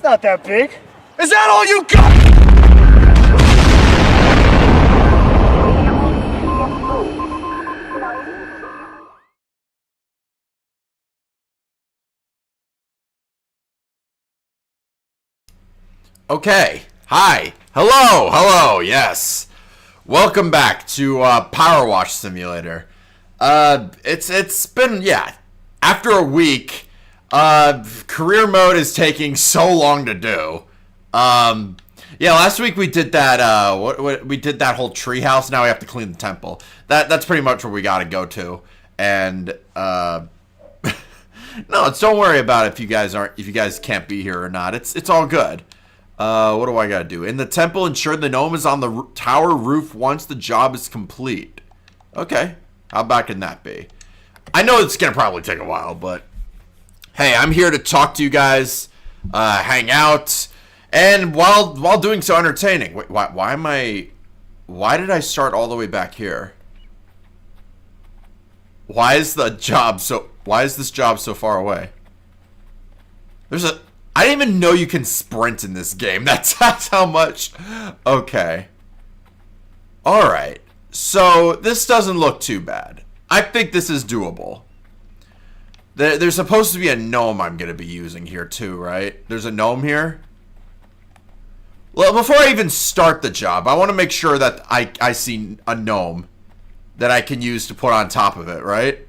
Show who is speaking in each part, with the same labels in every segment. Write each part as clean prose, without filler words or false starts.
Speaker 1: not that big. Is that all you got?
Speaker 2: Okay. Hi. Hello, yes. Welcome back to PowerWash Simulator. It's been, yeah, after a week, career mode is taking so long to do. Yeah, last week we did that, we did that whole treehouse. Now we have to clean the temple. That's pretty much where we gotta go to. And, no, don't worry about it if you guys can't be here or not. It's all good. What do I gotta do? In the temple, ensure the gnome is on the tower roof once the job is complete. Okay. How bad can that be? I know it's gonna probably take a while, but hey, I'm here to talk to you guys, hang out, and while doing so entertaining. Wait, why did I start all the way back here? Why is this job so far away? I didn't even know you can sprint in this game. That's how much. Okay. Alright. So, this doesn't look too bad. I think this is doable. There's supposed to be a gnome I'm going to be using here too, right? There's a gnome here? Well, before I even start the job, I want to make sure that I see a gnome that I can use to put on top of it, right?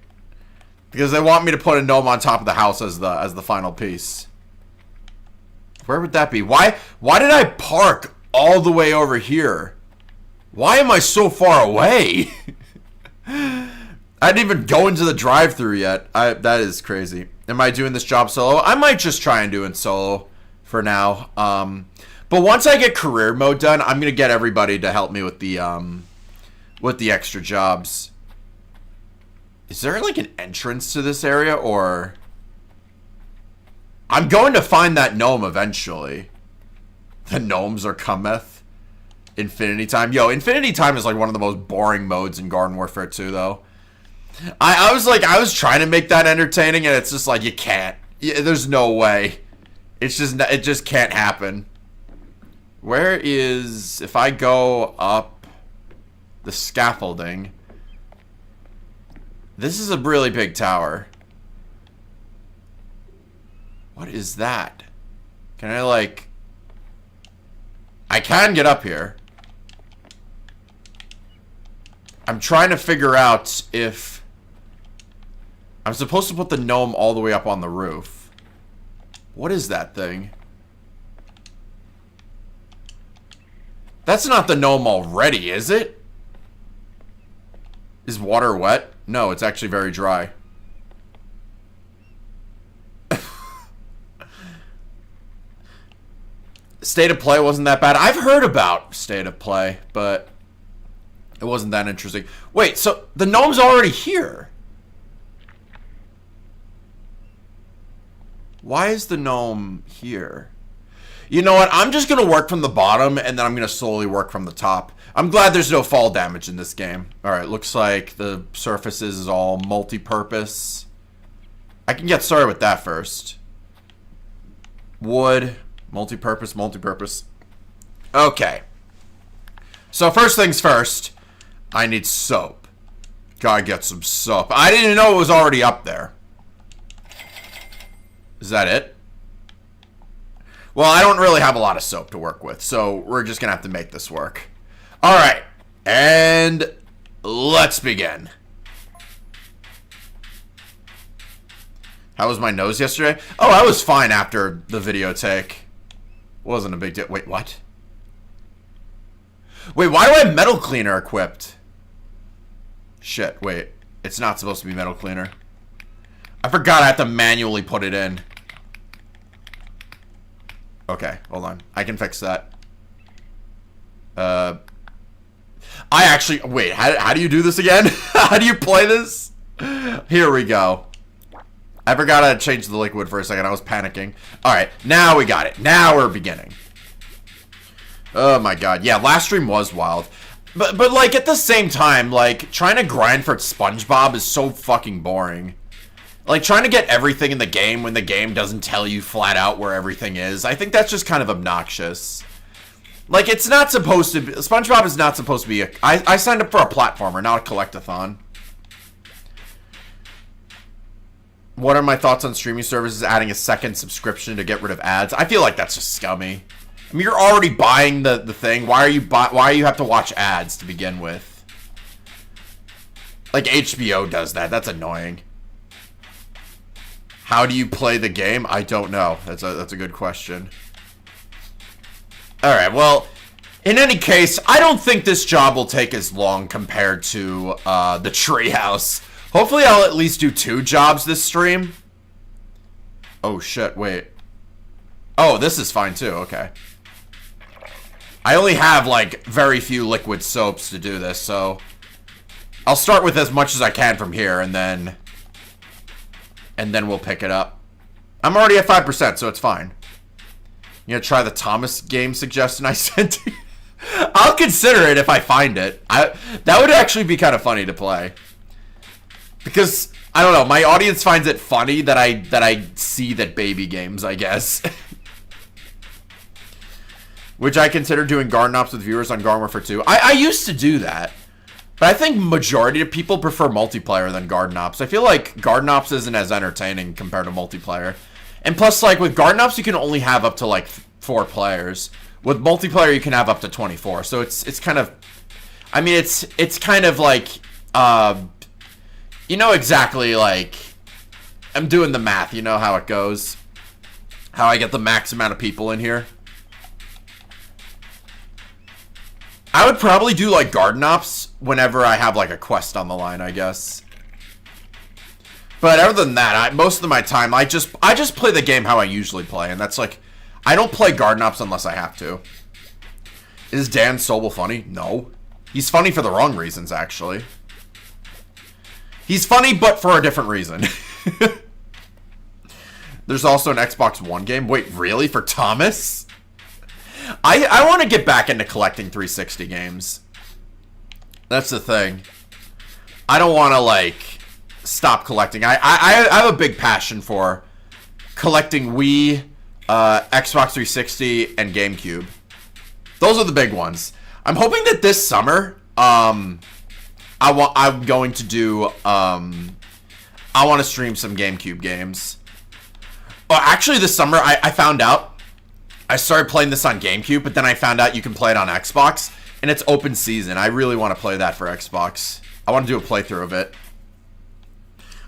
Speaker 2: Because they want me to put a gnome on top of the house as the final piece. Where would that be? Why did I park all the way over here? Why am I so far away? I didn't even go into the drive-thru yet. That is crazy. Am I doing this job solo? I might just try and do it solo for now. But once I get career mode done, I'm gonna get everybody to help me with the extra jobs. Is there like an entrance to this area, or I'm going to find that gnome eventually. The gnomes are cometh. Infinity time. Yo, Infinity time is like one of the most boring modes in Garden Warfare 2, though. I was trying to make that entertaining, and it's just like, you can't. There's no way. It just can't happen. Where is, if I go up the scaffolding, this is a really big tower. What is that? Can I like, I can get up here. I'm trying to figure out if I'm supposed to put the gnome all the way up on the roof. What is that thing? That's not the gnome already, is it? Is water wet? No, it's actually very dry. State of Play wasn't that bad. I've heard about State of Play, but it wasn't that interesting. Wait, so the gnome's already here? Why is the gnome here? You know what? I'm just going to work from the bottom, and then I'm going to slowly work from the top. I'm glad there's no fall damage in this game. Alright, looks like the surfaces is all multi-purpose. I can get started with that first. Wood, multi-purpose, multi-purpose. Okay. So first things first, I need soap. Gotta get some soap. I didn't know it was already up there. Is that it? Well, I don't really have a lot of soap to work with, so we're just gonna have to make this work. Alright, and let's begin. How was my nose yesterday? Oh, I was fine after the video take. Wasn't a big deal. Wait, what? Wait, why do I have metal cleaner equipped? Shit, wait. It's not supposed to be metal cleaner. I forgot I have to manually put it in. Okay, hold on. I can fix that. I actually... Wait, how do you do this again? How do you play this? Here we go. I forgot how to change the liquid for a second. I was panicking. Alright, now we got it. Now we're beginning. Oh my god. Yeah, last stream was wild. But like, at the same time, like, trying to grind for SpongeBob is so fucking boring. Like, trying to get everything in the game when the game doesn't tell you flat out where everything is. I think that's just kind of obnoxious. Like, it's not supposed to be... SpongeBob is not supposed to be a... I signed up for a platformer, not a collectathon. What are my thoughts on streaming services adding a second subscription to get rid of ads? I feel like that's just scummy. I mean, you're already buying the thing. Why you have to watch ads to begin with? Like, HBO does that. That's annoying. How do you play the game? I don't know. That's a good question. Alright, well, in any case, I don't think this job will take as long compared to the treehouse. Hopefully I'll at least do 2 jobs this stream. Oh shit, wait. Oh, this is fine too, okay. I only have, like, very few liquid soaps to do this, so... I'll start with as much as I can from here, and then we'll pick it up. I'm already at 5%, so it's fine. You gonna try the Thomas game suggestion I sent you? I'll consider it if I find it. That would actually be kind of funny to play. Because, I don't know, my audience finds it funny that I see that baby games, I guess. Which I consider doing Garden Ops with viewers on Garden Warfare 2. I used to do that. But I think majority of people prefer multiplayer than Garden Ops. I feel like Garden Ops isn't as entertaining compared to multiplayer. And plus, like, with Garden Ops, you can only have up to, like, 4 players. With multiplayer, you can have up to 24. So it's kind of... I mean, it's kind of like... you know exactly, like... I'm doing the math. You know how it goes. How I get the max amount of people in here. I would probably do, like, Garden Ops whenever I have, like, a quest on the line, I guess. But other than that, most of my time, I just play the game how I usually play. And that's like, I don't play Garden Ops unless I have to. Is Dan Sobel funny? No. He's funny for the wrong reasons, actually. He's funny, but for a different reason. There's also an Xbox One game. Wait, really? For Thomas? I want to get back into collecting 360 games. That's the thing. I don't want to, like, stop collecting. I have a big passion for collecting Wii, Xbox 360, and GameCube. Those are the big ones. I'm hoping that this summer, I'm going to do, I want to stream some GameCube games. Oh, actually, this summer, I found out, I started playing this on GameCube, but then I found out you can play it on Xbox, and it's open season. I really want to play that for Xbox. I want to do a playthrough of it.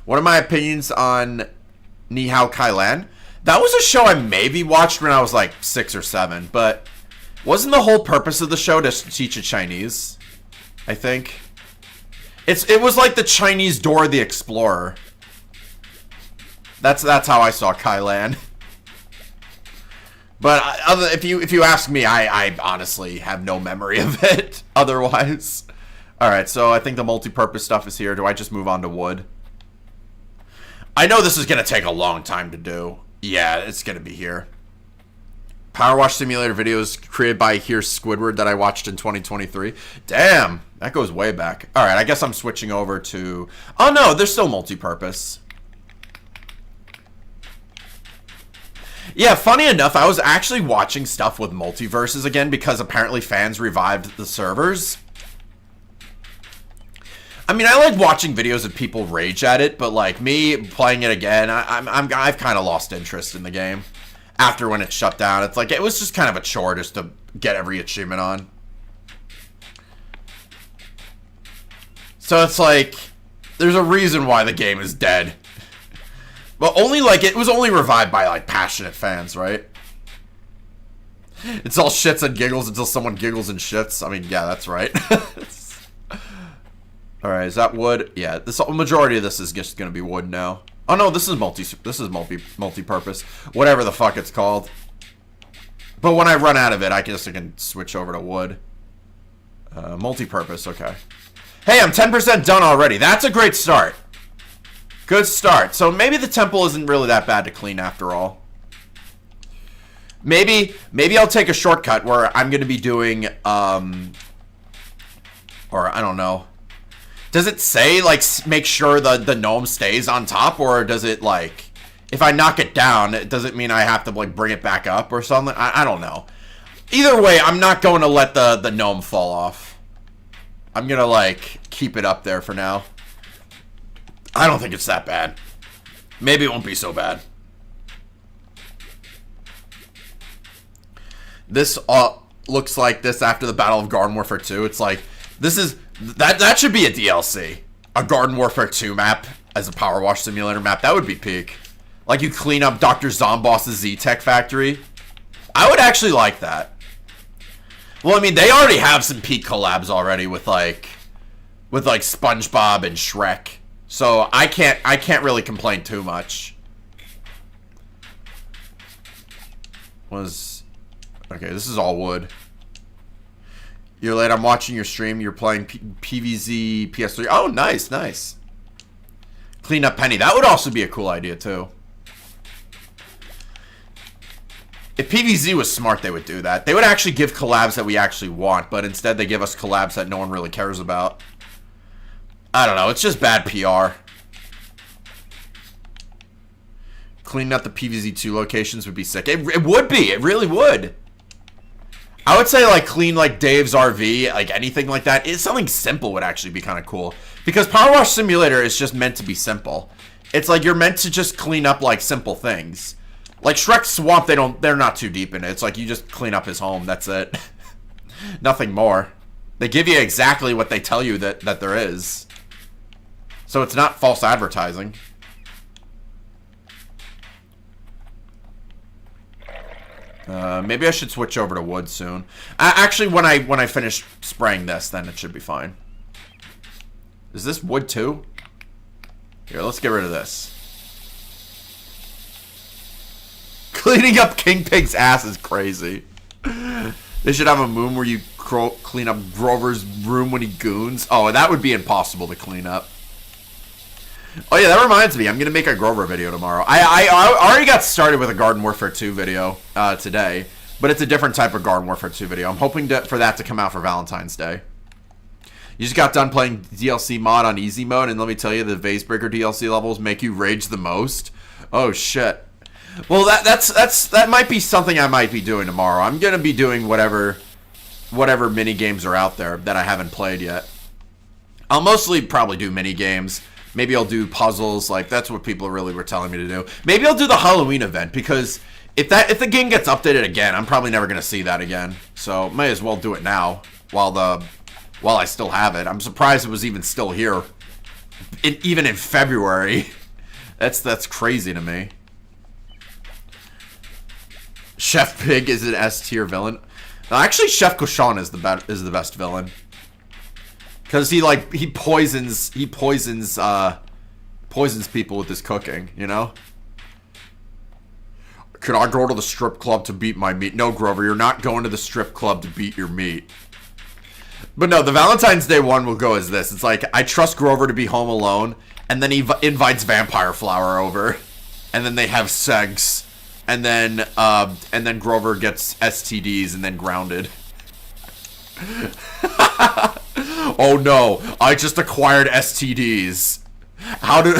Speaker 2: What are my opinions on Ni Hao Kai Lan? That was a show I maybe watched when I was like 6 or 7, but wasn't the whole purpose of the show to teach it Chinese? I think. It was like the Chinese Dora the Explorer. That's how I saw Kai Lan. But if you ask me, I honestly have no memory of it otherwise. Alright, so I think the multi-purpose stuff is here. Do I just move on to wood? I know this is going to take a long time to do. Yeah, it's going to be here. PowerWash Simulator videos created by Here's Squidward that I watched in 2023. Damn, that goes way back. Alright, I guess I'm switching over to... Oh no, they're still multi-purpose. Yeah, funny enough, I was actually watching stuff with multiverses again because apparently fans revived the servers. I mean, I like watching videos of people rage at it, but like me playing it again, I've kind of lost interest in the game after when it shut down. It's like it was just kind of a chore just to get every achievement on. So it's like there's a reason why the game is dead. But only like it was only revived by like passionate fans, right? It's all shits and giggles until someone giggles and shits. I mean, yeah, that's right. All right, is that wood? Yeah, this majority of this is just gonna be wood now. Oh no, this is multi-purpose, whatever the fuck it's called. But when I run out of it, I can switch over to wood. Multi-purpose, okay. Hey, I'm 10% done already. That's a great start. Good start. So maybe the temple isn't really that bad to clean after all. Maybe I'll take a shortcut where I'm going to be doing, or I don't know. Does it say, like, make sure the gnome stays on top, or does it, like, if I knock it down, does it mean I have to, like, bring it back up or something? I don't know. Either way, I'm not going to let the gnome fall off. I'm going to, like, keep it up there for now. I don't think it's that bad. Maybe it won't be so bad. This looks like this after the Battle of Garden Warfare 2. It's like, this is... That should be a DLC. A Garden Warfare 2 map as a PowerWash Simulator map. That would be peak. Like, you clean up Dr. Zomboss's Z-Tech factory. I would actually like that. Well, I mean, they already have some peak collabs already with SpongeBob and Shrek. So I can't really complain too much. Okay, this is all wood. You're late. I'm watching your stream. You're playing PVZ PS3. Oh, nice, nice. Clean up Penny. That would also be a cool idea too. If PVZ was smart, they would do that. They would actually give collabs that we actually want, but instead they give us collabs that no one really cares about. I don't know. It's just bad PR. Cleaning up the PVZ2 locations would be sick. It would be. It really would. I would say, like, clean, like, Dave's RV, like, anything like that. It's something simple would actually be kind of cool. Because PowerWash Simulator is just meant to be simple. It's like you're meant to just clean up, like, simple things. Like, Shrek's Swamp, they're not too deep in it. It's like you just clean up his home. That's it. Nothing more. They give you exactly what they tell you that there is. So it's not false advertising. Maybe I should switch over to wood soon. Actually, when I finish spraying this, then it should be fine. Is this wood too? Here, let's get rid of this. Cleaning up King Pig's ass is crazy. They should have a moon where you clean up Grover's room when he goons. Oh, that would be impossible to clean up. Oh yeah, that reminds me. I'm gonna make a Grover video tomorrow. I already got started with a Garden Warfare 2 video today, but it's a different type of Garden Warfare 2 video. I'm hoping for that to come out for Valentine's Day. You just got done playing DLC mod on easy mode, and let me tell you, the Vasebreaker DLC levels make you rage the most. Oh shit. Well, that might be something I might be doing tomorrow. I'm gonna be doing whatever mini games are out there that I haven't played yet. I'll mostly probably do mini games. Maybe I'll do puzzles. Like, that's what people really were telling me to do. Maybe I'll do the Halloween event, because if the game gets updated again, I'm probably never gonna see that again. So might as well do it now while I still have it. I'm surprised it was even still here, even in February. That's crazy to me. Chef Pig is an S tier villain. No, actually, Chef Cochon is the best villain, because he poisons people with his cooking. You know. Could I go to the strip club to beat my meat? No, Grover, you're not going to the strip club to beat your meat. But no, the Valentine's Day one will go as this. It's like, I trust Grover to be home alone, and then he invites Vampire Flower over, and then they have sex, and then Grover gets STDs and then grounded. Oh no, I just acquired STDs. How do...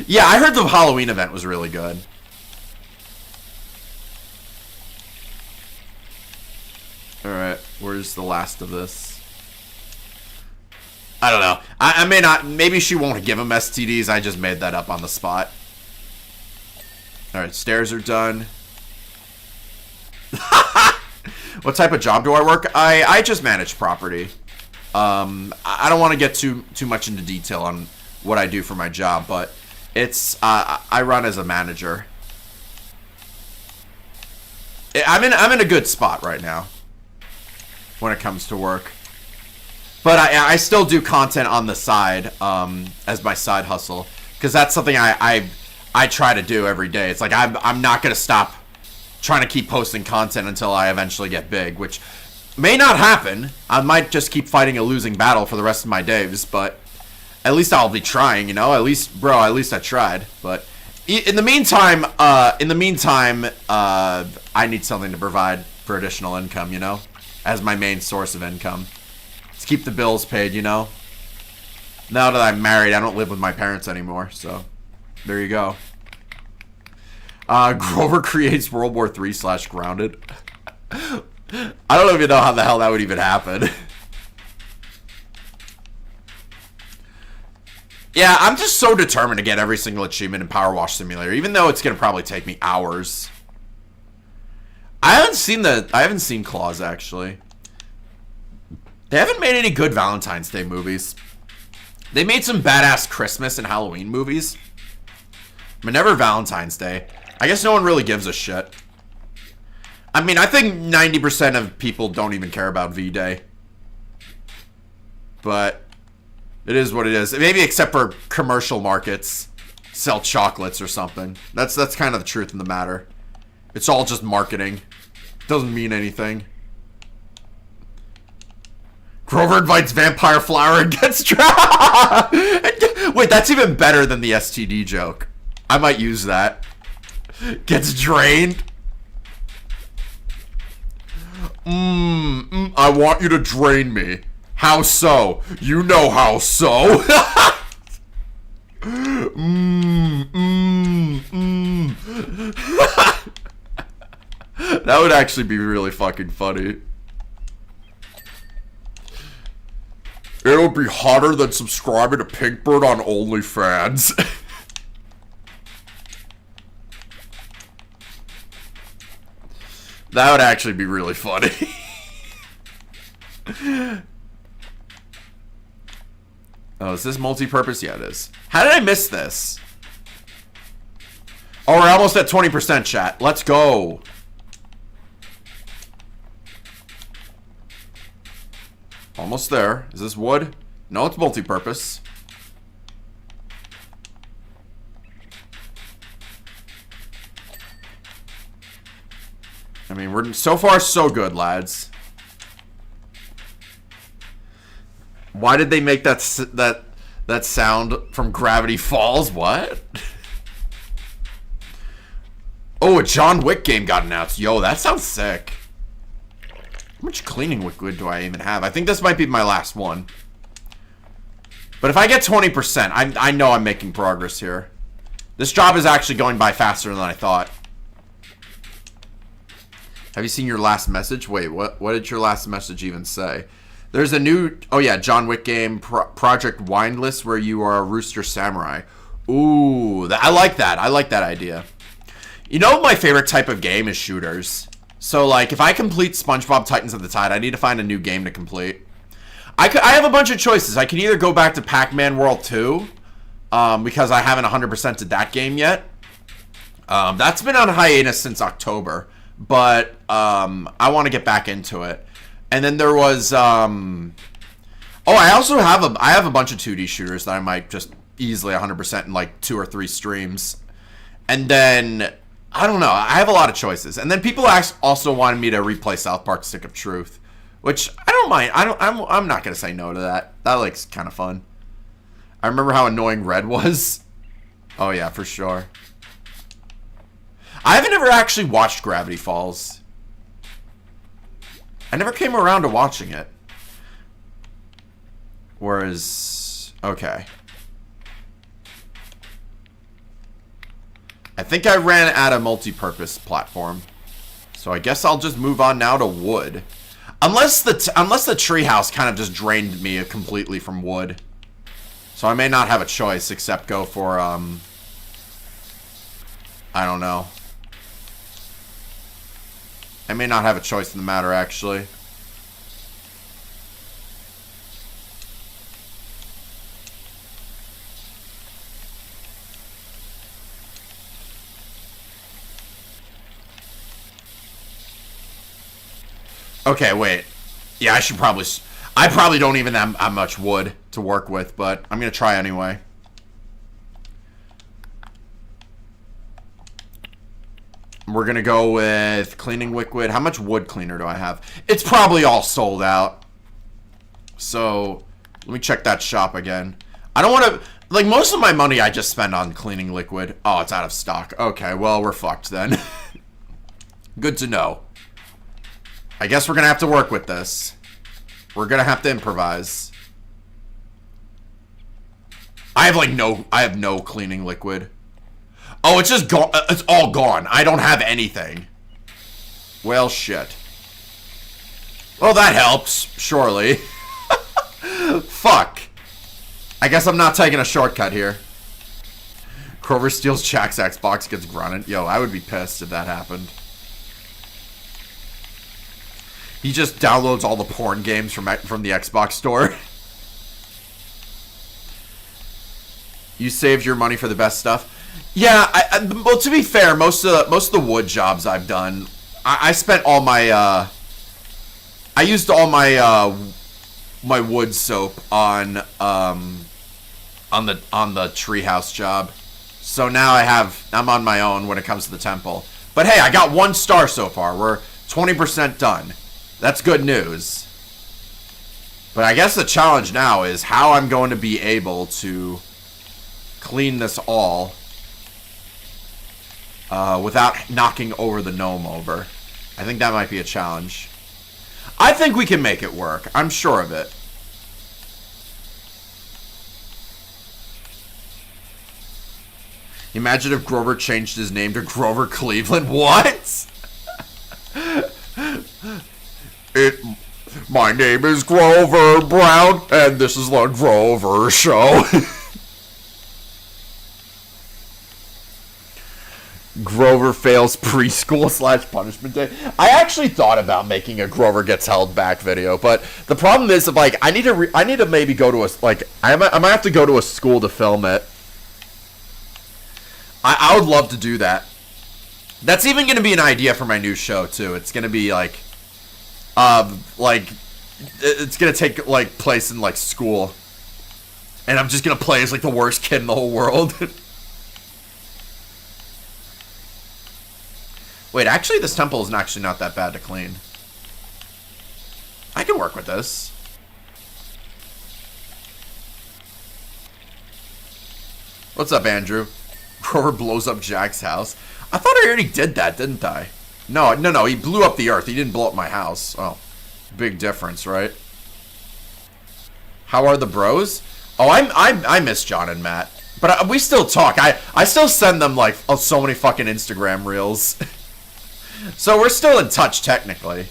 Speaker 2: Yeah, I heard the Halloween event was really good. Alright, where's the last of this? I don't know. I may not... Maybe she won't give him STDs. I just made that up on the spot. Alright, stairs are done. What type of job do I work? I just manage property. I don't want to get too much into detail on what I do for my job, but it's... I run as a manager. I'm in a good spot right now when it comes to work. But I still do content on the side as my side hustle, because that's something I try to do every day. It's like I'm not going to stop trying to keep posting content until I eventually get big, which may not happen. I might just keep fighting a losing battle for the rest of my days, but at least I'll be trying, you know? At least I tried. But in the meantime, I need something to provide for additional income, you know? As my main source of income. To keep the bills paid, you know? Now that I'm married, I don't live with my parents anymore, so there you go. Grover creates World War III / Grounded. I don't even know how the hell that would even happen. Yeah, I'm just so determined to get every single achievement in PowerWash Simulator, even though it's gonna probably take me hours. I haven't seen Claws, actually. They haven't made any good Valentine's Day movies. They made some badass Christmas and Halloween movies, but never Valentine's Day. I guess no one really gives a shit. I mean, I think 90% of people don't even care about V-Day. But it is what it is. Maybe except for commercial markets sell chocolates or something. That's kind of the truth of the matter. It's all just marketing. Doesn't mean anything. Grover invites Vampire Flower and gets trapped. Wait, that's even better than the STD joke. I might use that. Gets drained. I want you to drain me. How so? You know how so. That would actually be really fucking funny. It'll be hotter than subscribing to Pinkbird on OnlyFans. That would actually be really funny. Oh, is this multi-purpose? Yeah, it is. How did I miss this? Oh, we're almost at 20%, chat. Let's go. Almost there. Is this wood? No, it's multi-purpose. I mean, we're so far so good, lads. Why did they make that sound from Gravity Falls? What? Oh, a John Wick game got announced. Yo, that sounds sick. How much cleaning liquid do I even have? I think this might be my last one. But if I get 20%, I know I'm making progress here. This job is actually going by faster than I thought. Have you seen your last message? Wait, what did your last message even say? There's a new, oh yeah, John Wick game, Project Windless, where you are a rooster samurai. Ooh, I like that. I like that idea. You know, my favorite type of game is shooters. So, like, if I complete SpongeBob Titans of the Tide, I need to find a new game to complete. I have a bunch of choices. I can either go back to Pac-Man World 2, because I haven't 100%ed that game yet. That's been on hiatus since October, but I want to get back into it. And then there was, oh, I also have a bunch of 2D shooters that I might just easily 100% in like 2 or 3 streams. And then, I don't know, I have a lot of choices. And then people also wanted me to replay South Park Stick of Truth, which I don't mind. I'm not gonna say no to that. That looks kind of fun. I remember how annoying Red was. Oh yeah, for sure. I haven't ever actually watched Gravity Falls. I never came around to watching it. Whereas, okay. I think I ran out of multi-purpose platform. So I guess I'll just move on now to wood. Unless the treehouse kind of just drained me completely from wood. So I may not have a choice except go for, I don't know. I may not have a choice in the matter, actually. Okay, wait. Yeah, I probably don't even have much wood to work with, but I'm going to try anyway. We're going to go with cleaning liquid. How much wood cleaner do I have? It's probably all sold out. So, let me check that shop again. I don't want to... Like, most of my money I just spend on cleaning liquid. Oh, it's out of stock. Okay, well, we're fucked then. Good to know. I guess we're going to have to work with this. We're going to have to improvise. I have no cleaning liquid. Oh, it's just gone. It's all gone. I don't have anything. Well, shit. Well, that helps, surely. Fuck. I guess I'm not taking a shortcut here. Grover steals Jack's Xbox, gets grunted. Yo, I would be pissed if that happened. He just downloads all the porn games from the Xbox store. You saved your money for the best stuff. Yeah, well, to be fair, most of the wood jobs I've done, I spent all my I used all my my wood soap on the treehouse job. So now I'm on my own when it comes to the temple. But hey, I got 1 star so far. We're 20% done. That's good news. But I guess the challenge now is how I'm going to be able to clean this all without knocking over the gnome over. I think that might be a challenge. I think we can make it work. I'm sure of it. Imagine if Grover changed his name to Grover Cleveland. What? My name is Grover Brown, and this is the Grover Show. Grover fails preschool / punishment day. I actually thought about making a Grover gets held back video, but the problem is, like, I need to maybe go to I might have to go to a school to film it. I would love to do that. That's even going to be an idea for my new show too. It's going to be like it's going to take like place in like school, and I'm just going to play as like the worst kid in the whole world. Wait, actually, this temple is actually not that bad to clean. I can work with this. What's up, Andrew? Grover blows up Jack's house. I thought I already did that, didn't I? No, he blew up the earth. He didn't blow up my house. Oh, big difference, right? How are the bros? Oh, I miss John and Matt. But we still talk. I still send them, like, so many fucking Instagram reels. So we're still in touch, technically.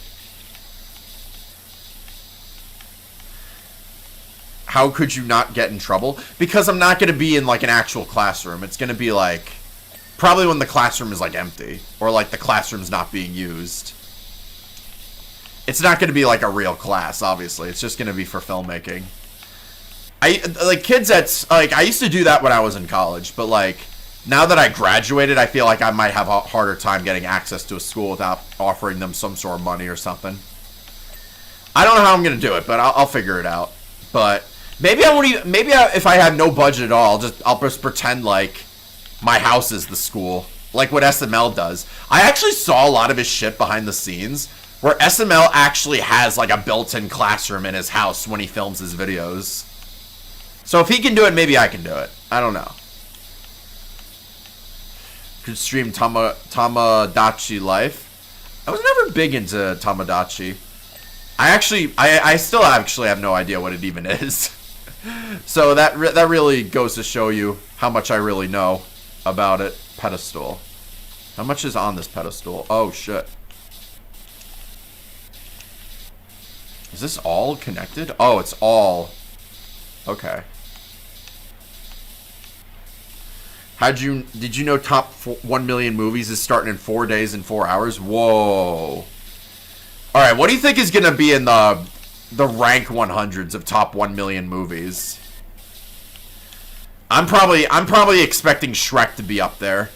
Speaker 2: How could you not get in trouble? Because I'm not going to be in, like, an actual classroom. It's going to be, like, probably when the classroom is, like, empty. Or, like, the classroom's not being used. It's not going to be, like, a real class, obviously. It's just going to be for filmmaking. Like, kids at, like, I used to do that when I was in college, but, like, now that I graduated, I feel like I might have a harder time getting access to a school without offering them some sort of money or something. I don't know how I'm going to do it, but I'll figure it out. But maybe I won't even, if I have no budget at all, I'll just pretend like my house is the school, like what SML does. I actually saw a lot of his shit behind the scenes, where SML actually has, like, a built-in classroom in his house when he films his videos. So if he can do it, maybe I can do it. I don't know. Could stream Tamagotchi Life. I was never big into Tamagotchi. I still actually have no idea what it even is. So that really goes to show you how much I really know about it. Pedestal. How much is on this pedestal? Oh, shit. Is this all connected? Oh, it's all. Okay. Did you know top 1 million movies is starting in 4 days and 4 hours? Whoa. Alright, what do you think is going to be in the rank 100s of top 1 million movies? I'm probably expecting Shrek to be up there.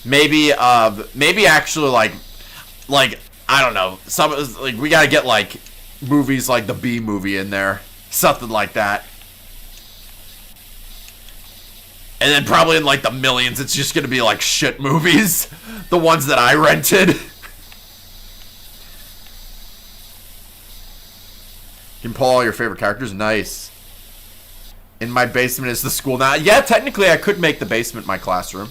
Speaker 2: Maybe actually like I don't know. Like we got to get like movies like the Bee Movie in there. Something like that. And then probably in like the millions, it's just going to be like shit movies. The ones that I rented. Can pull all your favorite characters? Nice. In my basement is the school. Now, yeah, technically I could make the basement my classroom.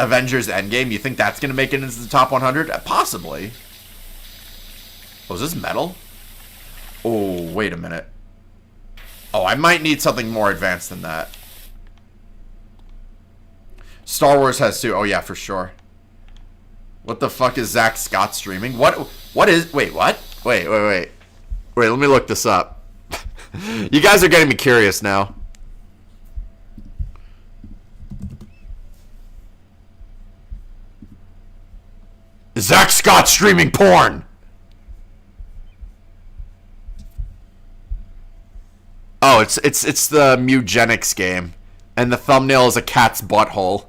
Speaker 2: Avengers Endgame, you think that's going to make it into the top 100? Possibly. Oh, is this metal? Oh, wait a minute. Oh, I might need something more advanced than that. Star Wars has two. Oh, yeah, for sure. What the fuck is Zach Scott streaming? What is... Wait, what? Wait, let me look this up. You guys are getting me curious now. Zach Scott streaming porn! Oh, it's the Mugenics game, and the thumbnail is a cat's butthole.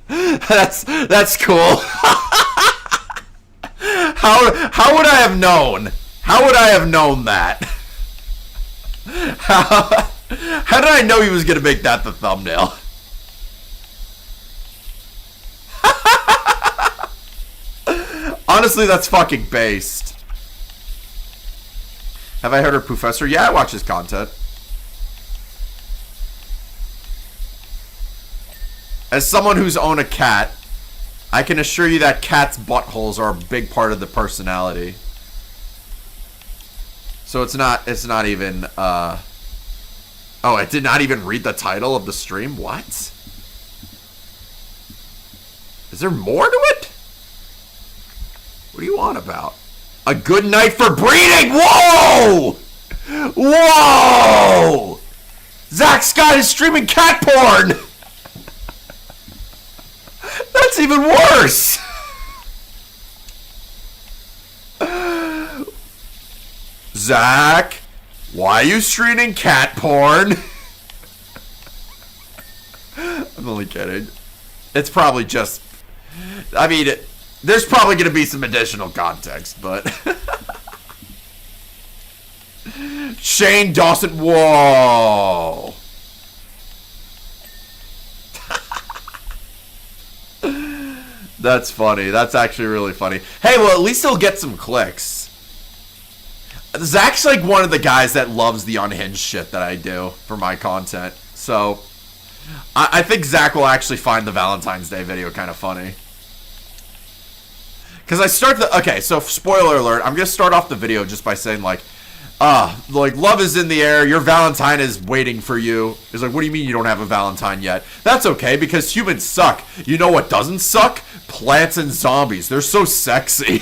Speaker 2: That's cool. How would I have known? How would I have known that? How did I know he was gonna make that the thumbnail? Honestly, that's fucking based. Have I heard of Professor? Yeah, I watch his content. As someone who's owned a cat, I can assure you that cats' buttholes are a big part of the personality. So it's not even, Oh, I did not even read the title of the stream? What? Is there more to it? What do you want about? A good night for breeding! Whoa! Whoa! Zach Scott is streaming cat porn! That's even worse! Zach, why are you streaming cat porn? I'm only kidding. It's probably just... I mean... There's probably going to be some additional context, but... Shane Dawson, whoa! That's funny. That's actually really funny. Hey, well, at least he'll get some clicks. Zach's like one of the guys that loves the unhinged shit that I do for my content. So, I think Zach will actually find the Valentine's Day video kind of funny. Because I start the... Okay, so spoiler alert. I'm going to start off the video just by saying, like, love is in the air. Your Valentine is waiting for you. It's like, what do you mean you don't have a Valentine yet? That's okay, because humans suck. You know what doesn't suck? Plants and zombies. They're so sexy.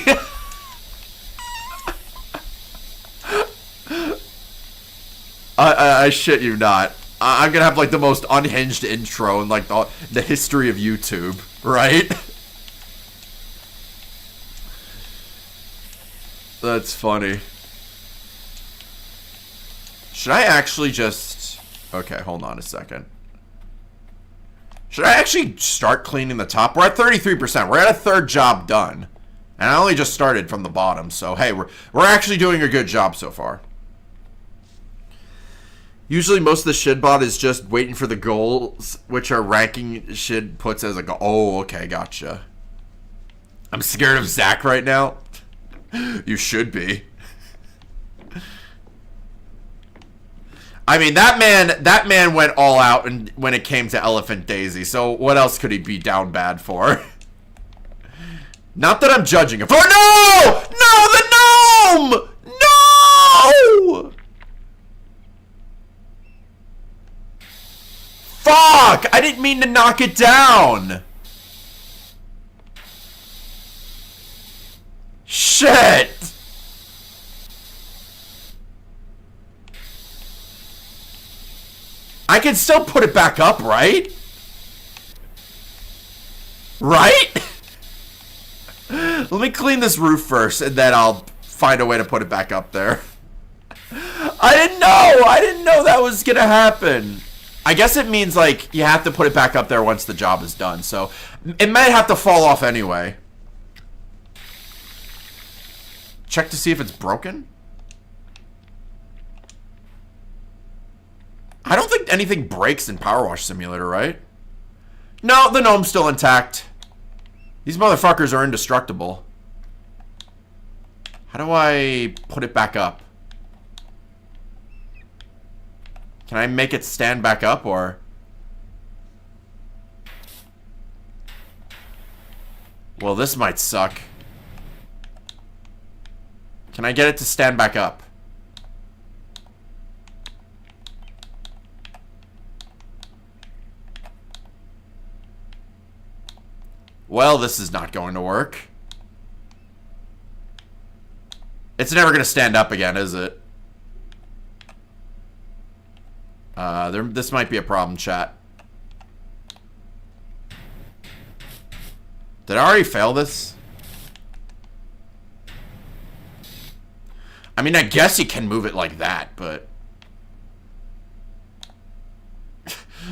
Speaker 2: I shit you not. I'm gonna have, like, the most unhinged intro in, like, the history of YouTube, right? That's funny. Should I actually just... Okay, hold on a second. Should I actually start cleaning the top? We're at 33%. We're at a third job done. And I only just started from the bottom, so hey, we're actually doing a good job so far. Usually most of the shidbot is just waiting for the goals, which are ranking shid puts as a goal. Oh, okay, gotcha. I'm scared of Zach right now. You should be. I mean, that man went all out when it came to Elephant Daisy, so what else could he be down bad for? Not that I'm judging him for— No! No, the gnome! No! Fuck! I didn't mean to knock it down! Shit! I can still put it back up, right? Right? Let me clean this roof first, and then I'll find a way to put it back up there. I didn't know! I didn't know that was gonna happen. I guess it means, like, you have to put it back up there once the job is done, so it might have to fall off anyway. Check to see if it's broken. I don't think anything breaks in PowerWash Simulator, right? No, the gnome's still intact. These motherfuckers are indestructible. How do I put it back up? Can I make it stand back up, or? Well, this might suck. Can I get it to stand back up? Well, this is not going to work. It's never going to stand up again, is it? This might be a problem, chat. Did I already fail this? I mean, I guess you can move it like that, but...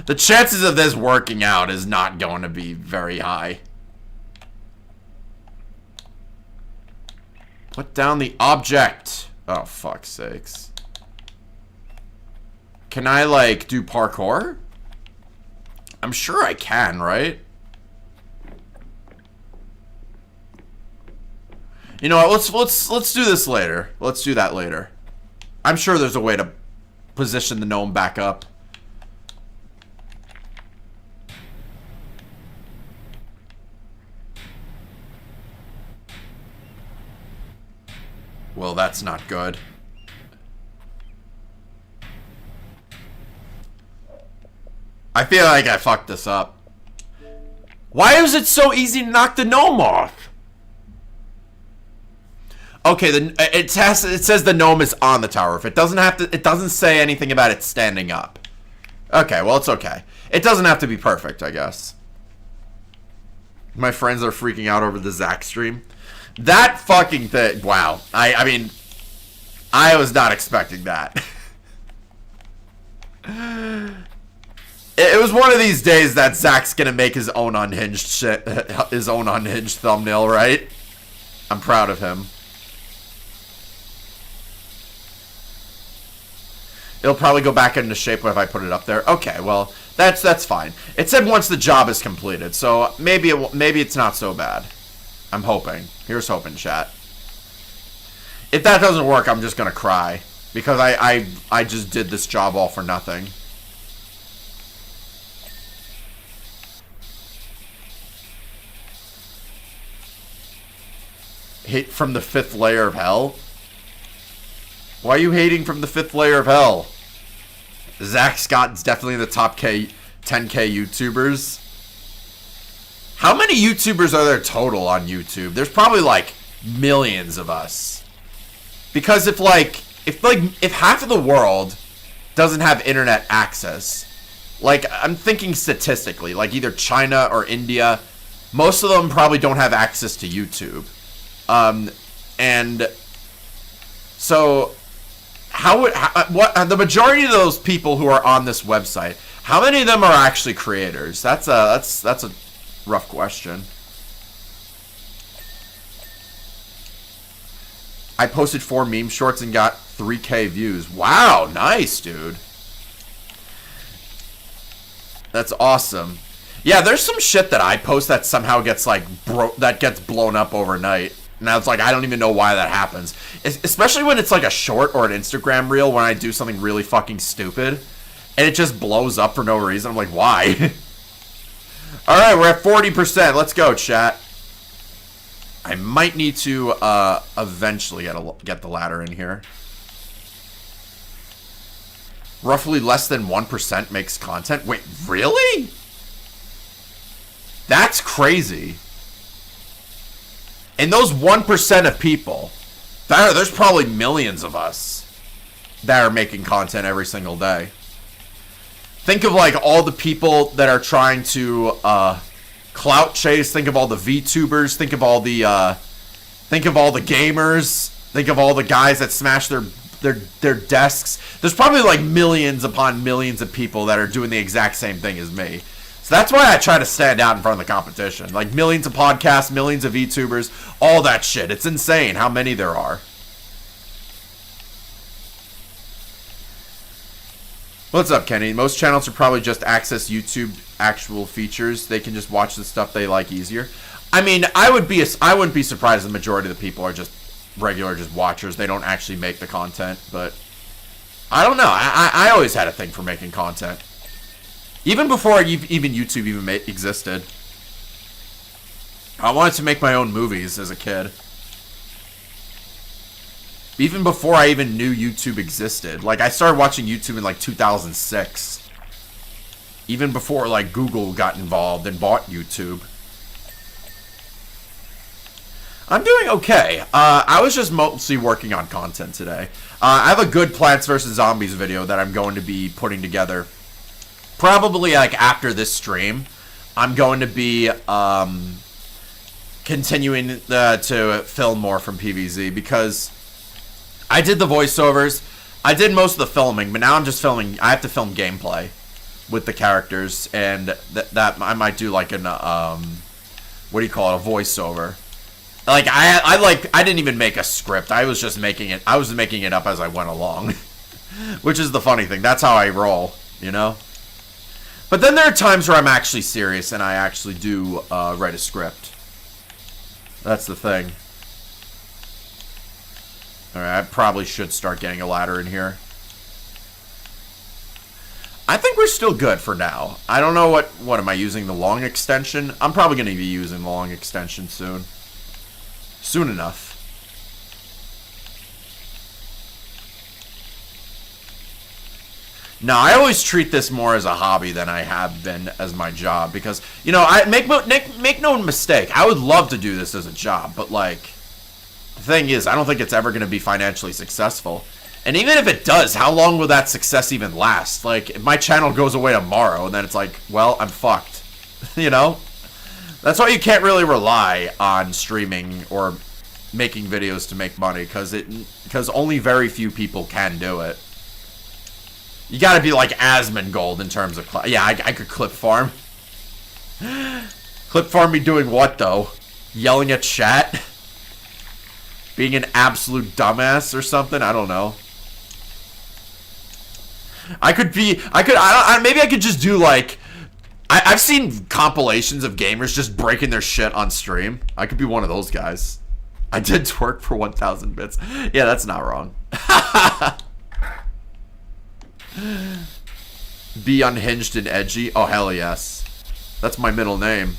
Speaker 2: the chances of this working out is not going to be very high. Put down the object. Oh, fuck's sakes. Can I, like, do parkour? I'm sure I can, right? You know what, let's do this later. Let's do that later. I'm sure there's a way to position the gnome back up. Well, that's not good. I feel like I fucked this up. Why is it so easy to knock the gnome off? Okay, it says the gnome is on the tower roof. It doesn't say anything about it standing up. Okay, well, it's okay. It doesn't have to be perfect, I guess. My friends are freaking out over the Zach stream. That fucking thing. Wow. I mean, I was not expecting that. It was one of these days that Zach's gonna make his own unhinged shit, his own unhinged thumbnail, right? I'm proud of him. It'll probably go back into shape if I put it up there. Okay, well, that's fine. It said once the job is completed, so maybe it's not so bad. I'm hoping. Here's hoping, chat. If that doesn't work, I'm just gonna cry because I just did this job all for nothing. Hate from the 5th layer of hell? Why are you hating from the 5th layer of hell? Zach Scott's definitely in the top 10K YouTubers. How many YouTubers are there total on YouTube? There's probably like millions of us. Because if half of the world doesn't have internet access, like I'm thinking statistically, like either China or India, most of them probably don't have access to YouTube. And so the majority of those people who are on this website, how many of them are actually creators? That's a rough question. I posted 4 meme shorts and got 3K views. Wow, nice, dude. That's awesome. Yeah, there's some shit that I post that somehow gets gets blown up overnight. Now it's like I don't even know why that happens. Especially when it's like a short or an Instagram reel when I do something really fucking stupid and it just blows up for no reason. I'm like, why? Alright, we're at 40%. Let's go, chat. I might need to eventually get the ladder in here. Roughly less than 1% makes content. Wait, really? That's crazy. And those 1% of people, there's probably millions of us that are making content every single day. Think of like all the people that are trying to clout chase. Think of all the VTubers. Think of all the gamers. Think of all the guys that smash their desks. There's probably like millions upon millions of people that are doing the exact same thing as me. So that's why I try to stand out in front of the competition. Like millions of podcasts, millions of VTubers, all that shit. It's insane how many there are. What's up, Kenny? Most channels are probably just access YouTube actual features. They can just watch the stuff they like easier. I mean, I wouldn't be surprised if the majority of the people are just regular, just watchers. They don't actually make the content, but I don't know. I always had a thing for making content. Even before even YouTube even existed. I wanted to make my own movies as a kid. Even before I even knew YouTube existed. Like, I started watching YouTube in, like, 2006. Even before, like, Google got involved and bought YouTube. I'm doing okay. I was just mostly working on content today. I have a good Plants vs. Zombies video that I'm going to be putting together. Probably, like, after this stream. I'm going to be, continuing to film more from PvZ because I did the voiceovers. I did most of the filming, but now I'm just filming. I have to film gameplay with the characters, and that I might do like an what do you call it, a voiceover. Like I didn't even make a script. I was just making it. I was making it up as I went along, which is the funny thing. That's how I roll, you know. But then there are times where I'm actually serious and I actually do write a script. That's the thing. Alright, I probably should start getting a ladder in here. I think we're still good for now. I don't know what am I using, the long extension? I'm probably going to be using the long extension soon. Soon enough. No, I always treat this more as a hobby than I have been as my job. Because, you know, make no mistake, I would love to do this as a job. But, like, the thing is, I don't think it's ever going to be financially successful. And even if it does, how long will that success even last? Like, if my channel goes away tomorrow, and then it's like, well, I'm fucked. You know? That's why you can't really rely on streaming or making videos to make money. Because only very few people can do it. You gotta be like Asmongold in terms of... Yeah, I could clip farm. Clip farm me doing what, though? Yelling at chat? Being an absolute dumbass or something? I don't know. Maybe I could just do like, I've seen compilations of gamers just breaking their shit on stream. I could be one of those guys. I did twerk for 1,000 bits. Yeah, that's not wrong. Be unhinged and edgy. Oh, hell yes. That's my middle name.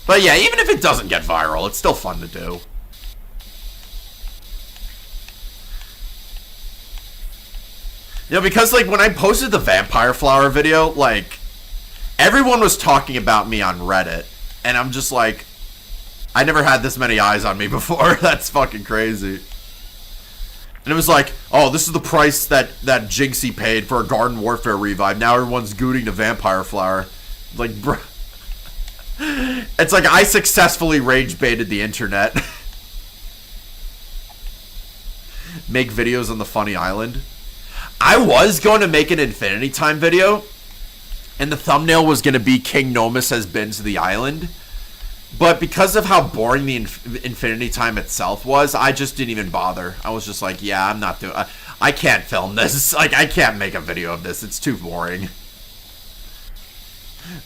Speaker 2: But yeah, even if it doesn't get viral, it's still fun to do. You know, because like when I posted the vampire flower video, like everyone was talking about me on Reddit, and I'm just like, I never had this many eyes on me before. That's fucking crazy. And it was like, oh, this is the price that Jinxie paid for a Garden Warfare revive. Now everyone's gooting the vampire flower. Like, bro. It's like I successfully rage baited the internet. Make videos on the funny island. I was going to make an Infinity Time video, and the thumbnail was going to be King Nomus has been to the island. But because of how boring the Infinity Time itself was, I just didn't even bother. I was just like, yeah, I'm not doing... I can't film this. Like, I can't make a video of this. It's too boring.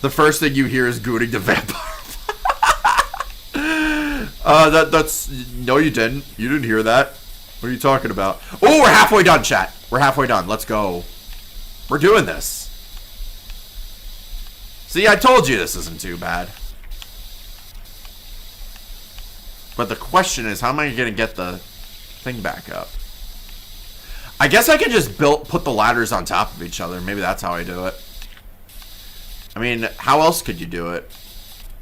Speaker 2: The first thing you hear is gooting the vampire. That's... No, you didn't. You didn't hear that. What are you talking about? Oh, we're halfway done, chat. We're halfway done. Let's go. We're doing this. See, I told you this isn't too bad. But the question is, how am I going to get the thing back up? I guess I can just put the ladders on top of each other. Maybe that's how I do it. I mean, how else could you do it?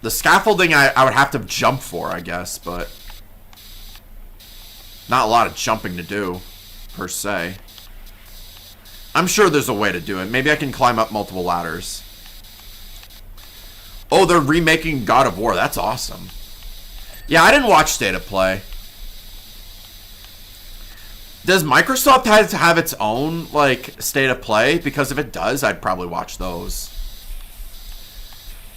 Speaker 2: The scaffolding I would have to jump for, I guess, but not a lot of jumping to do, per se. I'm sure there's a way to do it. Maybe I can climb up multiple ladders. Oh, they're remaking God of War. That's awesome. Yeah, I didn't watch State of Play. Does Microsoft have to have its own, like, State of Play? Because if it does, I'd probably watch those.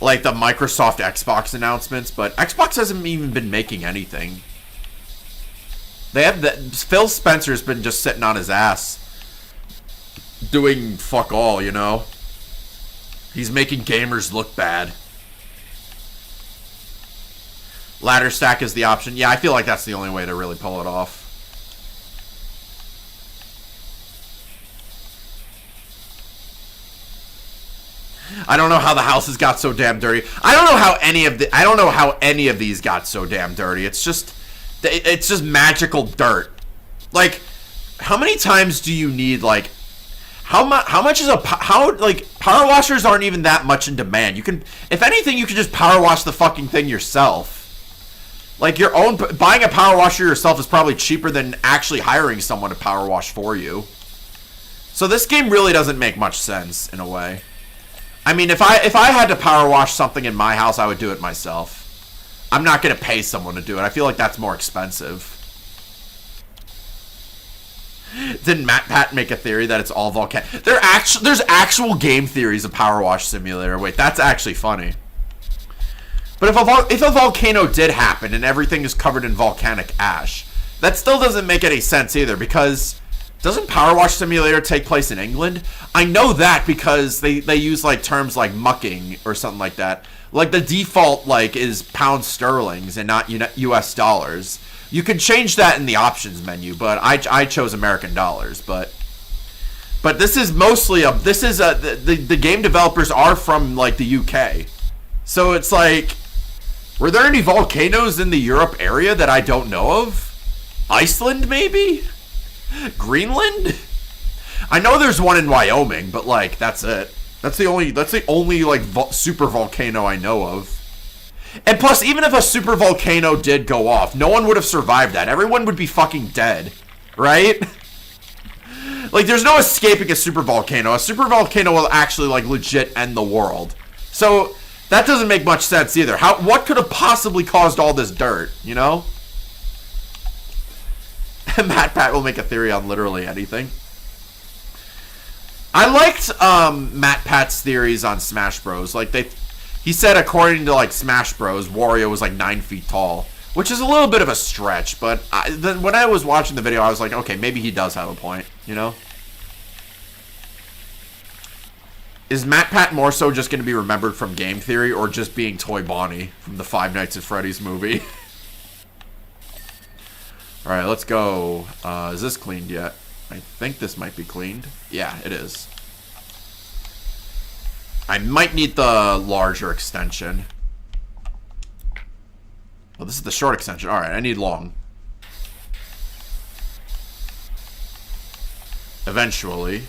Speaker 2: Like the Microsoft Xbox announcements, but Xbox hasn't even been making anything. They have Phil Spencer's been just sitting on his ass doing fuck all, you know? He's making gamers look bad. Ladder stack is the option. Yeah, I feel like that's the only way to really pull it off. I don't know how the houses got so damn dirty. I don't know how any of these got so damn dirty. It's just magical dirt. Like, how many times do you need, like, how much is power washers aren't even that much in demand. You can, if anything, you can just power wash the fucking thing yourself. Like, buying a power washer yourself is probably cheaper than actually hiring someone to power wash for you. So this game really doesn't make much sense in a way. I mean, if I had to power wash something in my house, I would do it myself. I'm not going to pay someone to do it. I feel like that's more expensive. Didn't MatPat make a theory that it's all volcano? There's actual game theories of PowerWash Simulator. Wait, that's actually funny. But if a volcano did happen and everything is covered in volcanic ash, that still doesn't make any sense either, because doesn't PowerWash Simulator take place in England? I know that because they use like terms like mucking or something like that. Like the default like is pound sterlings and not US dollars. You can change that in the options menu, but I chose American dollars. But this is mostly the game developers are from like the UK, so it's like, were there any volcanoes in the Europe area that I don't know of? Iceland maybe? Greenland? I know there's one in Wyoming, but like that's it. That's the only like super volcano I know of. And plus, even if a super volcano did go off, no one would have survived that. Everyone would be fucking dead, right? Like, there's no escaping a super volcano. A super volcano will actually like legit end the world. So that doesn't make much sense either. What could have possibly caused all this dirt, you know? MatPat will make a theory on literally anything. I liked MatPat's theories on Smash Bros. Like, he said according to like Smash Bros, Wario was like 9 feet tall, which is a little bit of a stretch, but when I was watching the video, I was like, okay, maybe he does have a point. you know? Is MatPat more so just going to be remembered from game theory or just being Toy Bonnie from the Five Nights at Freddy's movie? Alright, let's go. Is this cleaned yet? I think this might be cleaned. Yeah, it is. I might need the larger extension. Well, this is the short extension. Alright, I need long. Eventually.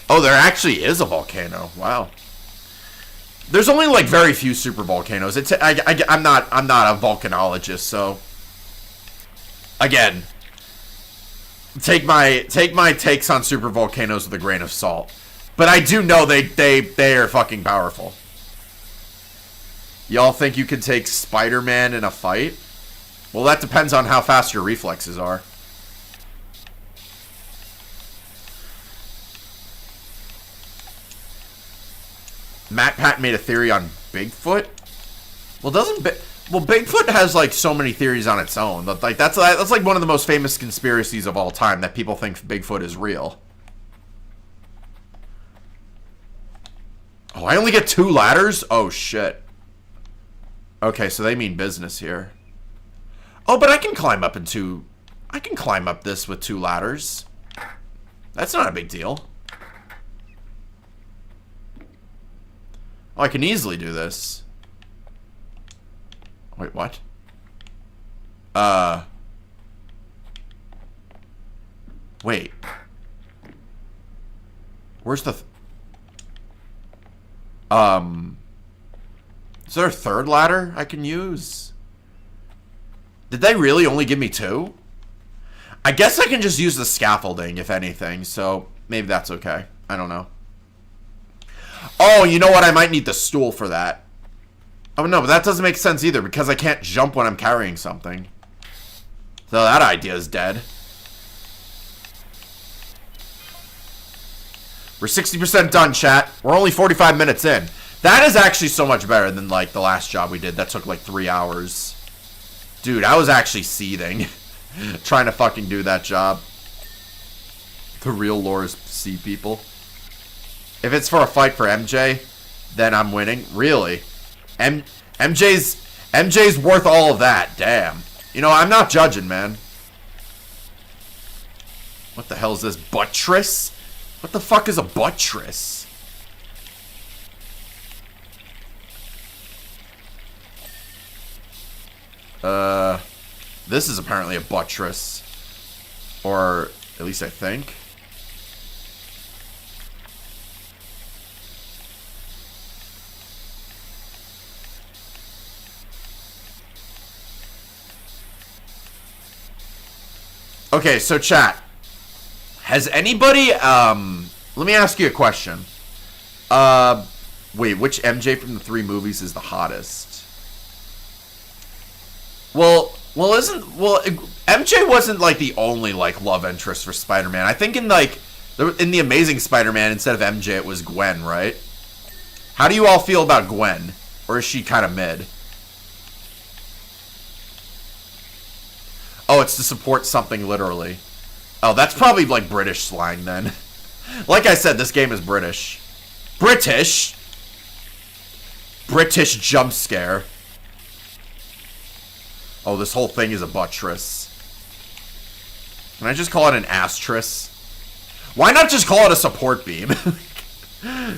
Speaker 2: Oh, there actually is a volcano. Wow. There's only like very few super volcanoes. I'm not a volcanologist, so again, take my takes on super volcanoes with a grain of salt. But I do know they are fucking powerful. Y'all think you can take Spider-Man in a fight? Well, that depends on how fast your reflexes are. MatPat made a theory on Bigfoot. Well, Bigfoot has like so many theories on its own. Like that's like one of the most famous conspiracies of all time, that people think Bigfoot is real. Oh, I only get 2 ladders? Oh shit. Okay, so they mean business here. Oh, but I can climb up I can climb up this with 2 ladders. That's not a big deal. Oh, I can easily do this. Wait, what? Wait. Where's the... Is there a 3rd ladder I can use? Did they really only give me 2? I guess I can just use the scaffolding, if anything, so maybe that's okay. I don't know. Oh, you know what? I might need the stool for that. Oh, no, but that doesn't make sense either, because I can't jump when I'm carrying something. So that idea is dead. We're 60% done, chat. We're only 45 minutes in. That is actually so much better than, like, the last job we did. That took, like, 3 hours. Dude, I was actually seething. Trying to fucking do that job. The real lore is sea people. If it's for a fight for MJ, then I'm winning. Really? MJ's worth all of that. Damn. You know, I'm not judging, man. What the hell is this? Buttress? What the fuck is a buttress? This is apparently a buttress. Or, at least I think. Okay, so chat. Has anybody, let me ask you a question. Wait, which MJ from the 3 movies is the hottest? Well, MJ wasn't like the only like love interest for Spider-Man. I think in the Amazing Spider-Man, instead of MJ, it was Gwen, right? How do you all feel about Gwen? Or is she kind of mid? Oh, it's to support something literally. Oh, that's probably like British slang then. Like I said, this game is British. British jump scare. Oh, this whole thing is a buttress. Can I just call it an asterisk? Why not just call it a support beam?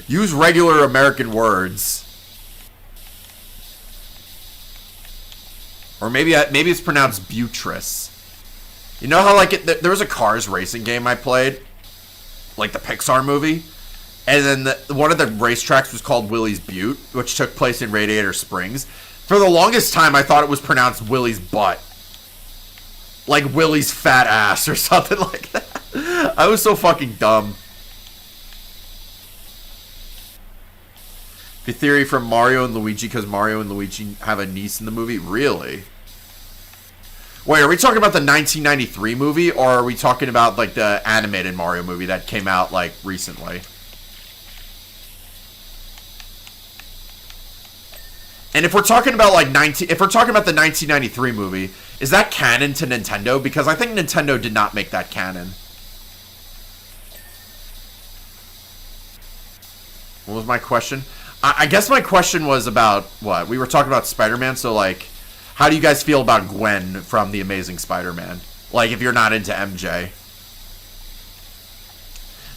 Speaker 2: Use regular American words. Or maybe it's pronounced buttress. You know how like there was a Cars racing game I played, like the Pixar movie, and then one of the racetracks was called Willie's Butte, which took place in Radiator Springs. For the longest time, I thought it was pronounced Willie's butt, like Willie's fat ass or something like that. I was so fucking dumb. The theory from Mario and Luigi, because Mario and Luigi have a niece in the movie? Really? Wait, are we talking about the 1993 movie, or are we talking about, like, the animated Mario movie that came out, like, recently? And if we're talking about like if we're talking about the 1993 movie, is that canon to Nintendo? Because I think Nintendo did not make that canon. What was my question? I guess my question was about what? We were talking about Spider-Man, so like, how do you guys feel about Gwen from The Amazing Spider-Man? Like, if you're not into MJ.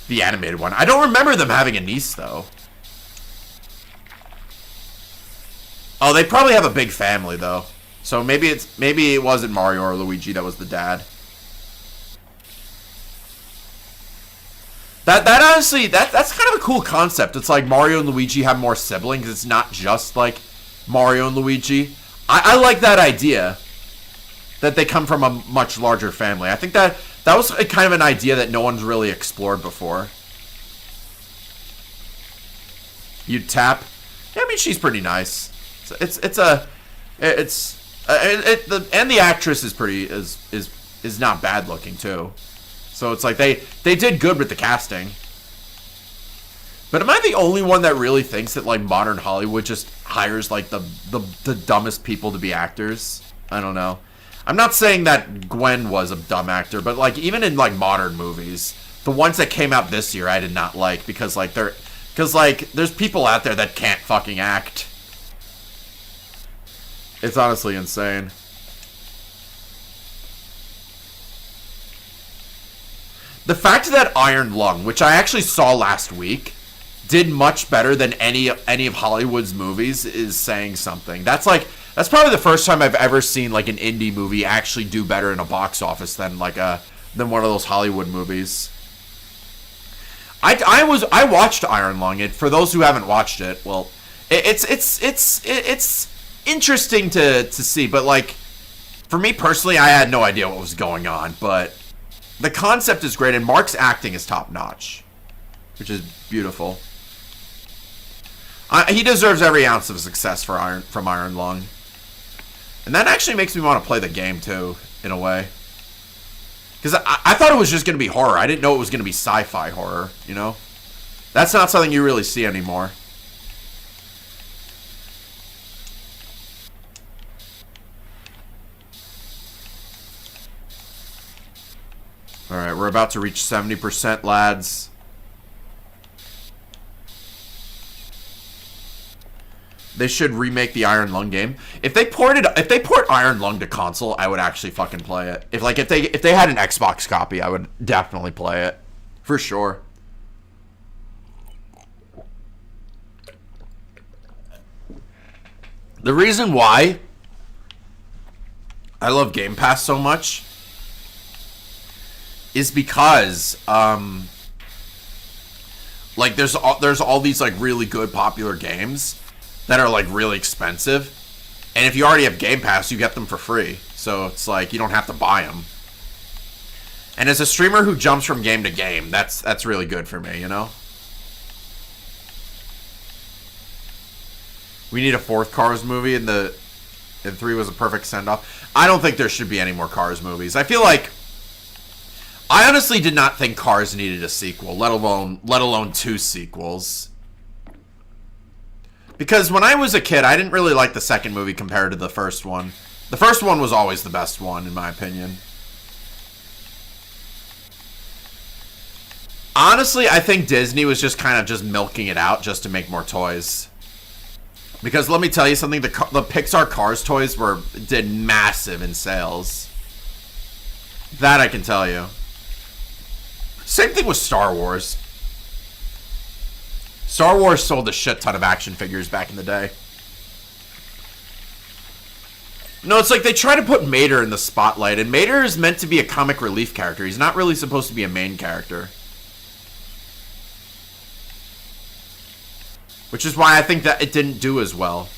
Speaker 2: The animated one. I don't remember them having a niece, though. Oh, they probably have a big family, though. So maybe it wasn't Mario or Luigi that was the dad. That honestly, that's kind of a cool concept. It's like Mario and Luigi have more siblings. It's not just like Mario and Luigi. I like that idea. That they come from a much larger family. I think that was a kind of an idea that no one's really explored before. You'd tap. Yeah, I mean, she's pretty nice. And the actress is pretty is not bad looking too. So it's like they did good with the casting. But am I the only one that really thinks that like modern Hollywood just hires like the dumbest people to be actors? I don't know. I'm not saying that Gwen was a dumb actor, but like even in like modern movies, the ones that came out this year I did not like because there's people out there that can't fucking act. It's honestly insane. The fact that Iron Lung, which I actually saw last week, did much better than any of Hollywood's movies is saying something. That's probably the first time I've ever seen like an indie movie actually do better in a box office than one of those Hollywood movies. I watched Iron Lung. For those who haven't watched it, well, it's interesting to see, but like for me personally, I had no idea what was going on, but the concept is great and Mark's acting is top notch, which is beautiful. He deserves every ounce of success from Iron Lung. And that actually makes me want to play the game too, in a way. Because I thought it was just going to be horror. I didn't know it was going to be sci-fi horror, you know? That's not something you really see anymore. Alright, we're about to reach 70%, lads. They should remake the Iron Lung game. If they port Iron Lung to console, I would actually fucking play it. If they had an Xbox copy, I would definitely play it. For sure. The reason why I love Game Pass so much is because like there's all these like really good popular games that are like really expensive, and if you already have Game Pass, you get them for free. So it's like you don't have to buy them. And as a streamer who jumps from game to game, that's really good for me, you know. We need a fourth Cars movie, and 3 was a perfect send-off. I don't think there should be any more Cars movies. I feel like I honestly did not think Cars needed a sequel, let alone 2 sequels. Because when I was a kid, I didn't really like the second movie compared to the first one. The first one was always the best one, in my opinion. Honestly, I think Disney was just kind of just milking it out just to make more toys. Because let me tell you something, the Pixar Cars toys did massive in sales. That I can tell you. Same thing with Star Wars. Star Wars sold a shit ton of action figures back in the day. No, it's like they try to put Mater in the spotlight, and Mater is meant to be a comic relief character. He's not really supposed to be a main character. Which is why I think that it didn't do as well.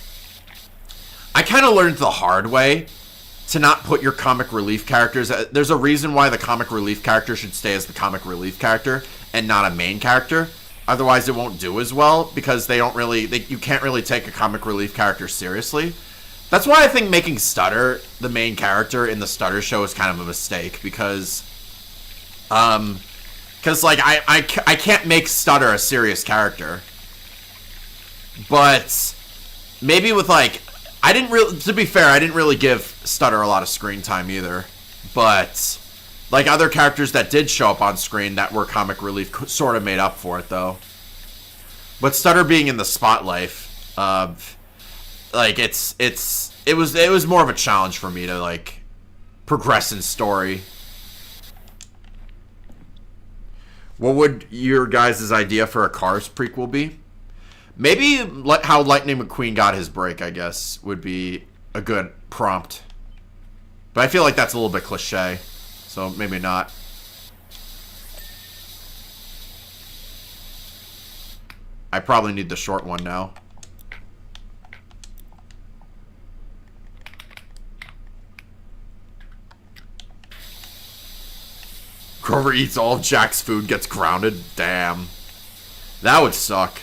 Speaker 2: I kind of learned the hard way to not put your comic relief characters. There's a reason why the comic relief character should stay as the comic relief character and not a main character. Otherwise, it won't do as well because you can't really take a comic relief character seriously. That's why I think making Stutter the main character in the Stutter show is kind of a mistake because like I can't make Stutter a serious character. But maybe with like I didn't really, to be fair, I didn't really give Stutter a lot of screen time either. But, like, other characters that did show up on screen that were comic relief sort of made up for it, though. But Stutter being in the spotlight, like, it was more of a challenge for me to, like, progress in story. What would your guys' idea for a Cars prequel be? Maybe how Lightning McQueen got his break, I guess, would be a good prompt. But I feel like that's a little bit cliche, so maybe not. I probably need the short one now. Grover eats all of Jack's food, gets grounded. Damn. That would suck.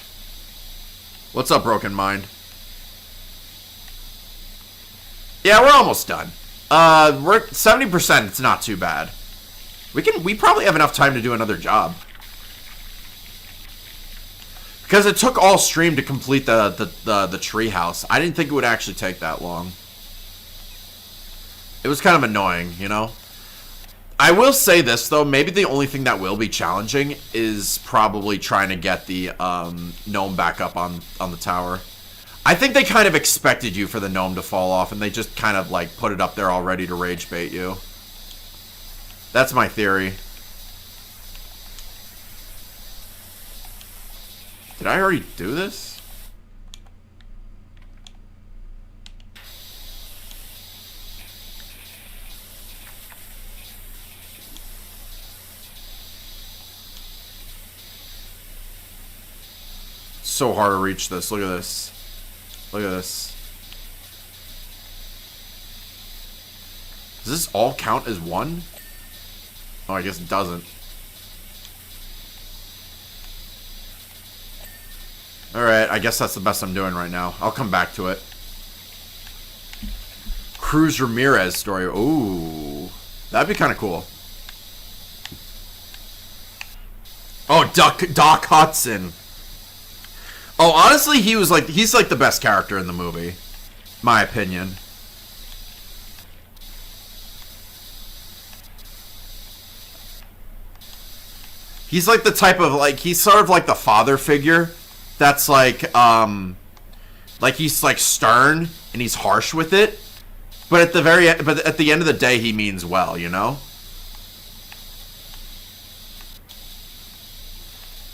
Speaker 2: What's up, Broken Mind? Yeah, we're almost done. We're 70%. It's not too bad. We probably have enough time to do another job. Because it took all stream to complete the tree house. I didn't think it would actually take that long. It was kind of annoying, you know? I will say this, though. Maybe the only thing that will be challenging is probably trying to get the gnome back up on the tower. I think they kind of expected you for the gnome to fall off, and they just kind of, like, put it up there all ready to rage bait you. That's my theory. Did I already do this? So hard to reach this. Look at this. Look at this. Does this all count as one? Oh, I guess it doesn't. Alright, I guess that's the best I'm doing right now. I'll come back to it. Cruz Ramirez story. Ooh. That'd be kind of cool. Oh, Doc Hudson. Oh, honestly, he's like the best character in the movie. My opinion. He's like the type of, like, he's sort of like the father figure that's like he's like stern and he's harsh with it, but at the end of the day he means well, you know?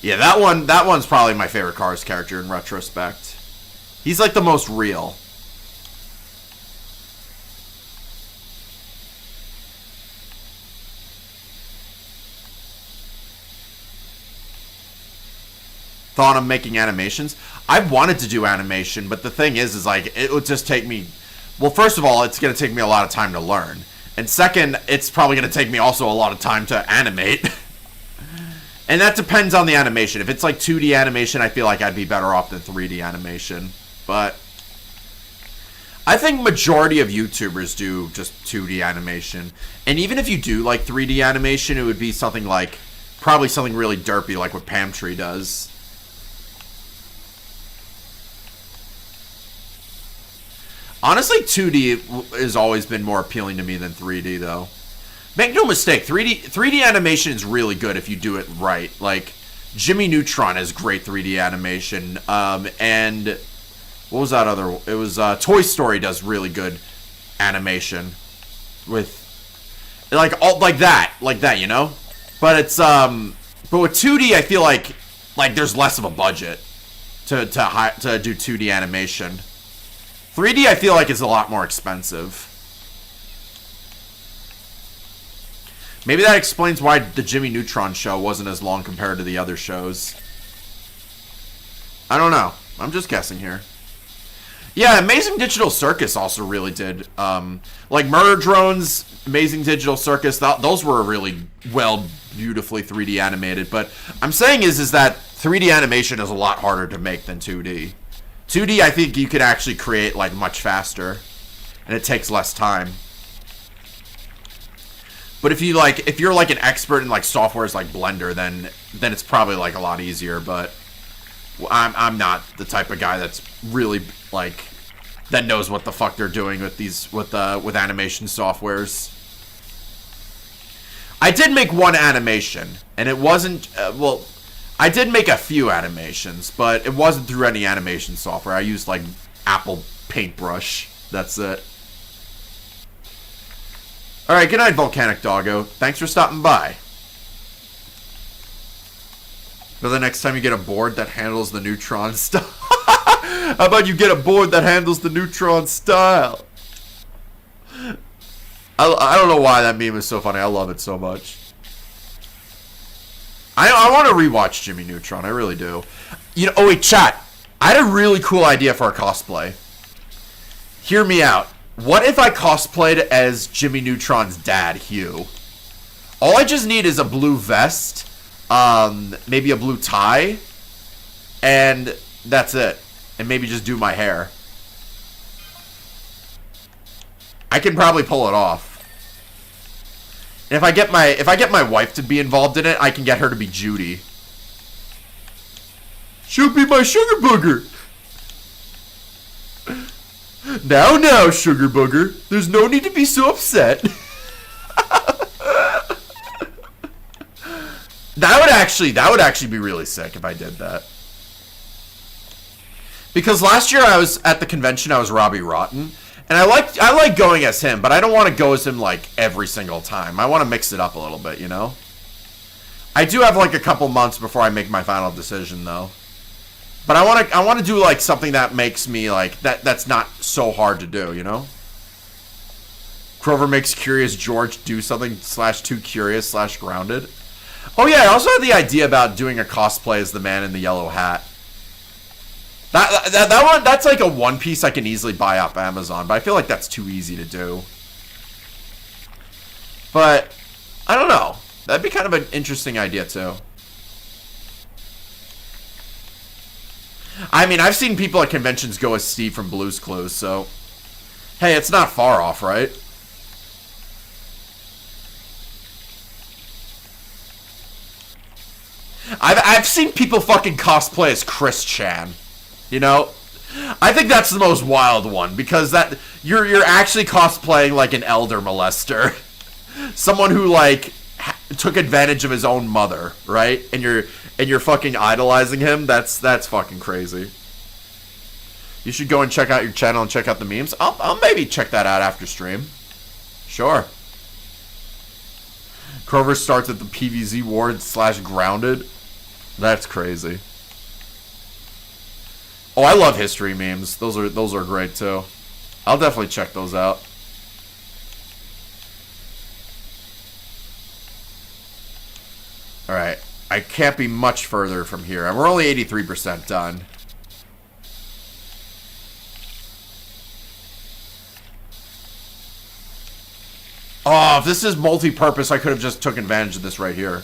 Speaker 2: Yeah, that one's probably my favorite Cars character in retrospect. He's like the most real. Thought of making animations? I've wanted to do animation, but the thing is like, it would just take me... Well, first of all, it's going to take me a lot of time to learn. And second, it's probably going to take me also a lot of time to animate. And that depends on the animation. If it's like 2D animation, I feel like I'd be better off than 3D animation. But I think majority of YouTubers do just 2D animation. And even if you do like 3D animation, it would be something like, probably something really derpy like what Pamtree does. Honestly, 2D has always been more appealing to me than 3D, though. Make no mistake, 3D animation is really good if you do it right. Like, Jimmy Neutron has great 3D animation. And what was that other? It was Toy Story does really good animation with like that, you know. But it's but with 2D, I feel like there's less of a budget to do 2D animation. 3D, I feel like is a lot more expensive. Maybe that explains why the Jimmy Neutron show wasn't as long compared to the other shows. I don't know. I'm just guessing here. Yeah, Amazing Digital Circus also really did. Like Murder Drones, Amazing Digital Circus, those were really beautifully 3D animated. But I'm saying is that 3D animation is a lot harder to make than 2D. 2D, I think you could actually create like much faster, and it takes less time. But if you're like an expert in like softwares like Blender, then it's probably like a lot easier. But I'm not the type of guy that's really like that knows what the fuck they're doing with these with animation softwares. I did make one animation, and it wasn't well. I did make a few animations, but it wasn't through any animation software. I used like Apple Paintbrush. That's it. All right, good night, Volcanic Doggo. Thanks for stopping by. For the next time you get a board that handles the Neutron style. How about you get a board that handles the Neutron style? I don't know why that meme is so funny. I love it so much. I want to rewatch Jimmy Neutron. I really do. You know, oh wait, chat. I had a really cool idea for a cosplay. Hear me out. What if I cosplayed as Jimmy Neutron's dad, Hugh? All I just need is a blue vest, maybe a blue tie, and that's it. And maybe just do my hair. I can probably pull it off. And if I get my wife to be involved in it, I can get her to be Judy. She'll be my sugar booger. Now, sugar booger. There's no need to be so upset. That would actually be really sick if I did that. Because last year I was at the convention, I was Robbie Rotten, and I like going as him, but I don't want to go as him like every single time. I want to mix it up a little bit, you know? I do have like a couple months before I make my final decision though. But I want to do like something that makes me like that's not so hard to do, you know? Crover makes Curious George do something /too curious /grounded. Oh yeah, I also had the idea about doing a cosplay as the man in the yellow hat. That one, that's like a one piece I can easily buy off Amazon, but I feel like that's too easy to do. But I don't know. That'd be kind of an interesting idea too. I mean, I've seen people at conventions go as Steve from Blue's Clues, so hey, it's not far off, right? I've seen people fucking cosplay as Chris Chan. You know, I think that's the most wild one because that you're actually cosplaying like an elder molester, someone who like took advantage of his own mother, right? And you're fucking idolizing him. That's fucking crazy. You should go and check out your channel and check out the memes. I'll maybe check that out after stream. Sure. Crover starts at the PVZ ward /grounded. That's crazy. Oh, I love history memes. Those are great too. I'll definitely check those out. Alright. I can't be much further from here. We're only 83% done. Oh, if this is multi-purpose, I could have just took advantage of this right here.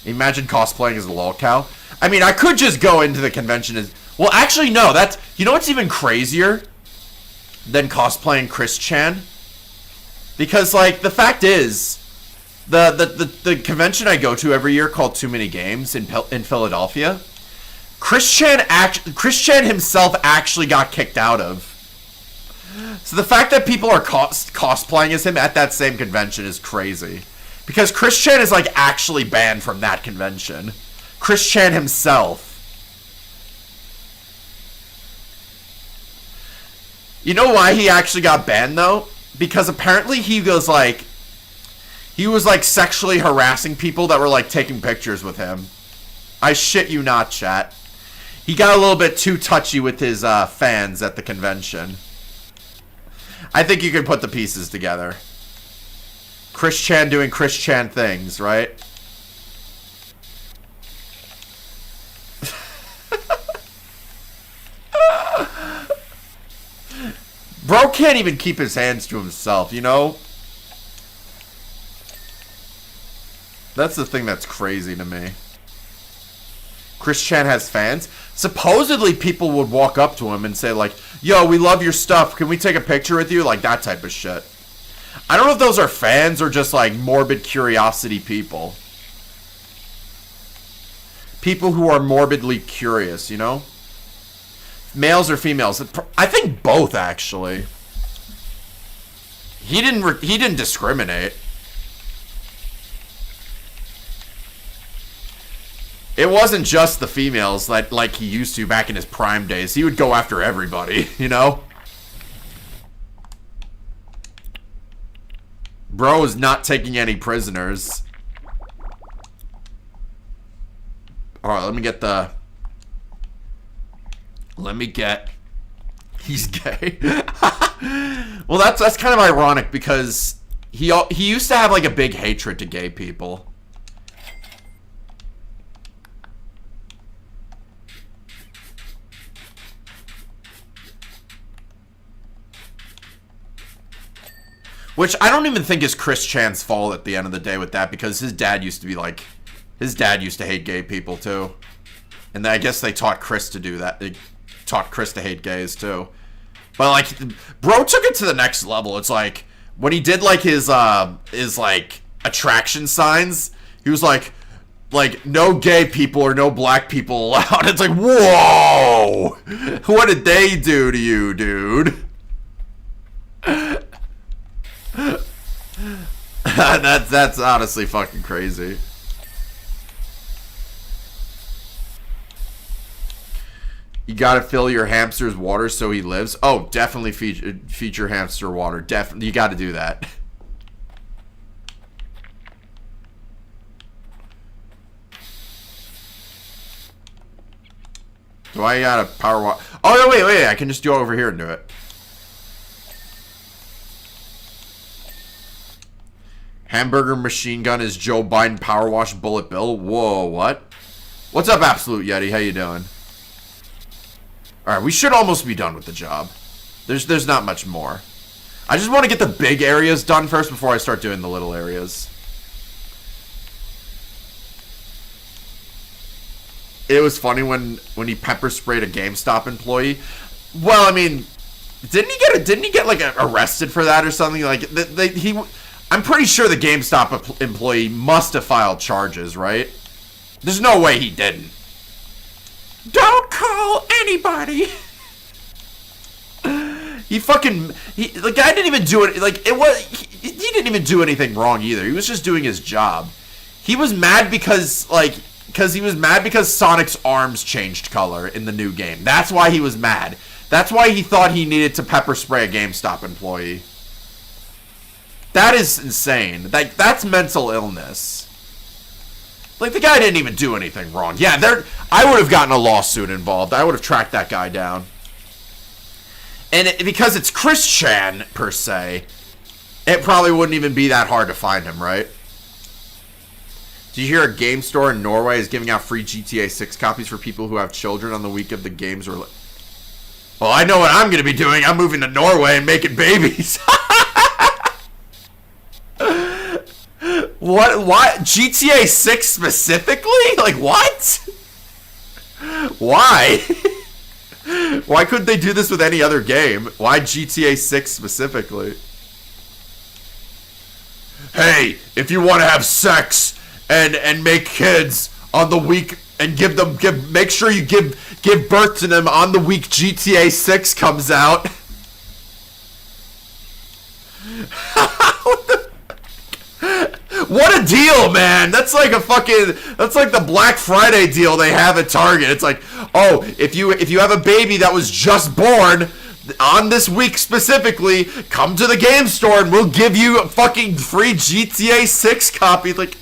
Speaker 2: Imagine cosplaying as a lolcow. I mean, I could just go into the convention as... Well, actually, no. That's... You know what's even crazier than cosplaying Chris Chan? Because, like, the fact is... The convention I go to every year called Too Many Games in Philadelphia, Chris Chan himself actually got kicked out of. So the fact that people are cosplaying as him at that same convention is crazy. Because Chris Chan is, like, actually banned from that convention. Chris Chan himself. You know why he actually got banned, though? Because apparently he was, like, sexually harassing people that were, like, taking pictures with him. I shit you not, chat. He got a little bit too touchy with his fans at the convention. I think you can put the pieces together. Chris Chan doing Chris Chan things, right? Bro can't even keep his hands to himself, you know? That's the thing that's crazy to me. Chris Chan has fans. Supposedly people would walk up to him and say like, yo, we love your stuff. Can we take a picture with you? Like that type of shit. I don't know if those are fans or just like morbid curiosity people. People who are morbidly curious, you know? Males or females? I think both, actually. He didn't discriminate. It wasn't just the females like he used to back in his prime days. He would go after everybody, you know? Bro is not taking any prisoners. Alright, let me get... He's gay. Well, that's kind of ironic because he used to have like a big hatred to gay people. Which I don't even think is Chris Chan's fault at the end of the day with that, because his dad used to be like... His dad used to hate gay people, too. And I guess they taught Chris to do that. They taught Chris to hate gays, too. But, like, bro took it to the next level. It's like, when he did, like, his like, attraction signs, he was like, no gay people or no black people allowed. It's like, whoa! What did they do to you, dude? That's honestly fucking crazy. You gotta fill your hamster's water so he lives. Oh, definitely feature hamster water. Definitely, you gotta do that. Do I gotta power wash? Oh no, wait! I can just go over here and do it. Hamburger machine gun is Joe Biden power wash bullet bill. Whoa, what? What's up, Absolute Yeti? How you doing? Alright, we should almost be done with the job. There's not much more. I just want to get the big areas done first before I start doing the little areas. It was funny when he pepper sprayed a GameStop employee. Well, I mean, didn't he get like arrested for that or something? Like I'm pretty sure the GameStop employee must have filed charges, right? There's no way he didn't. Don't call anybody. The guy didn't even do it. Like, he didn't even do anything wrong either. He was just doing his job. He was mad because Sonic's arms changed color in the new game. That's why he was mad. That's why he thought he needed to pepper spray a GameStop employee. That is insane. That's mental illness. Like, the guy didn't even do anything wrong. Yeah, I would have gotten a lawsuit involved. I would have tracked that guy down. And because it's Chris Chan, per se, it probably wouldn't even be that hard to find him, right? Do you hear a game store in Norway is giving out free GTA 6 copies for people who have children on the week of the games? Well, I know what I'm going to be doing. I'm moving to Norway and making babies. What? GTA 6 specifically? Like, what? Why? Why couldn't they do this with any other game? Why GTA 6 specifically? Hey, if you want to have sex and make kids on the week and make sure you give birth to them on the week GTA 6 comes out. What a deal, man! That's like the Black Friday deal they have at Target. It's like, oh, if you have a baby that was just born on this week specifically, come to the game store and we'll give you a fucking free GTA 6 copy. Like,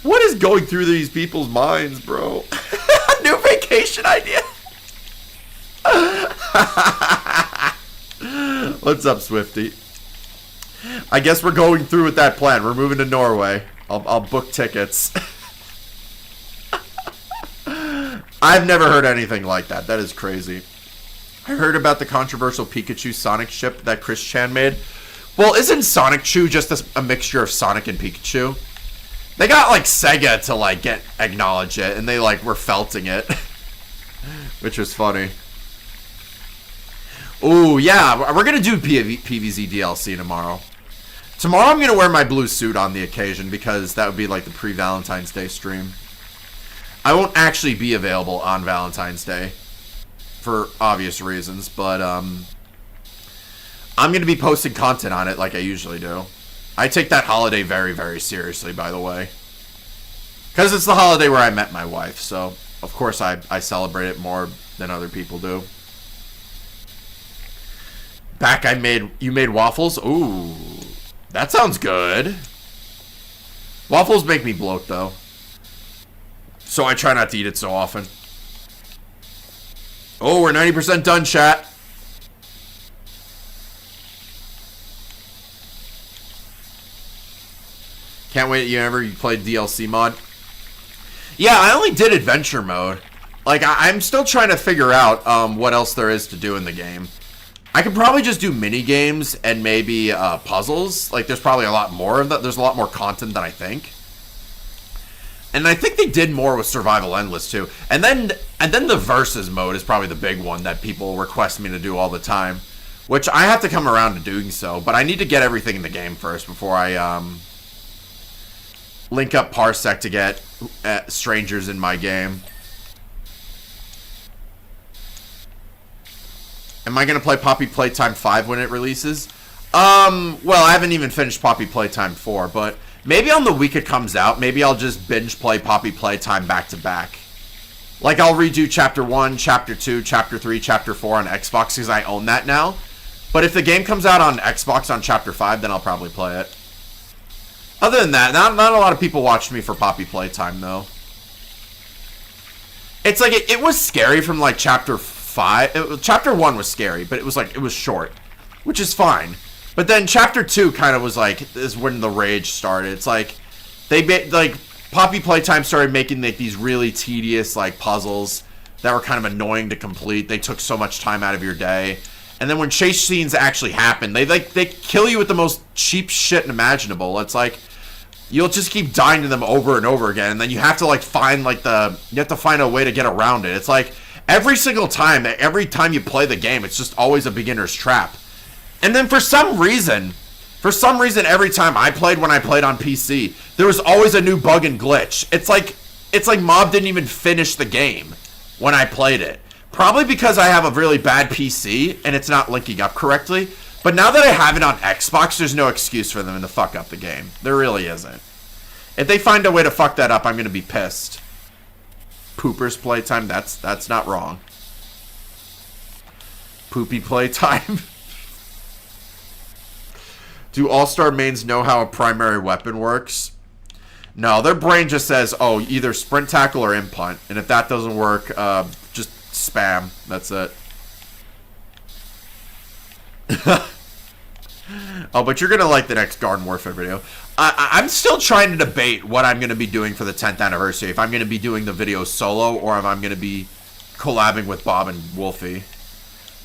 Speaker 2: what is going through these people's minds, bro? New vacation idea. What's up, Swifty? I guess we're going through with that plan. We're moving to Norway. I'll book tickets. I've never heard anything like that. That is crazy. I heard about the controversial Pikachu Sonic ship that Chris Chan made. Well, isn't Sonic Chew just a mixture of Sonic and Pikachu? They got like Sega to like acknowledge it, and they like were felting it, which was funny. Ooh, yeah, we're gonna do PvZ DLC tomorrow. Tomorrow I'm gonna wear my blue suit on the occasion because that would be like the pre-Valentine's Day stream. I won't actually be available on Valentine's Day. for obvious reasons, but I'm going to be posting content on it like I usually do. I take that holiday very, very seriously, by the way. Because it's the holiday where I met my wife, so of course I celebrate it more than other people do. Back, you made waffles? Ooh, that sounds good. Waffles make me bloat, though. So I try not to eat it so often. Oh, we're 90% done, chat. Can't wait you played DLC mod. Yeah, I only did adventure mode. Like, I'm still trying to figure out what else there is to do in the game. I could probably just do mini games and maybe puzzles. Like, there's probably a lot more of that. There's a lot more content than I think. And I think they did more with Survival Endless too. And then the versus mode is probably the big one that people request me to do all the time, which I have to come around to doing so. But I need to get everything in the game first before I link up Parsec to get strangers in my game. Am I gonna play Poppy Playtime 5 when it releases? Well, I haven't even finished Poppy Playtime 4, but maybe on the week it comes out, maybe I'll just binge play Poppy Playtime back to back. Like, I'll redo Chapter 1, Chapter 2, Chapter 3, Chapter 4 on Xbox because I own that now. But if the game comes out on Xbox on Chapter 5, then I'll probably play it. Other than that, not a lot of people watched me for Poppy Playtime, though. It's like, it was scary from, like, Chapter 5. Chapter 1 was scary, but it was short, which is fine. But then Chapter 2 kind of was like, is when the rage started. It's like, Poppy Playtime started making like these really tedious like puzzles that were kind of annoying to complete. They took so much time out of your day. And then when chase scenes actually happen, they kill you with the most cheap shit imaginable. It's like, you'll just keep dying to them over and over again. And then you have to like find like you have to find a way to get around it. It's like, every time you play the game, it's just always a beginner's trap. And then for some reason, every time when I played on PC, there was always a new bug and glitch. It's like Mob didn't even finish the game when I played it. Probably because I have a really bad PC and it's not linking up correctly. But now that I have it on Xbox, there's no excuse for them to fuck up the game. There really isn't. If they find a way to fuck that up, I'm going to be pissed. Poopers Playtime, that's not wrong. Poopy Playtime. Do all-star mains know how a primary weapon works? No, their brain just says, oh, either sprint tackle or impunt. And if that doesn't work, just spam. That's it. Oh, but you're going to like the next Garden Warfare video. I'm still trying to debate what I'm going to be doing for the 10th anniversary. If I'm going to be doing the video solo or if I'm going to be collabing with Bob and Wolfie.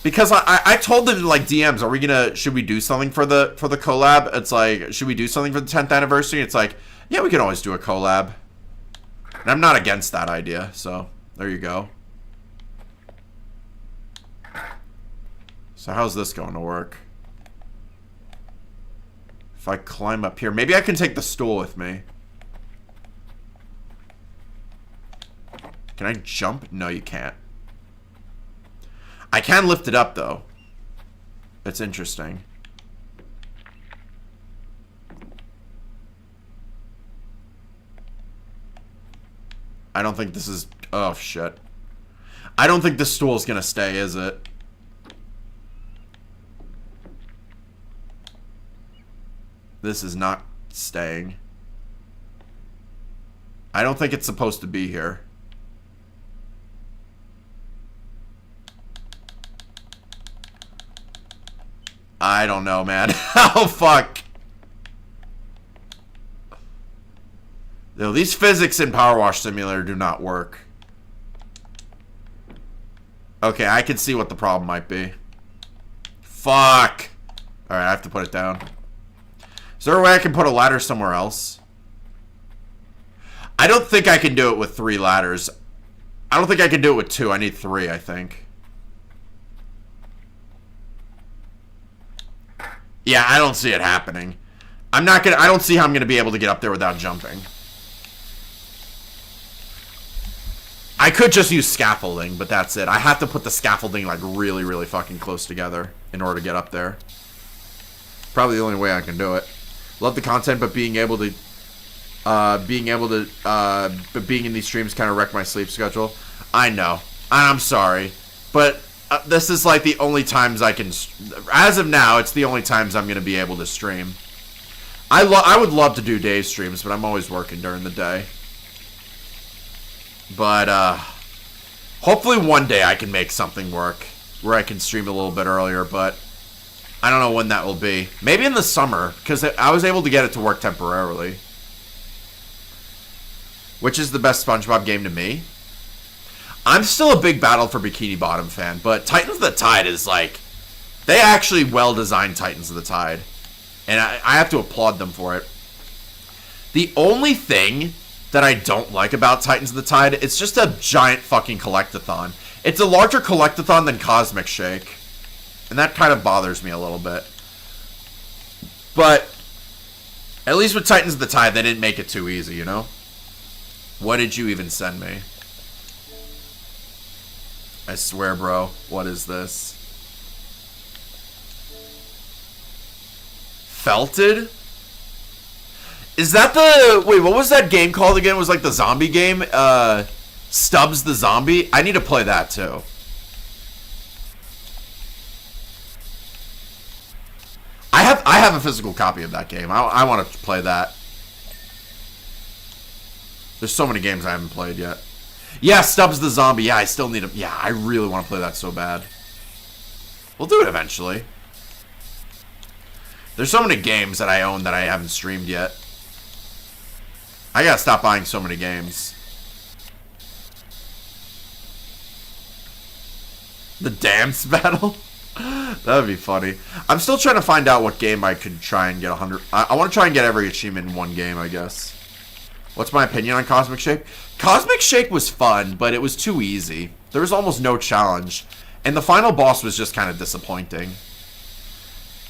Speaker 2: Because I told them in like DMs, should we do something for the collab? It's like, should we do something for the 10th anniversary? It's like, yeah, we can always do a collab. And I'm not against that idea, so there you go. So how's this going to work? If I climb up here, maybe I can take the stool with me. Can I jump? No, you can't. I can lift it up, though. That's interesting. I don't think this is... Oh, shit. I don't think this stool is going to stay, is it? This is not staying. I don't think it's supposed to be here. I don't know, man. Oh, fuck. No, these physics in PowerWash Simulator do not work. Okay, I can see what the problem might be. Fuck. Alright, I have to put it down. Is there a way I can put a ladder somewhere else? I don't think I can do it with 3 ladders. I don't think I can do it with 2. I need 3, I think. Yeah, I don't see it happening. I don't see how I'm gonna be able to get up there without jumping. I could just use scaffolding, but that's it. I have to put the scaffolding like really, really fucking close together in order to get up there. Probably the only way I can do it. Love the content, but being able to, but being in these streams kind of wrecked my sleep schedule. I know. I'm sorry, but this is like the only times I can. As of now, it's the only times I'm gonna be able to stream. I would love to do day streams, but I'm always working during the day. But hopefully one day I can make something work where I can stream a little bit earlier, but I don't know when that will be. Maybe in the summer, because I was able to get it to work temporarily. Which is the best SpongeBob game to me? I'm still a big Battle for Bikini Bottom fan, but Titans of the Tide is like... They actually well-designed Titans of the Tide. And I have to applaud them for it. The only thing that I don't like about Titans of the Tide, it's just a giant fucking collectathon. It's a larger collectathon than Cosmic Shake. And that kind of bothers me a little bit. But at least with Titans of the Tide, they didn't make it too easy, you know? What did you even send me? I swear, bro. What is this? Felted? Is that the... Wait, what was that game called again? It was like the zombie game? Stubbs the Zombie? I need to play that too. I have a physical copy of that game. I want to play that. There's so many games I haven't played yet. Yeah, Stubbs the Zombie. Yeah, I still need to... Yeah, I really want to play that so bad. We'll do it eventually. There's so many games that I own that I haven't streamed yet. I gotta stop buying so many games. The dance battle? That would be funny. I'm still trying to find out what game I could try and get 100... I want to try and get every achievement in one game, I guess. What's my opinion on Cosmic Shake? Cosmic Shake was fun, but it was too easy. There was almost no challenge. And the final boss was just kind of disappointing.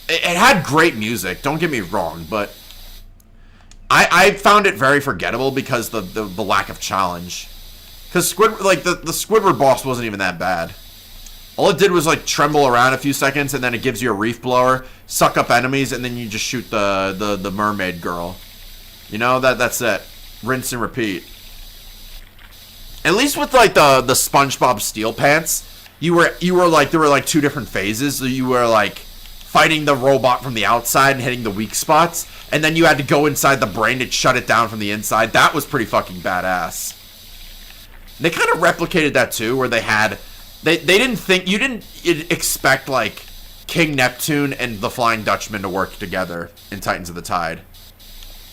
Speaker 2: It had great music, don't get me wrong, but... I found it very forgettable because the lack of challenge. Because the Squidward boss wasn't even that bad. All it did was like tremble around a few seconds, and then it gives you a reef blower, suck up enemies, and then you just shoot the mermaid girl. You know, that's it. Rinse and repeat. At least with like the SpongeBob Steel Pants, you were like there were like two different phases. So you were like fighting the robot from the outside and hitting the weak spots, and then you had to go inside the brain to shut it down from the inside. That was pretty fucking badass. They kind of replicated that too, where they had they didn't think you didn't expect like King Neptune and the Flying Dutchman to work together in Titans of the Tide.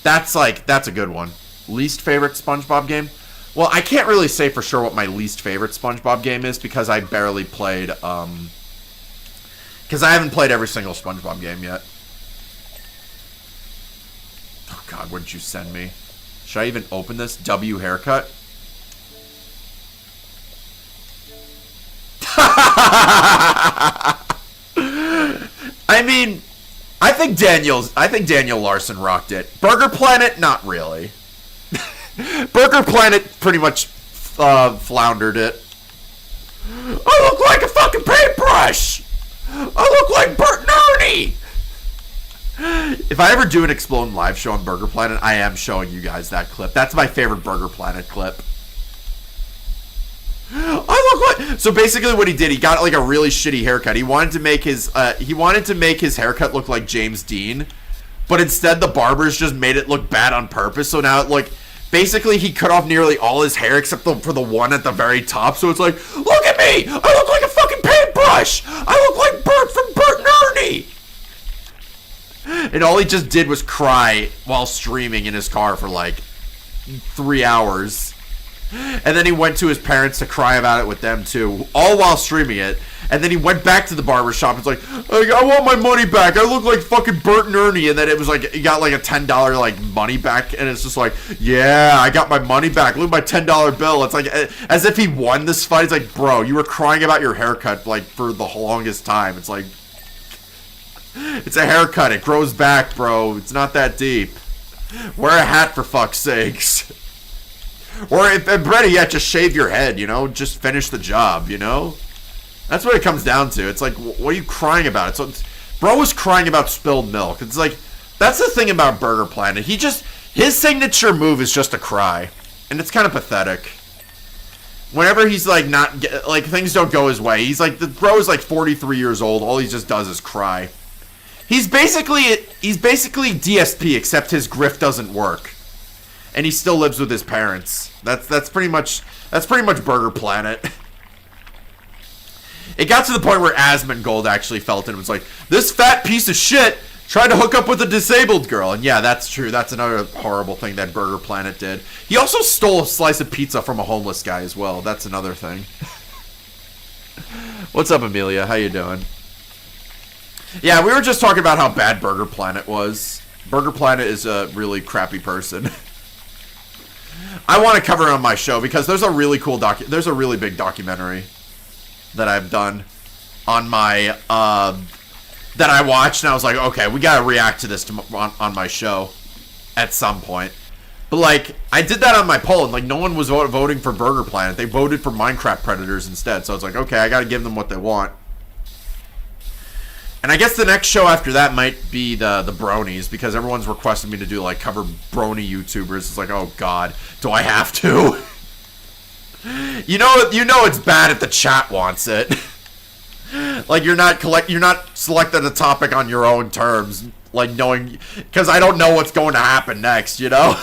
Speaker 2: That's a good one. Least favorite SpongeBob game? Well, I can't really say for sure what my least favorite SpongeBob game is because I barely played because I haven't played every single SpongeBob game yet. Oh god, what did you send me? Should I even open this? W haircut? I mean, I think Daniel Larson rocked it. Burger Planet, not really. Burger Planet pretty much floundered it. I look like a fucking paintbrush! I look like Bert and Ernie! If I ever do an Xplodin live show on Burger Planet, I am showing you guys that clip. That's my favorite Burger Planet clip. I look like... So basically what he did, he got like a really shitty haircut. He wanted to make his haircut look like James Dean, but instead the barbers just made it look bad on purpose. So now like basically he cut off nearly all his hair except for the one at the very top. So it's like, look at me! I look like a fucking paintbrush! I look like Bert from Bert and Ernie! And all he just did was cry while streaming in his car for like 3 hours. And then he went to his parents to cry about it with them too, all while streaming it. And then he went back to the barbershop and was like, I want my money back. I look like fucking Bert and Ernie. And then it was like, he got like a $10 like money back. And it's just like, yeah, I got my money back. Look at my $10 bill. It's like, as if he won this fight. It's like, bro, you were crying about your haircut like for the longest time. It's like, it's a haircut. It grows back, bro. It's not that deep. Wear a hat for fuck's sakes. Or if better yet, just shave your head, you know? Just finish the job, you know? That's what it comes down to. It's like, what are you crying about? Bro was crying about spilled milk. It's like, that's the thing about Burger Planet. His signature move is just a cry. And it's kind of pathetic. Whenever he's like things don't go his way, he's like, the bro is like 43 years old. All he just does is cry. He's basically DSP, except his grift doesn't work. And he still lives with his parents. That's pretty much Burger Planet. It got to the point where Asmongold actually felt it and was like, this fat piece of shit tried to hook up with a disabled girl. And yeah, that's true. That's another horrible thing that Burger Planet did. He also stole a slice of pizza from a homeless guy as well. That's another thing. What's up, Amelia? How you doing? Yeah, we were just talking about how bad Burger Planet was. Burger Planet is a really crappy person. I want to cover it on my show because there's a really cool there's a really big documentary that I've done on my that I watched, and I was like, okay, we gotta react to this on my show at some point. But like, I did that on my poll, and like, no one was voting for Burger Planet. They voted for Minecraft Predators instead. So I was like, okay, I gotta give them what they want. And I guess the next show after that might be the Bronies, because everyone's requested me to do like cover Brony YouTubers. It's like, oh god, do I have to? You know it's bad if the chat wants it. Like you're not selecting a topic on your own terms, like knowing, because I don't know what's going to happen next, you know?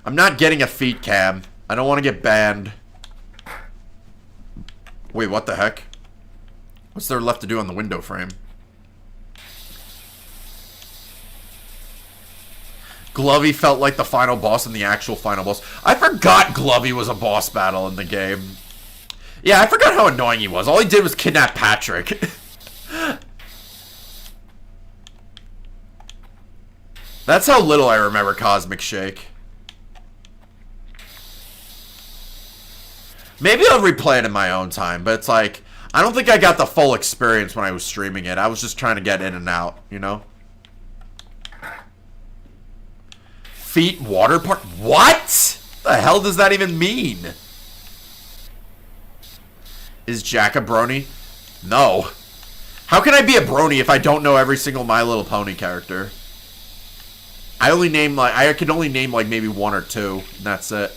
Speaker 2: I'm not getting a feet cam. I don't want to get banned. Wait, what the heck? What's there left to do on the window frame? Glovey felt like the final boss in the actual final boss. I forgot Glovey was a boss battle in the game. Yeah, I forgot how annoying he was. All he did was kidnap Patrick. That's how little I remember Cosmic Shake. Maybe I'll replay it in my own time, but it's like, I don't think I got the full experience when I was streaming it. I was just trying to get in and out, you know? Feet water park? What? The hell does that even mean? Is Jack a brony? No. How can I be a brony if I don't know every single My Little Pony character? I can only name like maybe one or two, and that's it.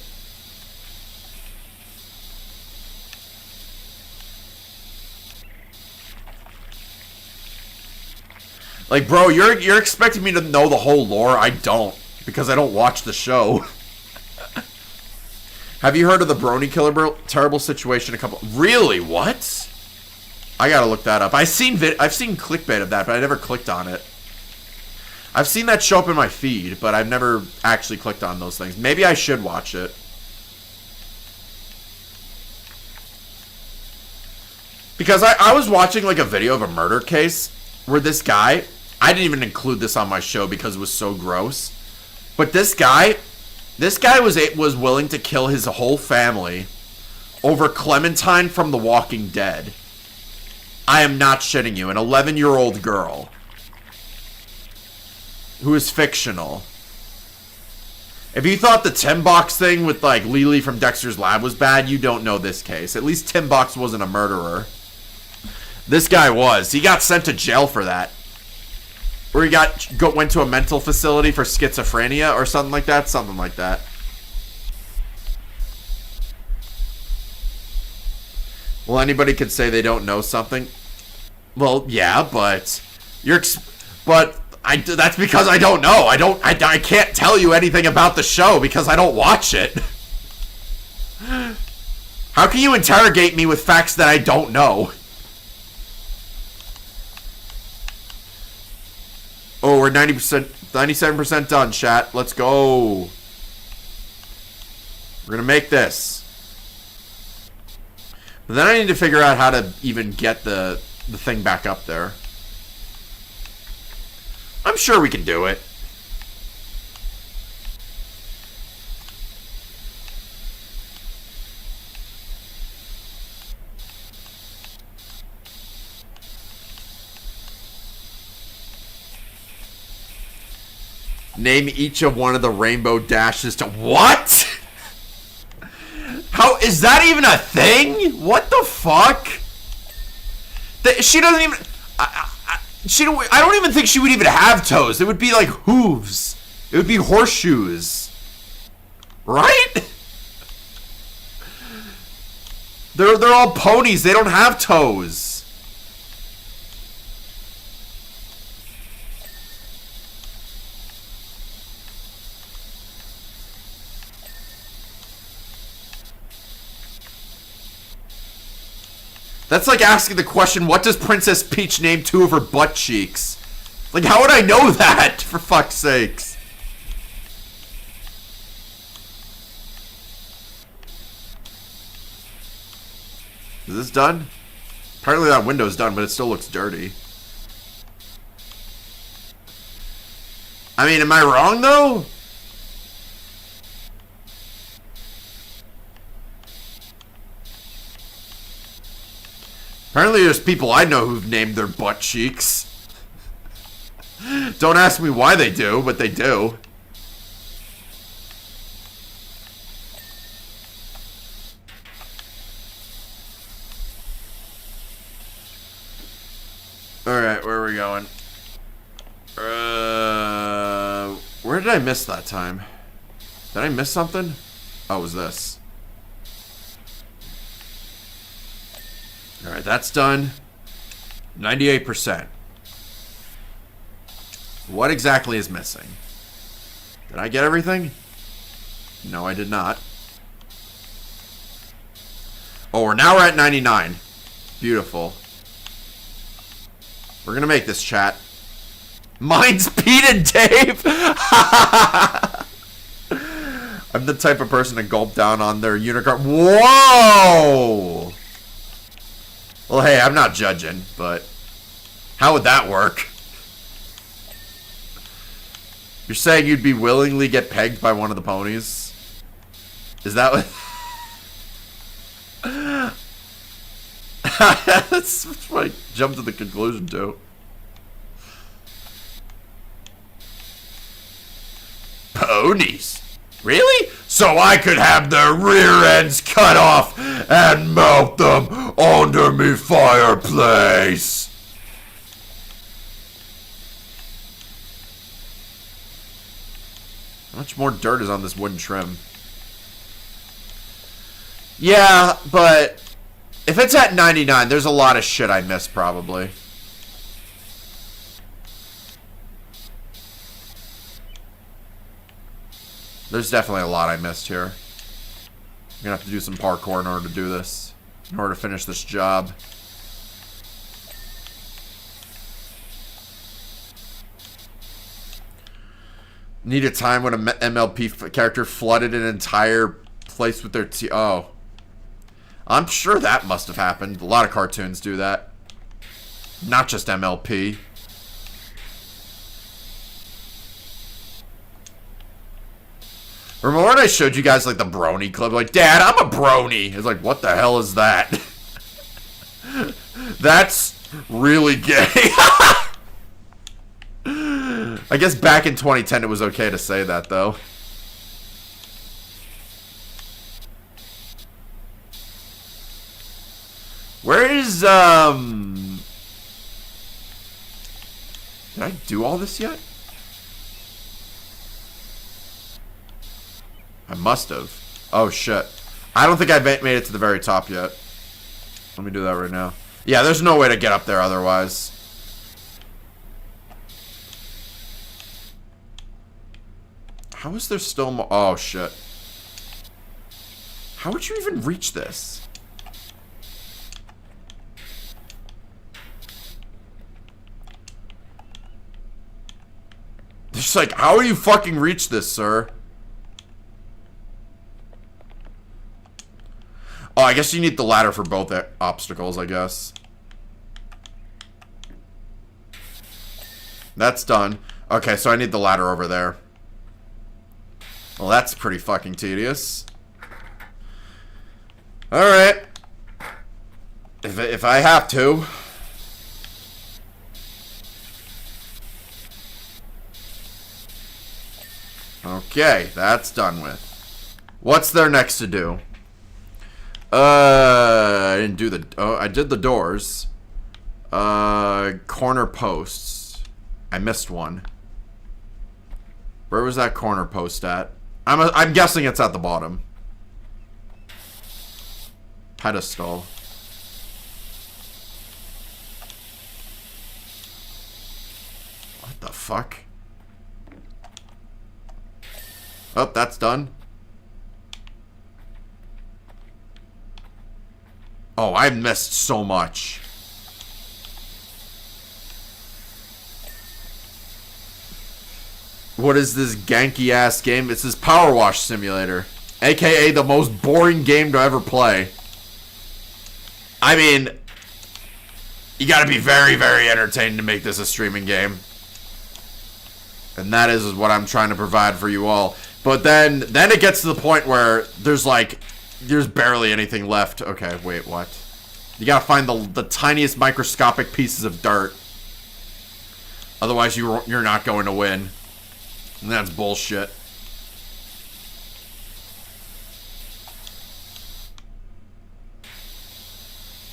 Speaker 2: Like, bro, you're expecting me to know the whole lore? I don't, because I don't watch the show. Have you heard of the Brony Killer Terrible Situation? Really? What? I gotta look that up. I've seen clickbait of that, but I never clicked on it. I've seen that show up in my feed, but I've never actually clicked on those things. Maybe I should watch it. Because I was watching like a video of a murder case where this guy, I didn't even include this on my show because it was so gross, but this guy was willing to kill his whole family over Clementine from The Walking Dead. I am not shitting you. An 11-year-old girl who is fictional. If you thought the Tim Box thing with like Lily from Dexter's Lab was bad, you don't know this case. At least Tim Box wasn't a murderer. This guy was. He got sent to jail for that. Or he went to a mental facility for schizophrenia or something like that. Something like that. Well, anybody could say they don't know something. Well, yeah, but that's because I don't know. I can't tell you anything about the show because I don't watch it. How can you interrogate me with facts that I don't know? Oh, we're 90%, 97% done, chat. Let's go. We're gonna make this. But then I need to figure out how to even get the thing back up there. I'm sure we can do it. Name each of one of the rainbow dashes to... What? How... Is that even a thing? What the fuck? She doesn't even... I don't even think she would even have toes. It would be like hooves. It would be horseshoes. Right? They're all ponies. They don't have toes. That's like asking the question, what does Princess Peach name two of her butt cheeks? Like, how would I know that, for fuck's sakes? Is this done? Apparently that window's done, but it still looks dirty. I mean, am I wrong, though? Apparently there's people I know who've named their butt cheeks. Don't ask me why they do, but they do. Alright, where are we going? Where did I miss that time? Did I miss something? Oh, it was this. Alright, that's done. 98%. What exactly is missing? Did I get everything? No, I did not. Oh, now we're at 99. Beautiful. We're gonna make this, chat. Mine's Pete and Dave! I'm the type of person to gulp down on their unicorn. Whoa! Well, hey, I'm not judging, but how would that work? You're saying you'd be willingly get pegged by one of the ponies? Is that what... That's what I jumped to the conclusion to. Ponies? Really? So I could have their rear ends cut off and melt them under me fireplace. How much more dirt is on this wooden trim? Yeah, but if it's at 99, there's a lot of shit I missed probably. There's definitely a lot I missed here. I'm gonna have to do some parkour in order to do this. In order to finish this job. Need a time when a MLP character flooded an entire place with their oh. I'm sure that must have happened. A lot of cartoons do that. Not just MLP. Remember when I showed you guys like the brony clip? Like, Dad, I'm a brony. It's like, what the hell is that? That's really gay. I guess back in 2010 it was okay to say that though. Where is did I do all this yet? I must have. Oh, shit. I don't think I made it to the very top yet. Let me do that right now. Yeah, there's no way to get up there otherwise. How is there still more? Oh, shit. How would you even reach this? It's like, how do you fucking reach this, sir? Oh, I guess you need the ladder for both obstacles, I guess. That's done. Okay, so I need the ladder over there. Well, that's pretty fucking tedious. Alright. If I have to. Okay, that's done with. What's there next to do? I didn't do the... Oh, I did the doors. Corner posts. I missed one. Where was that corner post at? I'm guessing it's at the bottom. Pedestal. What the fuck? Oh, that's done. Oh, I missed so much. What is this ganky ass game? It's this PowerWash Simulator, aka the most boring game to ever play. I mean, you gotta be very, very entertained to make this a streaming game. And that is what I'm trying to provide for you all. But then it gets to the point where there's barely anything left. Okay, wait, what? You gotta find the tiniest microscopic pieces of dirt. Otherwise, you're not going to win. And that's bullshit.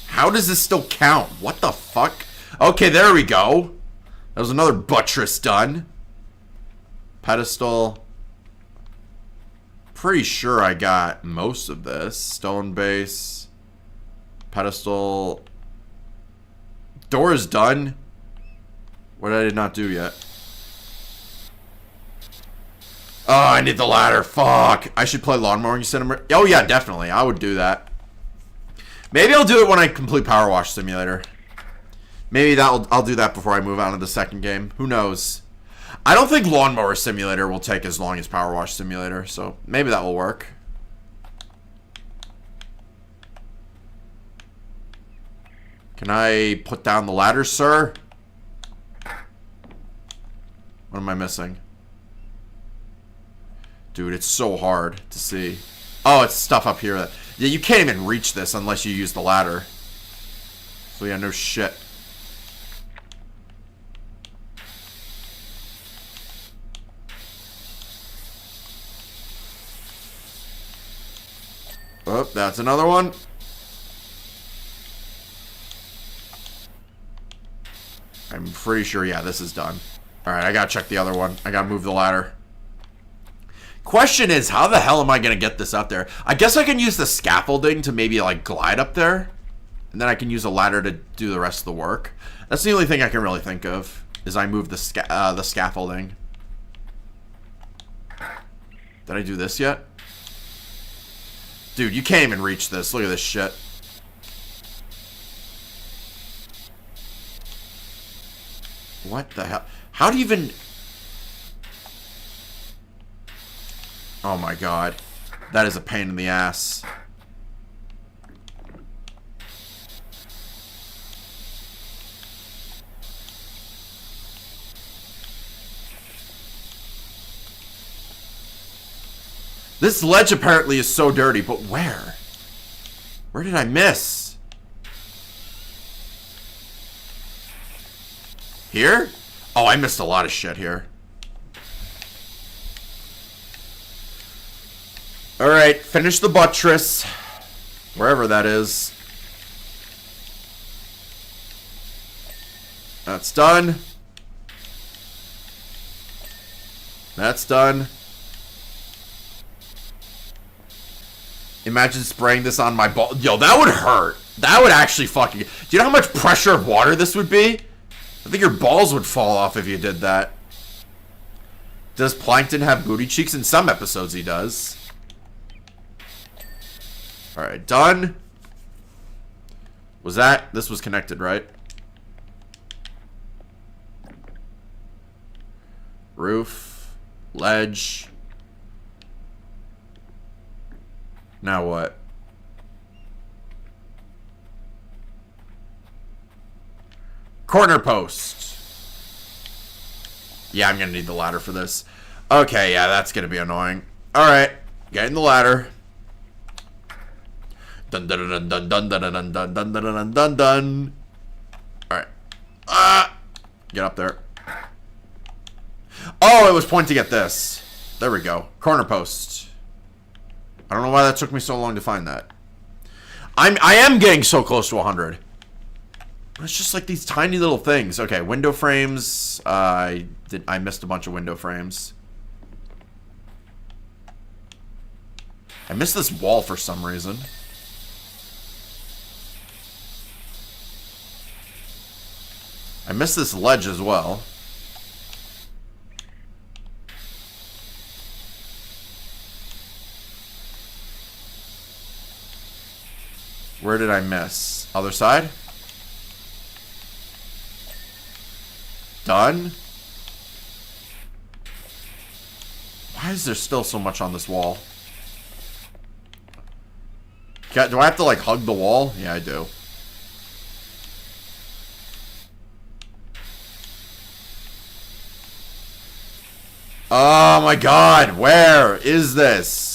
Speaker 2: How does this still count? What the fuck? Okay, there we go. That was another buttress done. Pedestal. Pretty sure I got most of this. Stone base. Pedestal. Door is done. What did I not do yet? Oh, I need the ladder. Fuck. I should play Lawn Mowing Simulator. Oh, yeah, definitely. I would do that. Maybe I'll do it when I complete PowerWash Simulator. Maybe I'll do that before I move on to the second game. Who knows? I don't think Lawnmower Simulator will take as long as PowerWash Simulator, so maybe that will work. Can I put down the ladder, sir? What am I missing? Dude, it's so hard to see. Oh, it's stuff up here. Yeah, you can't even reach this unless you use the ladder. So yeah, no shit. Oh, that's another one. I'm pretty sure, yeah, this is done. Alright, I gotta check the other one. I gotta move the ladder. Question is, how the hell am I gonna get this up there? I guess I can use the scaffolding to maybe, like, glide up there. And then I can use a ladder to do the rest of the work. That's the only thing I can really think of, is I move the scaffolding. Did I do this yet? Dude, you can't even reach this. Look at this shit. What the hell? How do you even... Oh my god. That is a pain in the ass. This ledge apparently is so dirty, but where? Where did I miss? Here? Oh, I missed a lot of shit here. Alright, finish the buttress. Wherever that is. That's done. That's done. Imagine spraying this on my ball. Yo, that would hurt. That would actually fucking... Do you know how much pressure of water this would be? I think your balls would fall off if you did that. Does Plankton have booty cheeks? In some episodes he does. Alright, done. Was that... This was connected, right? Roof. Ledge. Now what? Corner post. Yeah, I'm gonna need the ladder for this. Okay, yeah, that's gonna be annoying. Alright, getting the ladder. Dun dun dun dun dun dun dun dun dun dun dun dun dun. Alright. Get up there. Oh, it was pointing at this. There we go. Corner post. I don't know why that took me so long to find that. I am getting so close to 100. But it's just like these tiny little things. Okay, window frames. I missed a bunch of window frames. I missed this wall for some reason. I missed this ledge as well. Where did I miss? Other side? Done? Why is there still so much on this wall? Do I have to, like, hug the wall? Yeah, I do. Oh my god, where is this?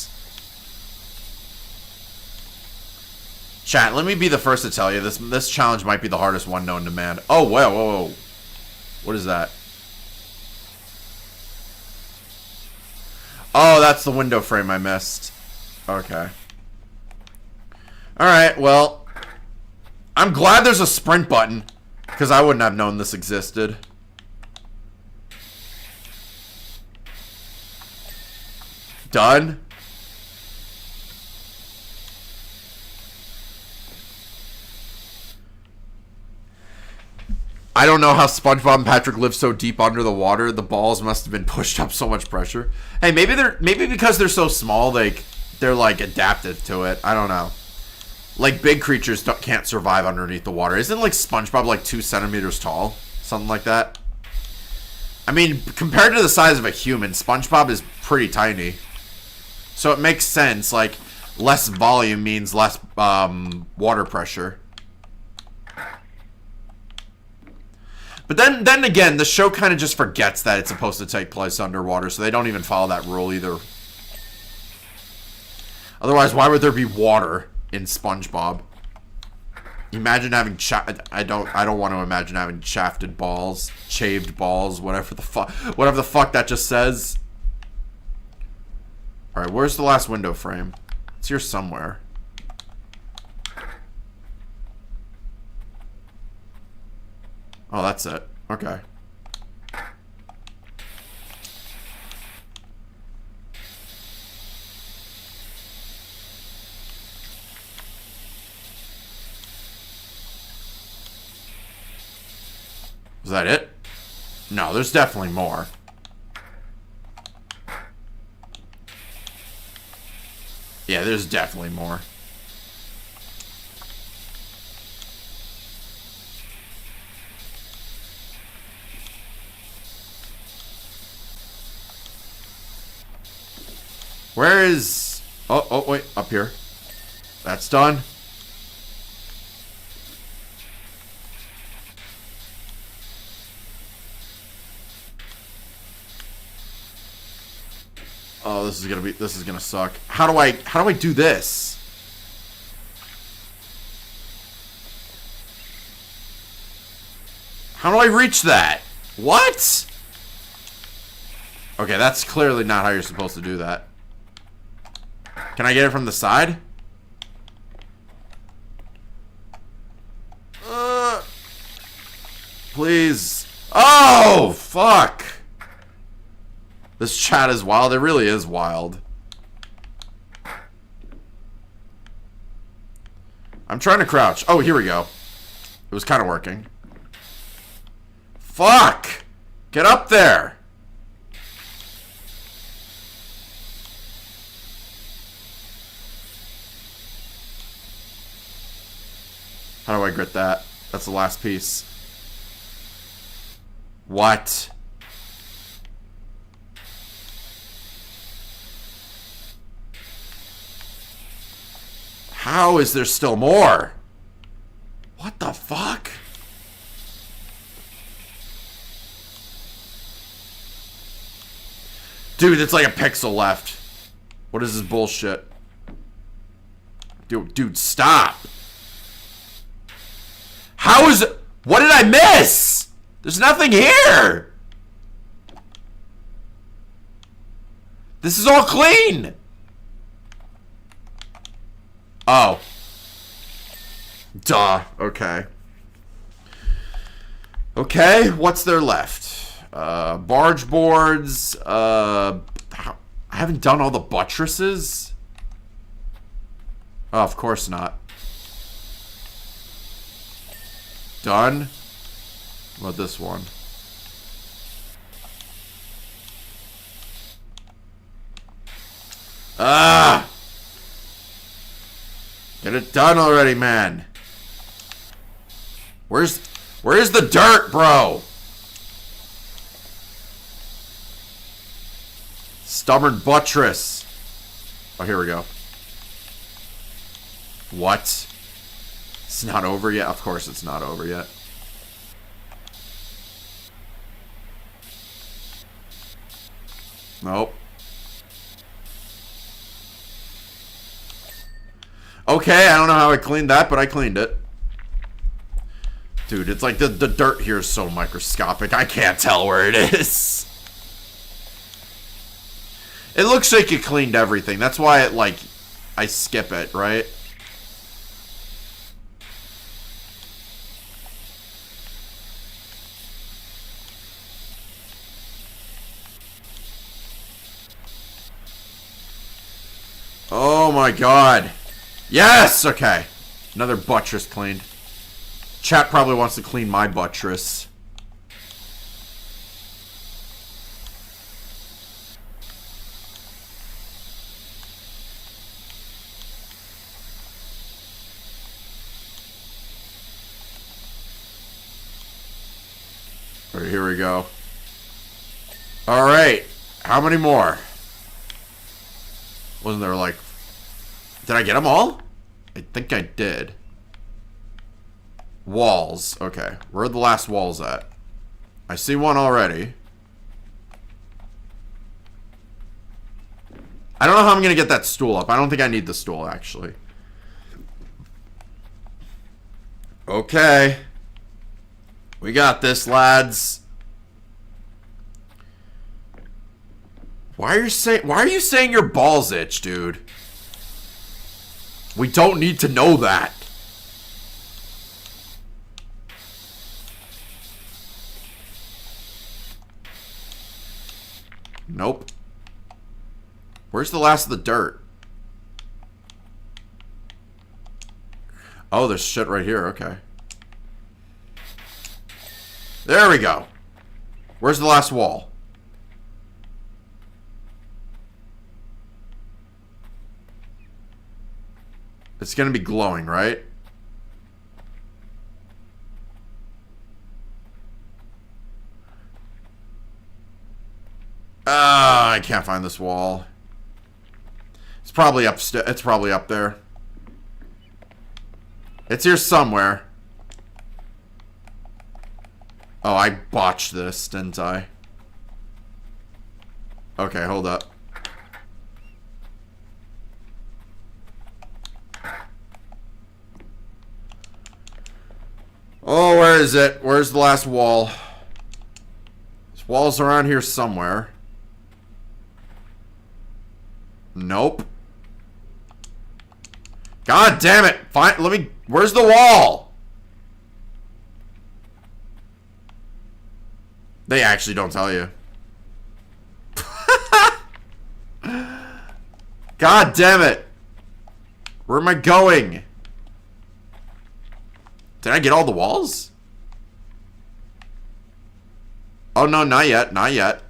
Speaker 2: Chat, let me be the first to tell you, this challenge might be the hardest one known to man. Oh, whoa, whoa, whoa. What is that? Oh, that's the window frame I missed. Okay. Alright, well, I'm glad there's a sprint button, because I wouldn't have known this existed. Done? I don't know how SpongeBob and Patrick live so deep under the water. The balls must have been pushed up so much pressure. Hey, maybe because they're so small, they're like adapted to it. I don't know. Like big creatures can't survive underneath the water. Isn't like SpongeBob like 2 centimeters tall? Something like that. I mean, compared to the size of a human, SpongeBob is pretty tiny. So it makes sense. Like less volume means less water pressure. But then again, the show kind of just forgets that it's supposed to take place underwater, so they don't even follow that rule either. Otherwise, why would there be water in SpongeBob? Imagine having I don't want to imagine having shafted balls, shaved balls, whatever the fuck that just says. All right, where's the last window frame? It's here somewhere. Oh, that's it. Okay. Is that it? No, there's definitely more. Yeah, there's definitely more. Where is... Oh, wait. Up here. That's done. Oh, this is gonna suck. How do I do this? How do I reach that? What? Okay, that's clearly not how you're supposed to do that. Can I get it from the side? Please. Oh, fuck. This chat is wild. It really is wild. I'm trying to crouch. Oh, here we go. It was kind of working. Fuck. Get up there. How do I grit that? That's the last piece. What? How is there still more? What the fuck? Dude, it's like a pixel left. What is this bullshit? Dude, stop. How is it? What did I miss? There's nothing here. This is all clean! Oh. Duh. Okay. Okay, what's there left? Barge boards. I haven't done all the buttresses. Oh, of course not. Done. What about this one? Ah! Get it done already, man. Where's the dirt, bro? Stubborn buttress. Oh, here we go. What? It's not over yet? Of course it's not over yet. Nope. Okay, I don't know how I cleaned that, but I cleaned it. Dude, it's like the dirt here is so microscopic. I can't tell where it is. It looks like you cleaned everything. That's why it, like, I skip it, right? Oh my god. Yes! Okay. Another buttress cleaned. Chat probably wants to clean my buttress. Alright, here we go. Alright. How many more? Wasn't there like... Did I get them all? I think I did. Walls. Okay. Where are the last walls at? I see one already. I don't know how I'm going to get that stool up. I don't think I need the stool, actually. Okay. We got this, lads. Why are you saying your balls itch, dude? We don't need to know that. Nope. Where's the last of the dirt? Oh, there's shit right here. Okay. There we go. Where's the last wall? It's gonna be glowing, right? I can't find this wall. It's probably it's probably up there. It's here somewhere. Oh, I botched this, didn't I? Okay, hold up. Oh, where is it? Where's the last wall? This wall's around here somewhere. Nope. God damn it! Fine, let me... Where's the wall? They actually don't tell you. God damn it! Where am I going? Did I get all the walls? Oh, no, not yet. Not yet.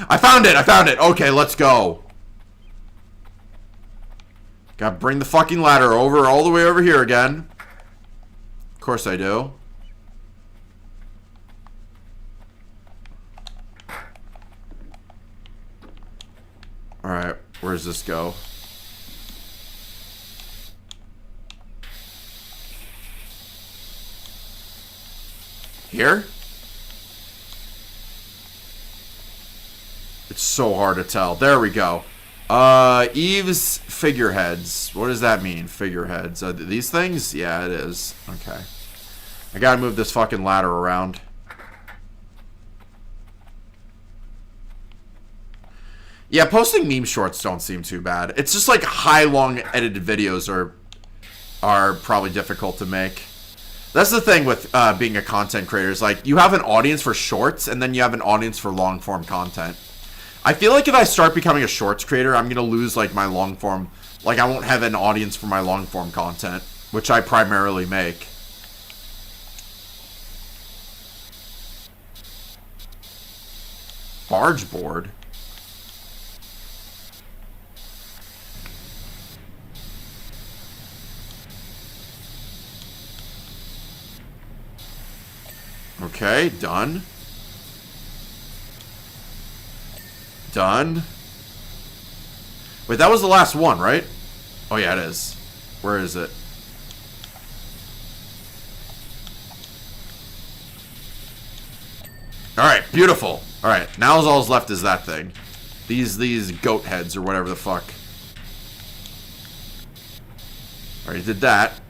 Speaker 2: I found it! I found it! Okay, let's go. Gotta bring the fucking ladder over, all the way over here again. Of course I do. Alright, where does this go? Here? It's so hard to tell. There we go. Eve's figureheads. What does that mean, figureheads? These things? Yeah, it is. Okay. I gotta move this fucking ladder around. Yeah, posting meme shorts don't seem too bad. It's just like high, long edited videos are probably difficult to make. That's the thing with being a content creator. Is like you have an audience for shorts and then you have an audience for long form content. I feel like if I start becoming a shorts creator, I'm gonna lose like my long form. Like I won't have an audience for my long form content, which I primarily make. Barge board. Okay, done. Done. Wait, that was the last one, right? Oh yeah, it is. Where is it? Alright, beautiful. Alright, now all's left is that thing. These goat heads or whatever the fuck. Alright, did that.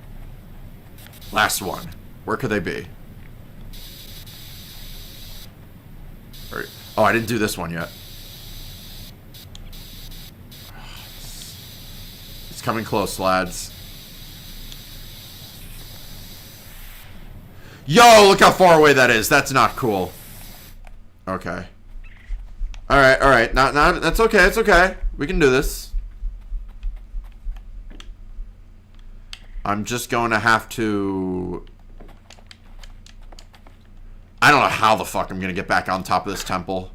Speaker 2: Last one. Where could they be? Alright. Oh, I didn't do this one yet. It's coming close, lads. Yo, look how far away that is. That's not cool. Okay. Alright. Not, that's okay, it's okay. We can do this. I'm just going to have to... I don't know how the fuck I'm going to get back on top of this temple.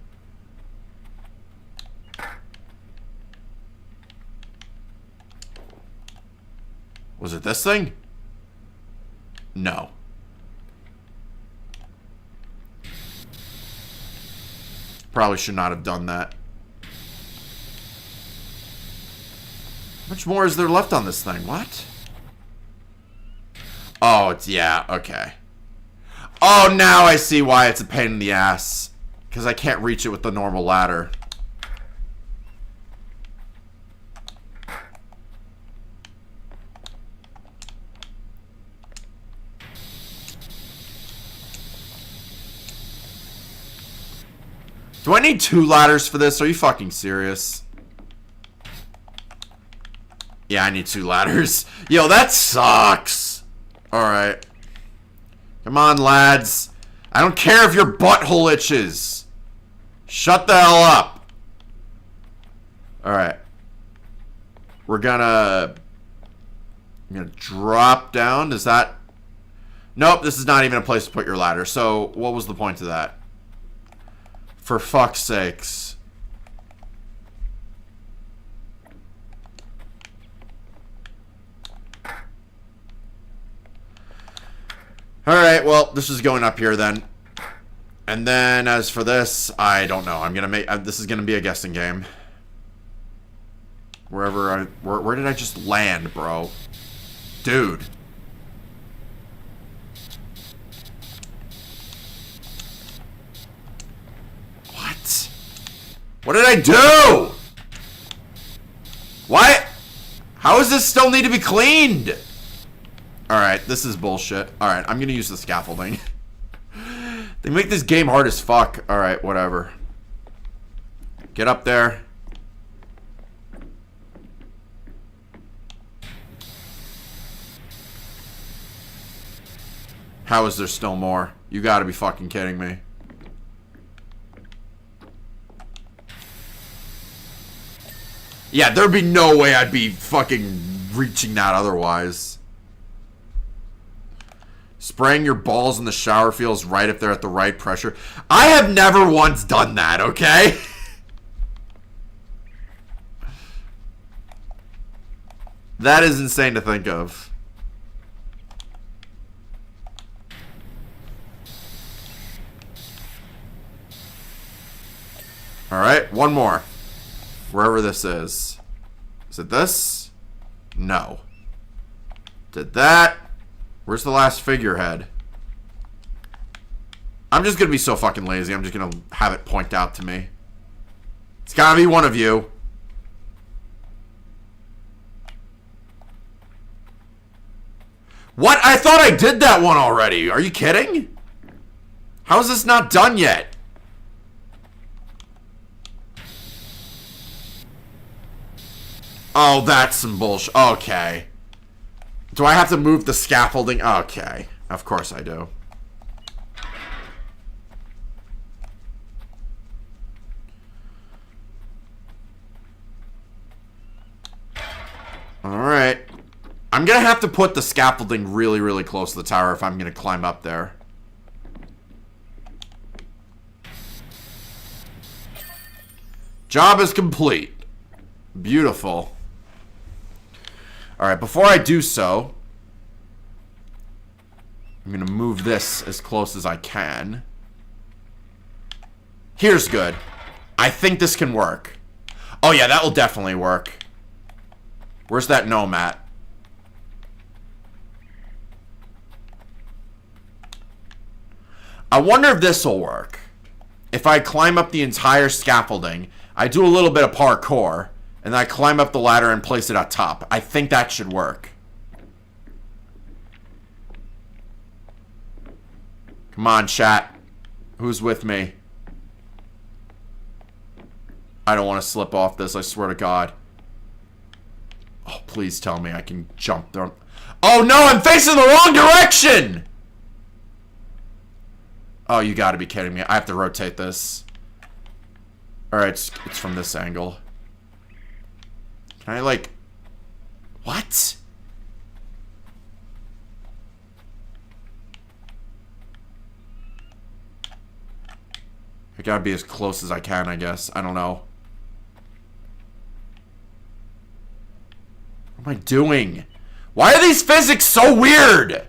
Speaker 2: Was it this thing? No. Probably should not have done that. How much more is there left on this thing? What? Oh, it's... yeah, okay. Oh, now I see why it's a pain in the ass. Because I can't reach it with the normal ladder. Do I need 2 ladders for this? Are you fucking serious? Yeah, I need 2 ladders. Yo, that sucks. Alright. Come on, lads. I don't care if your butthole itches. Shut the hell up. Alright. I'm gonna drop down. Does that... Nope, this is not even a place to put your ladder. So, what was the point of that? For fuck's sakes. Alright, well, this is going up here then. And then, as for this, I don't know. I'm gonna make... this is gonna be a guessing game. Wherever I... Where did I just land, bro? Dude. What? What did I do? What? How does this still need to be cleaned? Alright, this is bullshit. Alright, I'm gonna use the scaffolding. They make this game hard as fuck. Alright, whatever. Get up there. How is there still more? You gotta be fucking kidding me. Yeah, there'd be no way I'd be fucking reaching that otherwise. Spraying your balls in the shower feels right if they're at the right pressure. I have never once done that, okay? That is insane to think of. Alright, one more. Wherever this is. Is it this? No. Did that. Where's the last figurehead? I'm just gonna be so fucking lazy. I'm just gonna have it point out to me. It's gotta be one of you. What? I thought I did that one already. Are you kidding? How is this not done yet? Oh, that's some bullshit. Okay. Do I have to move the scaffolding? Okay. Of course I do. Alright. I'm gonna have to put the scaffolding really, really close to the tower if I'm gonna climb up there. Job is complete. Beautiful. Alright, before I do so, I'm gonna move this as close as I can. Here's good. I think this can work. Oh yeah, that will definitely work. Where's that gnome at? I wonder if this will work. If I climb up the entire scaffolding, I do a little bit of parkour, and then I climb up the ladder and place it on top. I think that should work. Come on, chat. Who's with me? I don't want to slip off this, I swear to God. Oh, please tell me I can jump there. Oh no, I'm facing the wrong direction! Oh, you gotta be kidding me. I have to rotate this. Alright, it's from this angle. Can I, like... What? I gotta be as close as I can, I guess. I don't know. What am I doing? Why are these physics so weird?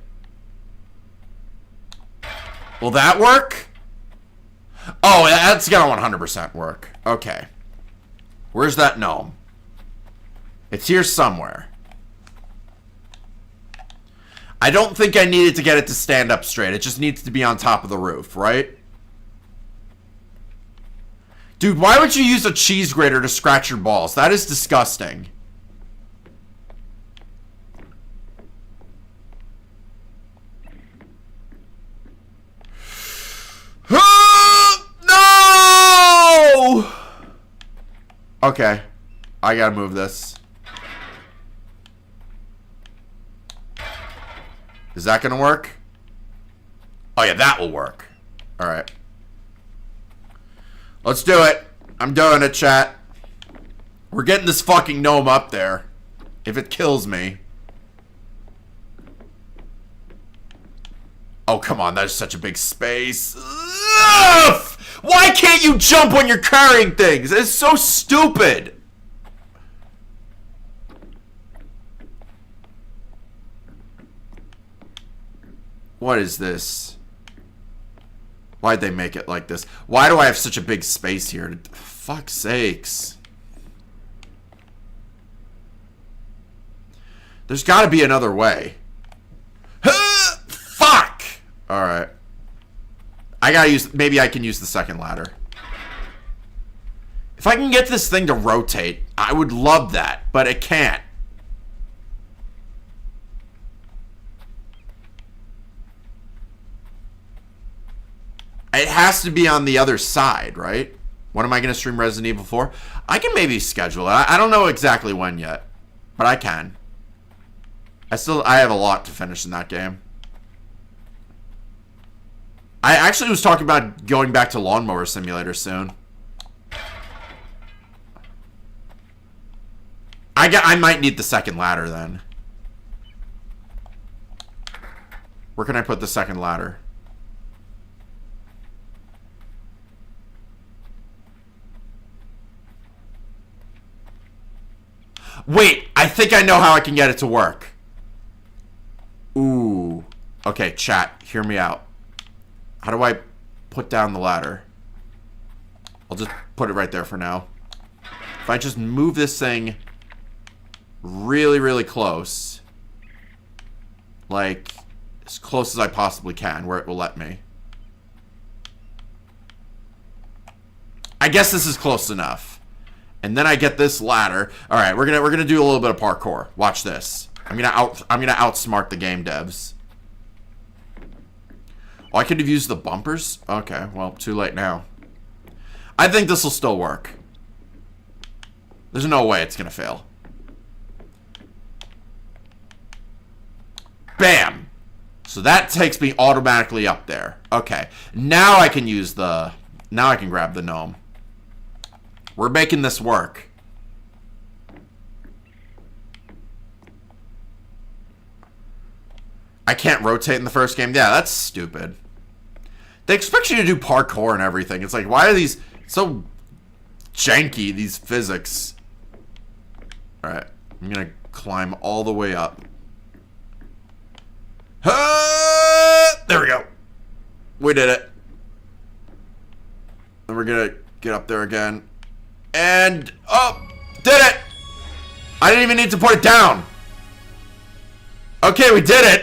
Speaker 2: Will that work? Oh, that's gonna 100% work. Okay. Where's that gnome? It's here somewhere. I don't think I needed to get it to stand up straight. It just needs to be on top of the roof, right? Dude, why would you use a cheese grater to scratch your balls? That is disgusting. No! Okay. I gotta move this. Is that gonna work? Oh yeah, that will work. Alright. Let's do it. I'm doing it, chat. We're getting this fucking gnome up there. If it kills me. Oh, come on. That is such a big space. Ugh! Why can't you jump when you're carrying things? It's so stupid. What is this? Why'd they make it like this? Why do I have such a big space here? Fuck's sakes. There's got to be another way. Fuck! Alright. I gotta use... Maybe I can use the second ladder. If I can get this thing to rotate, I would love that. But it can't. It has to be on the other side, right? When am I going to stream Resident Evil 4? I can maybe schedule it. I don't know exactly when yet. But I can. I have a lot to finish in that game. I actually was talking about going back to Lawnmower Simulator soon. I might need the second ladder then. Where can I put the second ladder? Wait, I think I know how I can get it to work. Ooh. Okay, chat, hear me out. How do I put down the ladder? I'll just put it right there for now. If I just move this thing really, really close. Like, as close as I possibly can, where it will let me. I guess this is close enough. And then I get this ladder. All right, we're gonna do a little bit of parkour. Watch this. I'm gonna outsmart the game devs. Oh, I could have used the bumpers. Okay, well, too late now. I think this will still work. There's no way it's gonna fail. Bam. So that takes me automatically up there. Okay. Now I can use the... Now I can grab the gnome. We're making this work. I can't rotate in the first game? Yeah, that's stupid. They expect you to do parkour and everything. It's like, why are these so janky, these physics? Alright, I'm gonna climb all the way up. There we go. We did it. Then we're gonna get up there again. And, oh, did it! I didn't even need to put it down. Okay, we did it.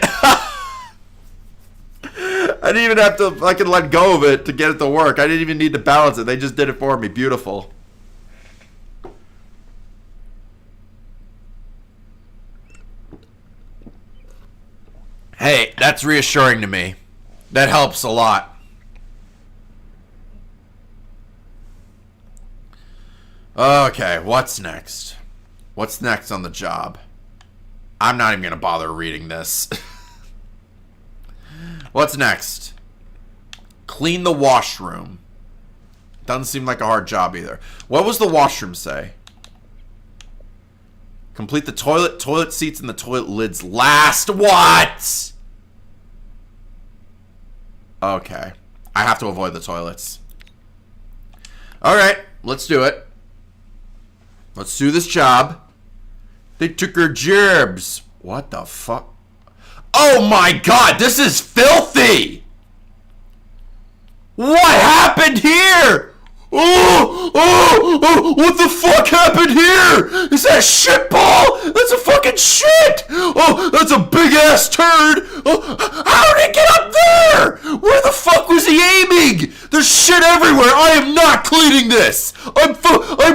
Speaker 2: I didn't even have to fucking let go of it to get it to work. I didn't even need to balance it. They just did it for me. Beautiful. Hey, that's reassuring to me. That helps a lot. Okay, what's next? What's next on the job? I'm not even gonna bother reading this. What's next? Clean the washroom. Doesn't seem like a hard job either. What was the washroom say? Complete the toilet seats and the toilet lids last. What? Okay. I have to avoid the toilets. Alright, let's do it. Let's do this job. They took our gerbs. What the fuck? Oh my god, this is filthy! What happened here? Oh, what the fuck happened here? Is that shit ball? That's a fucking shit! Oh, that's a big ass turd! Oh, how did it get up there? Where the fuck was he aiming? There's shit everywhere. I am not cleaning this. I'm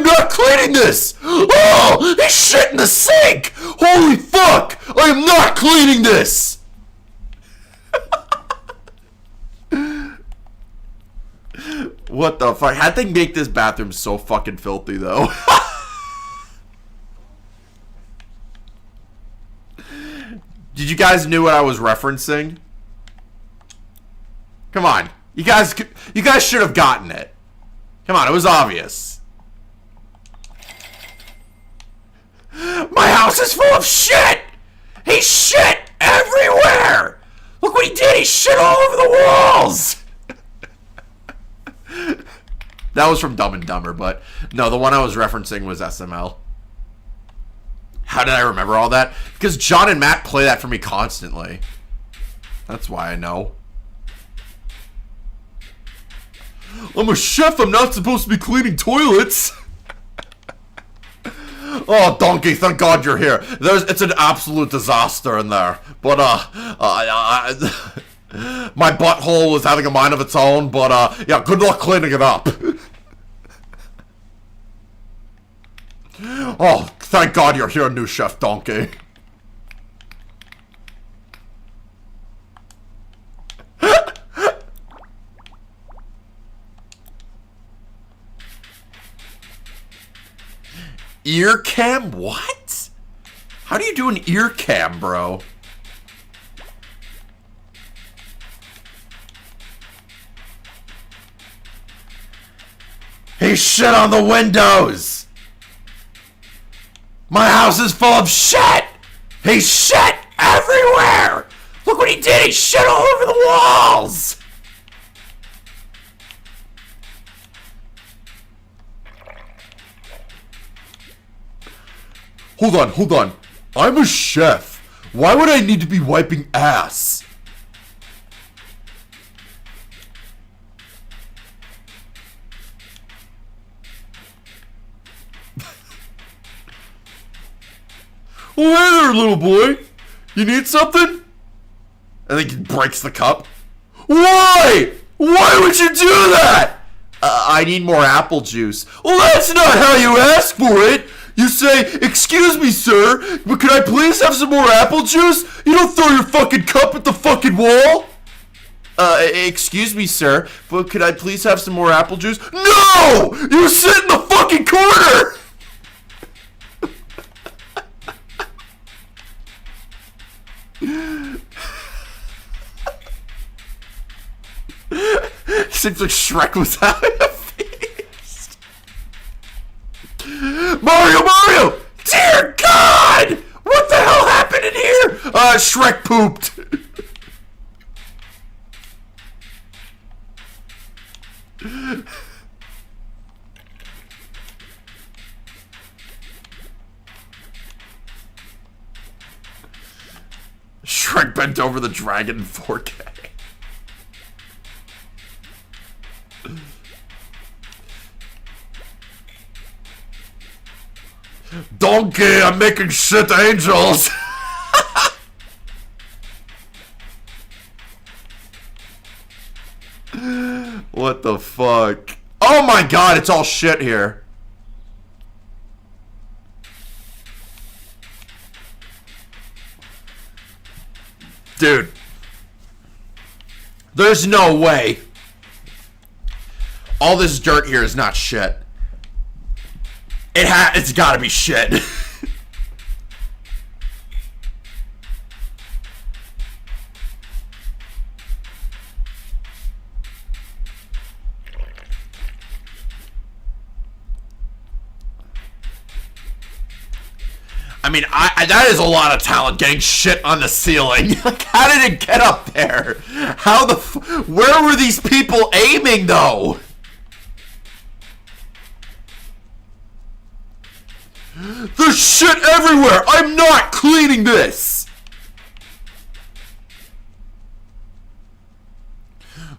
Speaker 2: not cleaning this. Oh, he's shit in the sink. Holy fuck! I am not cleaning this. What the fuck? How'd they make this bathroom so fucking filthy, though? Did you guys knew what I was referencing? Come on. You guys should have gotten it. Come on, it was obvious. My house is full of shit! He shit everywhere! Look what he did! He shit all over the walls! That was from Dumb and Dumber, but no, the one I was referencing was SML. How did I remember all that? Because John and Matt play that for me constantly. That's why I know. I'm a chef, I'm not supposed to be cleaning toilets. Oh, Donkey, thank God you're here. It's an absolute disaster in there. But, my butthole is having a mind of its own, but, yeah, good luck cleaning it up. Oh, thank God you're here, new Chef Donkey. Ear cam? What? How do you do an ear cam, bro? He shit on the windows! My house is full of shit! He shit everywhere! Look what he did! He shit all over the walls! Hold on. I'm a chef. Why would I need to be wiping ass? Oh, hey there, little boy. You need something? I think he breaks the cup. Why? Why would you do that? I need more apple juice. Well, that's not how you ask for it. You say, excuse me, sir, but could I please have some more apple juice? You don't throw your fucking cup at the fucking wall. Excuse me, sir, but could I please have some more apple juice? No! You sit in the fucking corner! Seems like Shrek was having a feast. Mario! Dear God! What the hell happened in here? Shrek pooped. Shrek bent over the dragon in 4K. Donkey, I'm making shit angels. What the fuck? Oh my god, it's all shit here. Dude. There's no way. All this dirt here is not shit. It's gotta be shit. I mean, that is a lot of talent getting shit on the ceiling. Like, how did it get up there? Where were these people aiming, though? There's shit everywhere! I'm not cleaning this!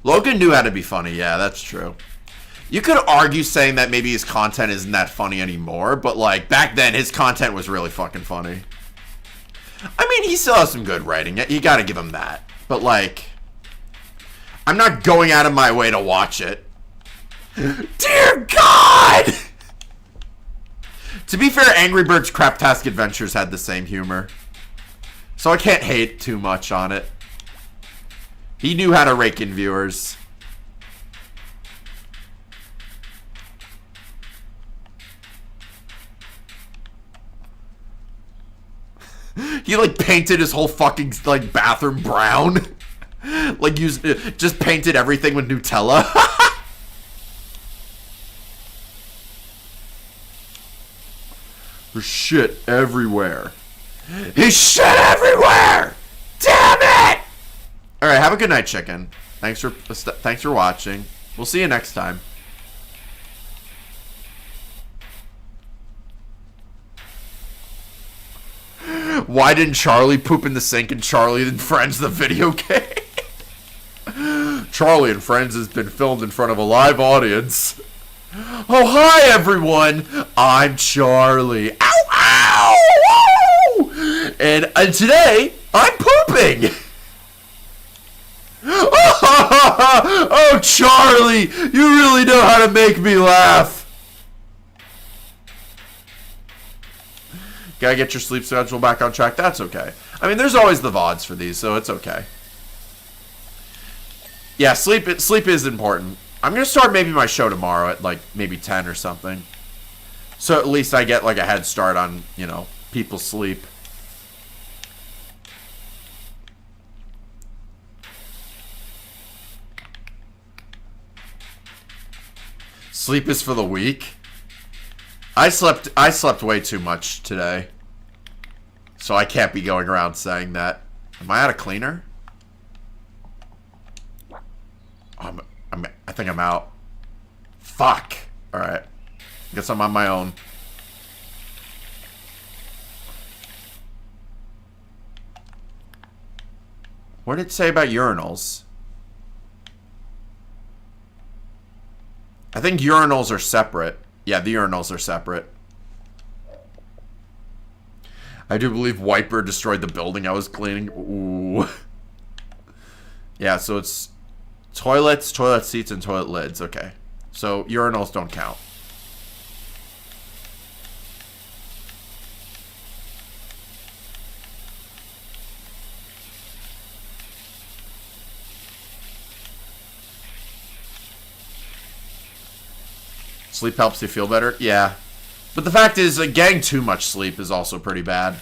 Speaker 2: Logan knew how to be funny, yeah, that's true. You could argue saying that maybe his content isn't that funny anymore, but like, back then, his content was really fucking funny. I mean, he still has some good writing, you gotta give him that. But like, I'm not going out of my way to watch it. Dear God! To be fair, Angry Birds Craptastic Adventures had the same humor. So I can't hate too much on it. He knew how to rake in viewers. He like painted his whole fucking like bathroom brown. Like just painted everything with Nutella. There's shit everywhere. There's shit everywhere! Damn it! Alright, have a good night, chicken. Thanks for watching. We'll see you next time. Why didn't Charlie poop in the sink in Charlie and Friends the video game? Charlie and Friends has been filmed in front of a live audience. Oh, hi, everyone. I'm Charlie. Ow, ow, ow. And today, I'm pooping. Oh, Charlie, you really know how to make me laugh. Gotta get your sleep schedule back on track. That's okay. I mean, there's always the VODs for these, so it's okay. Yeah, sleep is important. I'm gonna start maybe my show tomorrow at like maybe 10 or something. So at least I get like a head start on, you know, people's sleep. Sleep is for the weak. I slept way too much today. So I can't be going around saying that. Am I out of cleaner? I think I'm out. Fuck. Alright. Guess I'm on my own. What did it say about urinals? I think urinals are separate. Yeah, the urinals are separate. I do believe Wiper destroyed the building I was cleaning. Ooh. Yeah, so it's toilets, toilet seats, and toilet lids. Okay. So urinals don't count. Sleep helps you feel better? Yeah. But the fact is, getting too much sleep is also pretty bad.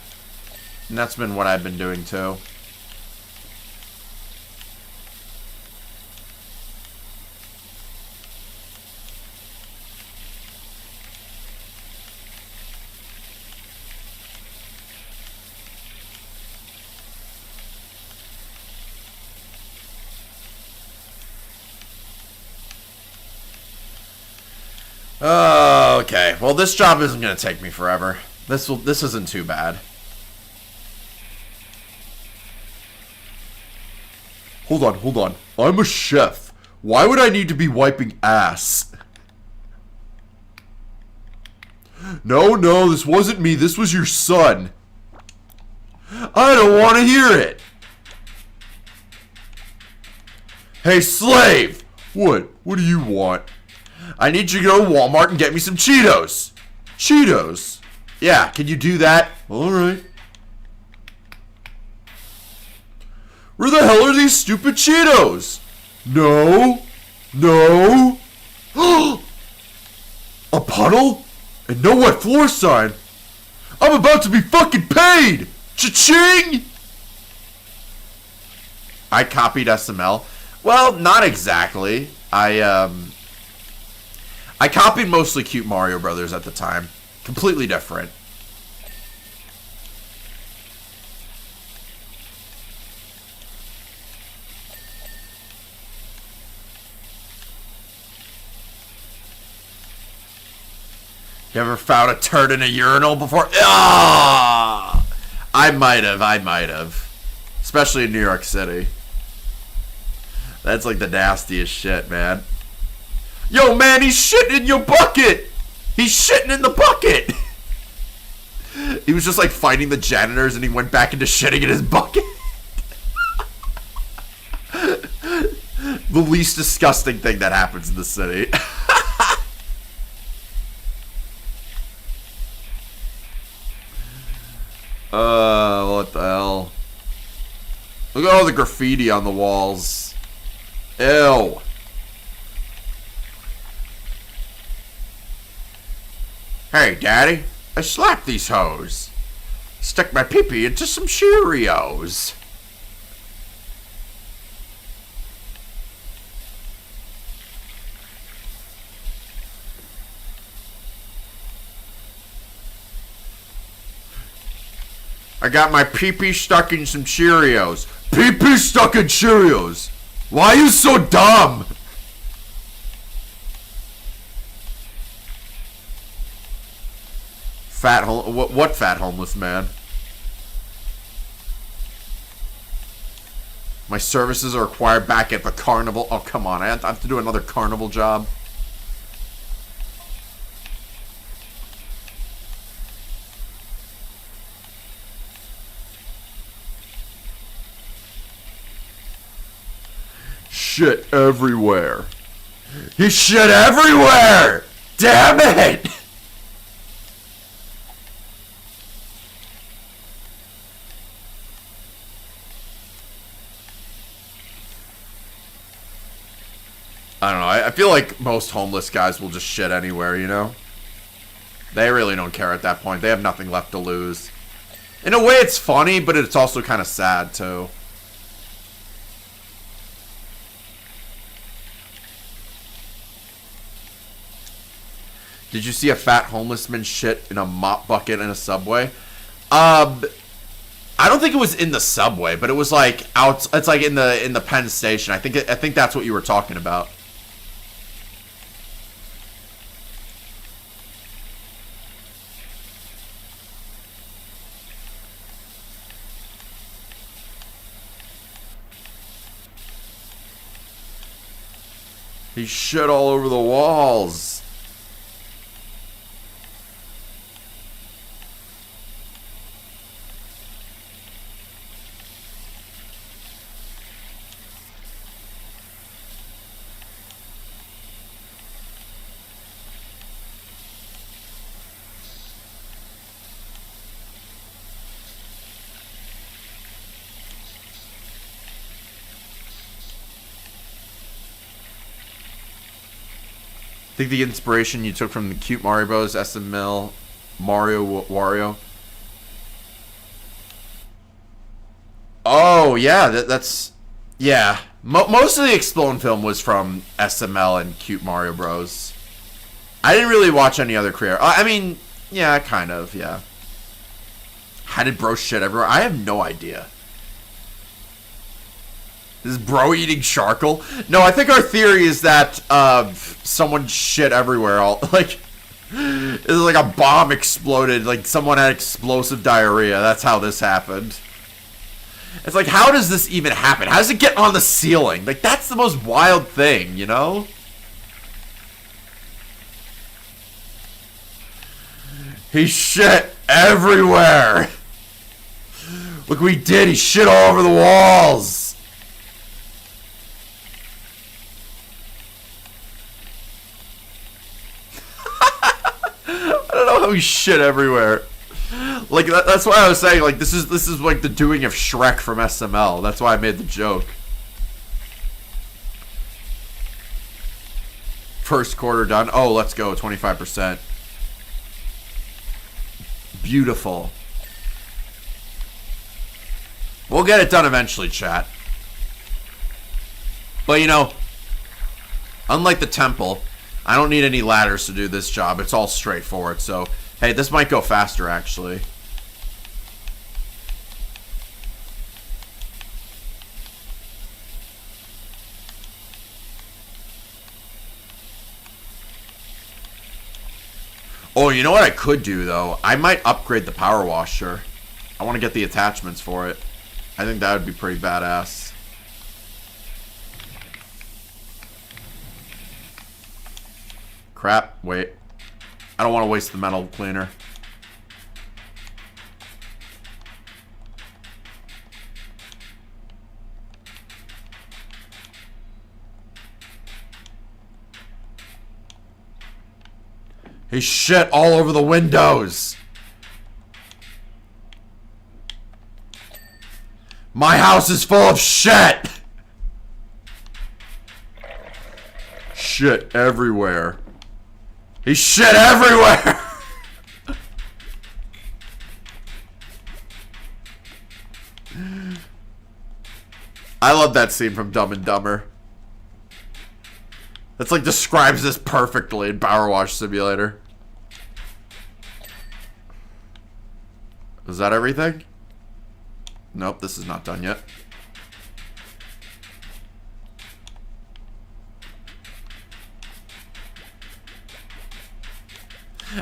Speaker 2: And that's been what I've been doing too. Okay. Well, this job isn't gonna take me forever. This isn't too bad. Hold on. I'm a chef. Why would I need to be wiping ass? No, this wasn't me. This was your son. I don't want to hear it. Hey, slave! What? What do you want? I need you to go to Walmart and get me some Cheetos. Cheetos? Yeah, can you do that? Alright. Where the hell are these stupid Cheetos? No. A puddle? And no wet floor sign. I'm about to be fucking paid! Cha-ching! I copied SML. Well, not exactly. I copied mostly Cute Mario Brothers at the time. Completely different. You ever found a turd in a urinal before? Ah! I might have. Especially in New York City. That's like the nastiest shit, man. Yo, man, he's shitting in your bucket! He's shitting in the bucket! He was just like fighting the janitors and he went back into shitting in his bucket. The least disgusting thing that happens in the city. What the hell? Look at all the graffiti on the walls. Ew. Hey, Daddy, I slapped these hoes. Stuck my pee-pee into some Cheerios. I got my pee-pee stuck in some Cheerios. Pee-pee stuck in Cheerios. Why are you so dumb? What fat homeless man? My services are required back at the carnival. Oh, come on. I have to do another carnival job. Shit everywhere. He shit everywhere! Damn it! I don't know. I feel like most homeless guys will just shit anywhere, you know? They really don't care at that point. They have nothing left to lose. In a way, it's funny, but it's also kind of sad, too. Did you see a fat homeless man shit in a mop bucket in a subway? I don't think it was in the subway, but it was like out. It's like in the Penn Station. I think that's what you were talking about. He shit all over the walls. I think the inspiration you took from the Cute Mario Bros. SML, Wario. Oh yeah, that's yeah. Most of the Xplodin film was from SML and Cute Mario Bros. I didn't really watch any other creator. I mean, yeah, kind of, yeah. How did bro shit everywhere? I have no idea. Is bro eating charcoal? No, I think our theory is that someone shit everywhere. It's like a bomb exploded. Like someone had explosive diarrhea. That's how this happened. It's like, how does this even happen? How does it get on the ceiling? Like, that's the most wild thing, you know? He shit everywhere. Look what he did. He shit all over the walls. I don't know how he shit everywhere. Like that's why I was saying like this is like the doing of Shrek from SML. That's why I made the joke. First quarter done. Oh, let's go. 25%. Beautiful. We'll get it done eventually, chat. But you know, unlike the temple, I don't need any ladders to do this job. It's all straightforward. So, hey, this might go faster, actually. Oh, you know what I could do, though? I might upgrade the power washer. I want to get the attachments for it. I think that would be pretty badass. Crap, wait. I don't want to waste the metal cleaner. He shit all over the windows. My house is full of shit. Shit everywhere. He shit everywhere. I love that scene from Dumb and Dumber. That's like describes this perfectly in PowerWash Simulator. Is that everything? Nope, this is not done yet.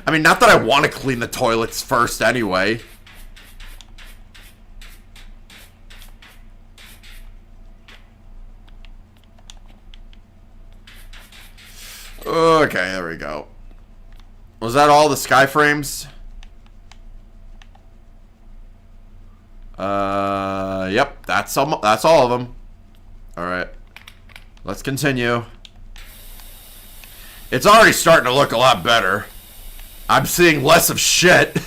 Speaker 2: I mean, not that I want to clean the toilets first anyway. Okay, there we go. Was that all the sky frames? Yep, that's all of them. All right. Let's continue. It's already starting to look a lot better. I'm seeing less of shit.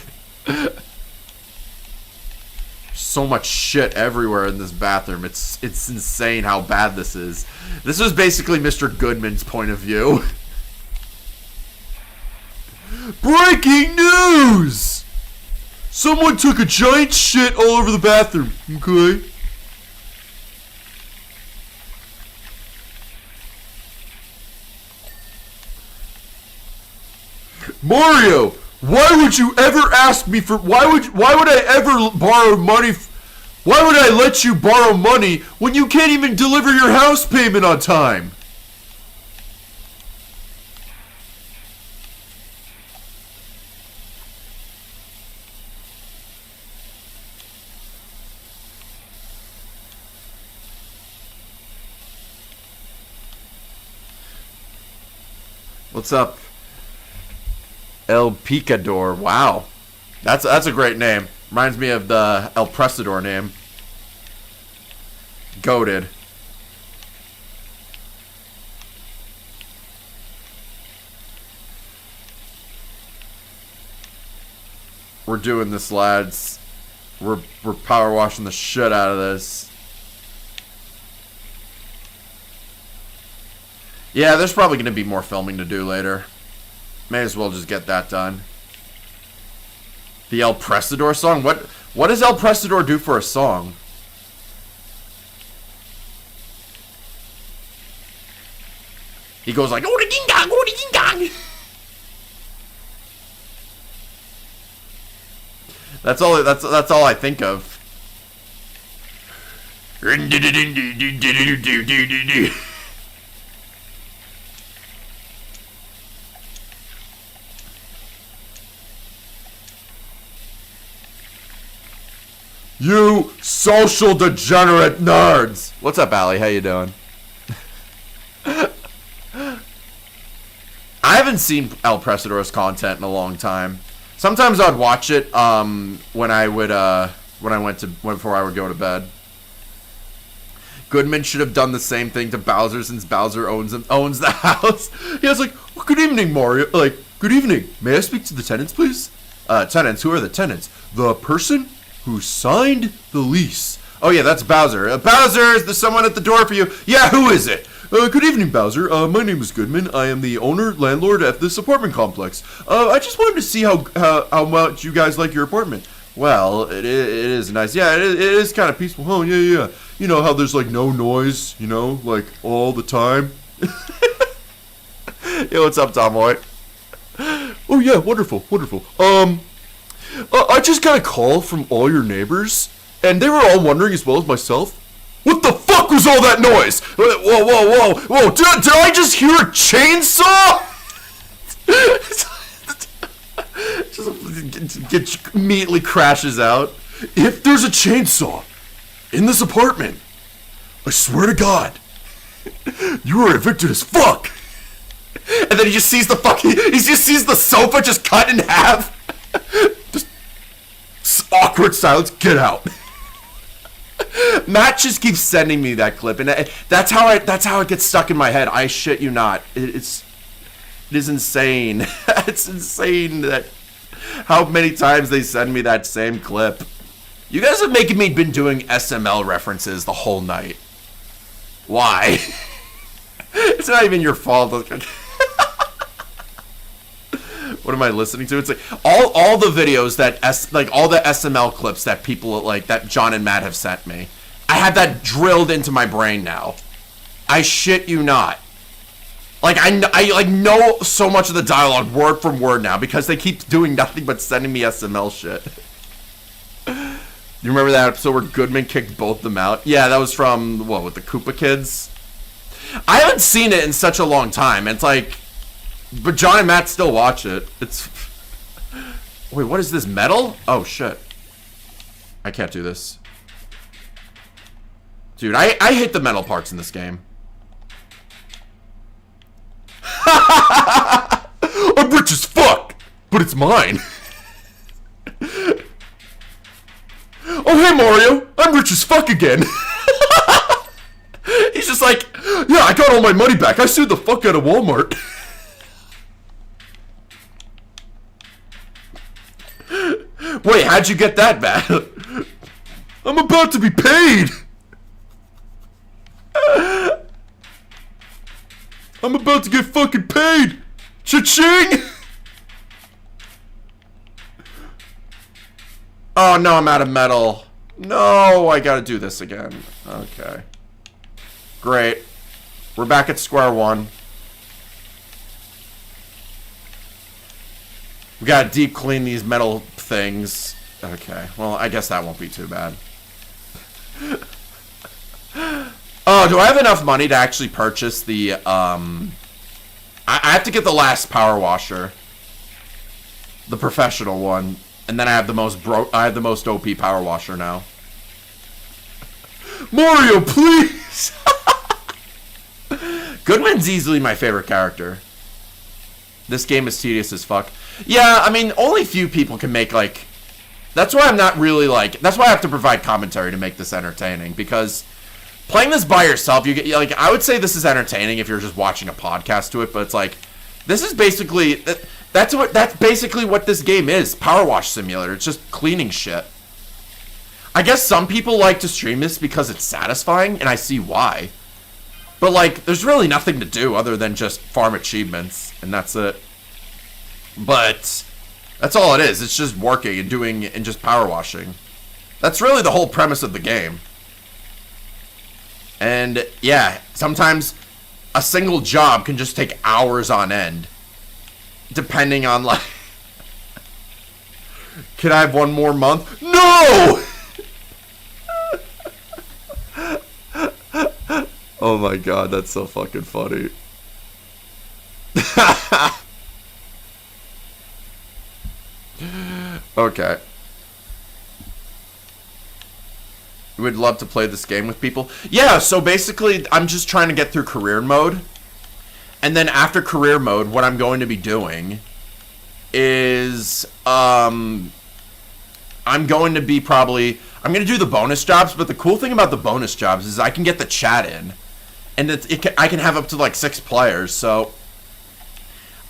Speaker 2: So much shit everywhere in this bathroom. It's insane how bad this is. This was basically Mr. Goodman's point of view. Breaking news! Someone took a giant shit all over the bathroom. Okay. Mario, why would you ever ask me for why would I ever borrow money? Why would I let you borrow money when you can't even deliver your house payment on time? What's up? El Picador. Wow. That's a great name. Reminds me of the El Prestador name. Goated. We're doing this, lads. We're power washing the shit out of this. Yeah, there's probably going to be more filming to do later. May as well just get that done. The El Prestador song? What does El Prestador do for a song? He goes like, oh, the ding dong, oh, the ding dong. That's all I think of. You social degenerate nerds! What's up, Allie? How you doing? I haven't seen El Presador's content in a long time. Sometimes I'd watch it before I would go to bed. Goodman should have done the same thing to Bowser since Bowser owns the house. He was like, well, good evening, Mario. Like, good evening. May I speak to the tenants, please? Tenants? Who are the tenants? The person who signed the lease. Oh yeah, that's Bowser. Bowser, is there someone at the door for you? Yeah, who is it? Good evening, Bowser. My name is Goodman. I am the landlord at this apartment complex. I just wanted to see how much you guys like your apartment. Well, it is nice. Yeah, it is kind of peaceful. Oh, yeah. You know how there's, like, no noise, you know, like, all the time? Yo, what's up, Tomboy? Oh, yeah, wonderful. I just got a call from all your neighbors, and they were all wondering as well as myself, what the fuck was all that noise? Whoa. Did I just hear a chainsaw? Just immediately crashes out. If there's a chainsaw in this apartment, I swear to God, you are evicted as fuck. And then he just sees the sofa just cut in half. Just awkward silence. Get out. Matt just keeps sending me that clip, and that's how it gets stuck in my head. I shit you not. It is insane. It's insane that how many times they send me that same clip. You guys have been doing SML references the whole night. Why? It's not even your fault. What am I listening to? It's like all the videos that all the SML clips that people that John and Matt have sent me. I have that drilled into my brain now. I shit you not. Like I know so much of the dialogue word from word now because they keep doing nothing but sending me SML shit. You remember that episode where Goodman kicked both of them out? Yeah, that was from with the Koopa Kids. I haven't seen it in such a long time. It's like, but John and Matt still watch it. It's wait, what is this, metal? Oh shit, I can't do this, dude. I hate the metal parts in this game. I'm rich as fuck, but it's mine. Oh, hey, Mario. I'm rich as fuck again. He's just like, yeah, I got all my money back. I sued the fuck out of Walmart. Wait, how'd you get that bad? I'm about to be paid. I'm about to get fucking paid. Cha-ching. Oh, no, I'm out of metal. No, I gotta do this again. Okay. Great. We're back at square one. We gotta deep clean these metal things. Okay, well, I guess that won't be too bad. Oh, do I have enough money to actually purchase the, I have to get the last power washer. The professional one. And then I have the most OP power washer now. Mario, please! Goodman's easily my favorite character. This game is tedious as fuck. Yeah, I mean, only few people can make, like... That's why I'm not really, like... That's why I have to provide commentary to make this entertaining. Because playing this by yourself, you get... Like, I would say this is entertaining if you're just watching a podcast to it. But it's like... This is basically... That's basically what this game is. PowerWash Simulator. It's just cleaning shit. I guess some people like to stream this because it's satisfying, and I see why. But, like, there's really nothing to do other than just farm achievements, and that's it. But that's all it is. It's just working and doing and just power washing. That's really the whole premise of the game. And, yeah, sometimes a single job can just take hours on end. Depending on, like... Can I have one more month? No! Oh my god, that's so fucking funny. Okay. You would love to play this game with people? Yeah, so basically, I'm just trying to get through career mode. And then after career mode, what I'm going to be doing is, I'm going to be probably... I'm going to do the bonus jobs, but the cool thing about the bonus jobs is I can get the chat in. And I can have up to, like, 6 players, so...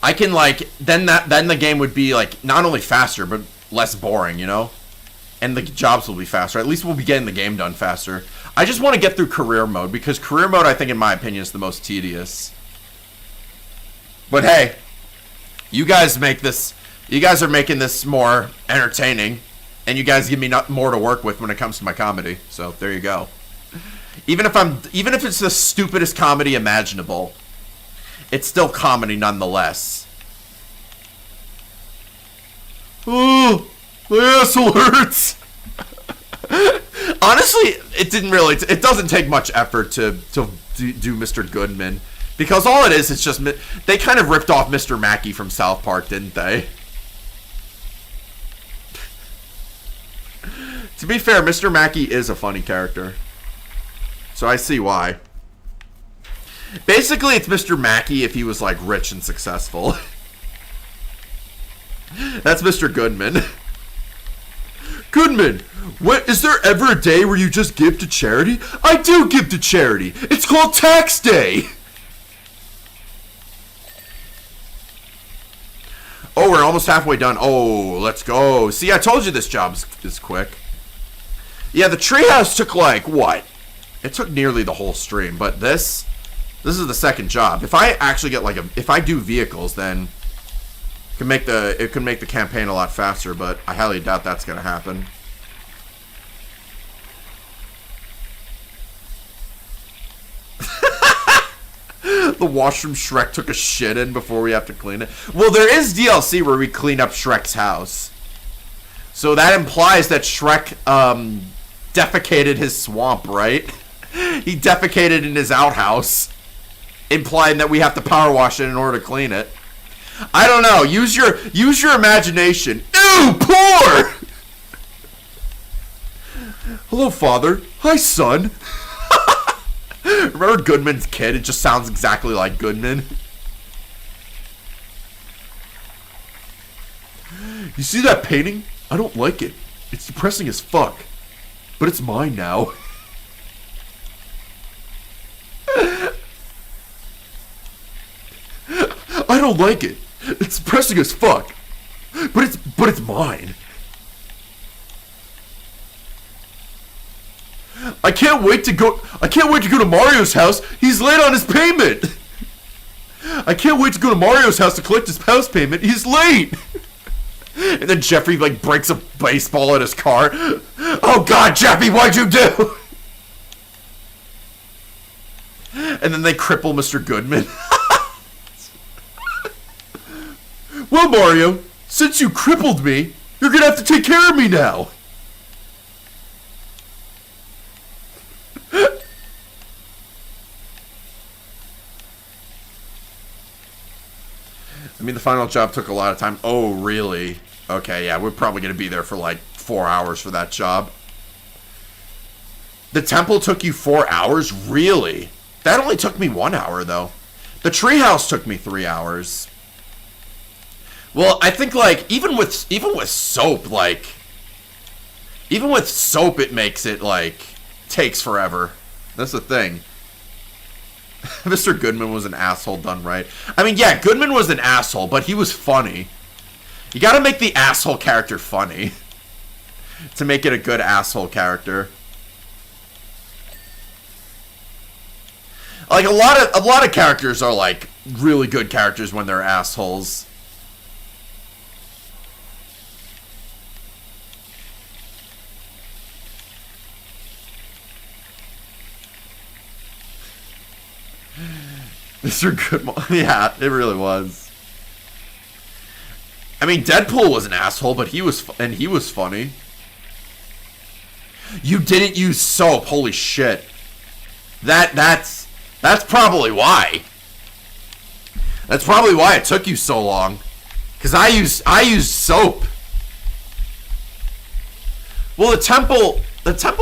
Speaker 2: I can, like... Then the game would be, like, not only faster, but less boring, you know? And the jobs will be faster. At least we'll be getting the game done faster. I just want to get through career mode, because career mode, I think, in my opinion, is the most tedious. But hey, you guys make this... You guys are making this more entertaining. And you guys give me more to work with when it comes to my comedy. So, there you go. Even if it's the stupidest comedy imaginable, it's still comedy nonetheless. Oh, my asshole hurts. Honestly, it doesn't take much effort to do Mr. Goodman. Because all it is just, they kind of ripped off Mr. Mackey from South Park, didn't they? To be fair, Mr. Mackey is a funny character. So I see why. Basically, it's Mr. Mackey if he was, like, rich and successful. That's Mr. Goodman. Goodman, is there ever a day where you just give to charity? I do give to charity. It's called tax day. Oh, we're almost halfway done. Oh, let's go. See, I told you this job is quick. Yeah, the treehouse took, like, what? It took nearly the whole stream, but this is the second job. If I actually get, like, if I do vehicles, then it could make the campaign a lot faster, but I highly doubt that's gonna happen. The washroom Shrek took a shit in before we have to clean it. Well, there is DLC where we clean up Shrek's house. So that implies that Shrek, defecated his swamp, right? He defecated in his outhouse, implying that we have to power wash it in order to clean it. I don't know. Use your imagination. Ew, poor! Hello, father. Hi, son. Remember Goodman's kid? It just sounds exactly like Goodman. You see that painting? I don't like it. It's depressing as fuck. But it's mine now. I don't like it. It's depressing as fuck. But it's mine. I can't wait to go to Mario's house. He's late on his payment. I can't wait to go to Mario's house to collect his house payment. He's late. And then Jeffrey, like, breaks a baseball in his car. Oh God, Jeffy, what'd you do? And then they cripple Mr. Goodman. Well, Mario, since you crippled me, you're gonna have to take care of me now. I mean, the final job took a lot of time. Oh, really? Okay, yeah, we're probably going to be there for like 4 hours for that job. The temple took you 4 hours? Really? That only took me 1 hour, though. The treehouse took me 3 hours. Well, I think, like, even with soap, like... Even with soap, it makes it, like, takes forever. That's the thing. Mr. Goodman was an asshole done right. I mean, yeah, Goodman was an asshole, but he was funny. You gotta make the asshole character funny to make it a good asshole character. Like, a lot of characters are, like, really good characters when they're assholes. Mr. Goodman. Yeah, it really was. I mean, Deadpool was an asshole, but he was funny. You didn't use soap. Holy shit. That's That's probably why. That's probably why it took you so long. Because I used soap. Well, the temple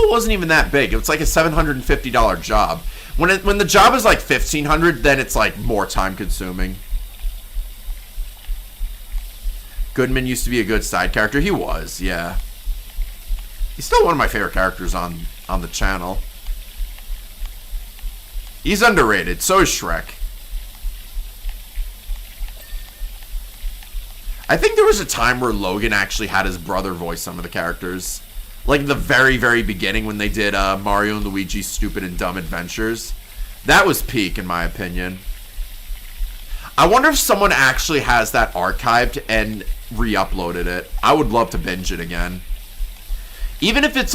Speaker 2: wasn't even that big. It was like a $750 job. When the job is like $1,500, then it's like more time consuming. Goodman used to be a good side character. He was, yeah. He's still one of my favorite characters on the channel. He's underrated. So is Shrek. I think there was a time where Logan actually had his brother voice some of the characters. Like the very, very beginning when they did Mario and Luigi's Stupid and Dumb Adventures. That was peak, in my opinion. I wonder if someone actually has that archived and re-uploaded it. I would love to binge it again. Even if it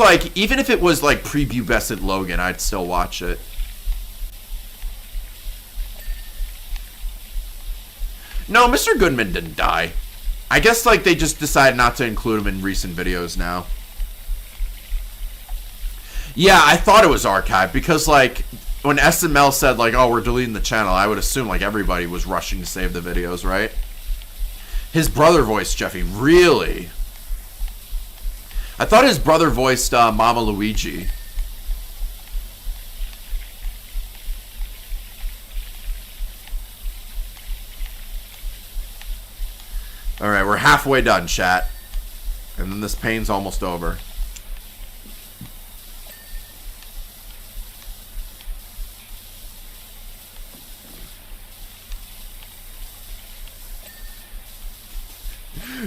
Speaker 2: was like prepubescent Logan, I'd still watch it. No, Mr. Goodman didn't die. I guess like they just decided not to include him in recent videos now. Yeah, I thought it was archived because like when SML said like, oh, we're deleting the channel, I would assume like everybody was rushing to save the videos, right? His brother voiced Jeffy. Really? I thought his brother voiced Mama Luigi. Alright, we're halfway done, chat. And then this pain's almost over.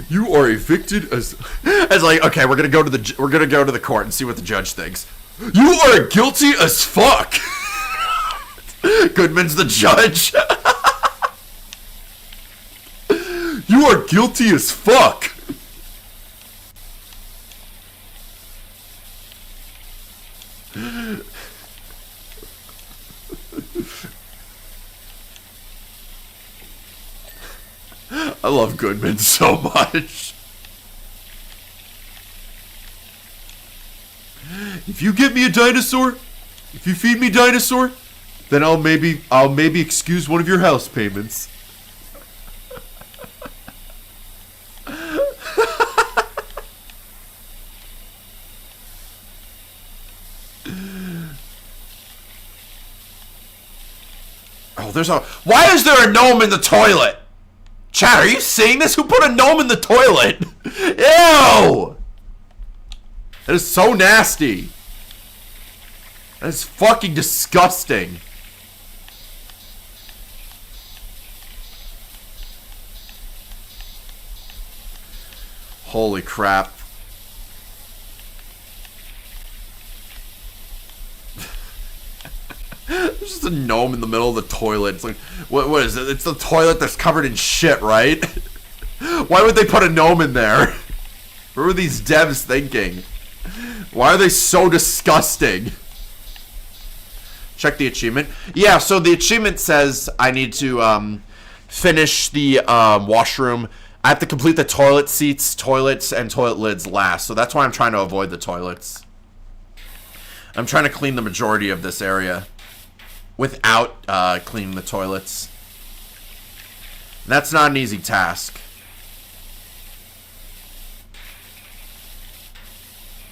Speaker 2: You are evicted as like, okay, we're gonna go to the court and see what the judge thinks. You are guilty as fuck. Goodman's the judge. You are guilty as fuck. I love Goodman so much. If you get me a dinosaur, if you feed me dinosaur, then I'll maybe excuse one of your house payments. Oh, why is there a gnome in the toilet? Chat, are you seeing this? Who put a gnome in the toilet? Ew! That is so nasty. That is fucking disgusting. Holy crap. There's just a gnome in the middle of the toilet. It's like, what is it? It's the toilet that's covered in shit, right? Why would they put a gnome in there? What were these devs thinking? Why are they so disgusting? Check the achievement. Yeah, so the achievement says I need to finish the washroom. I have to complete the toilet seats, toilets, and toilet lids last. So that's why I'm trying to avoid the toilets. I'm trying to clean the majority of this area without cleaning the toilets. That's not an easy task.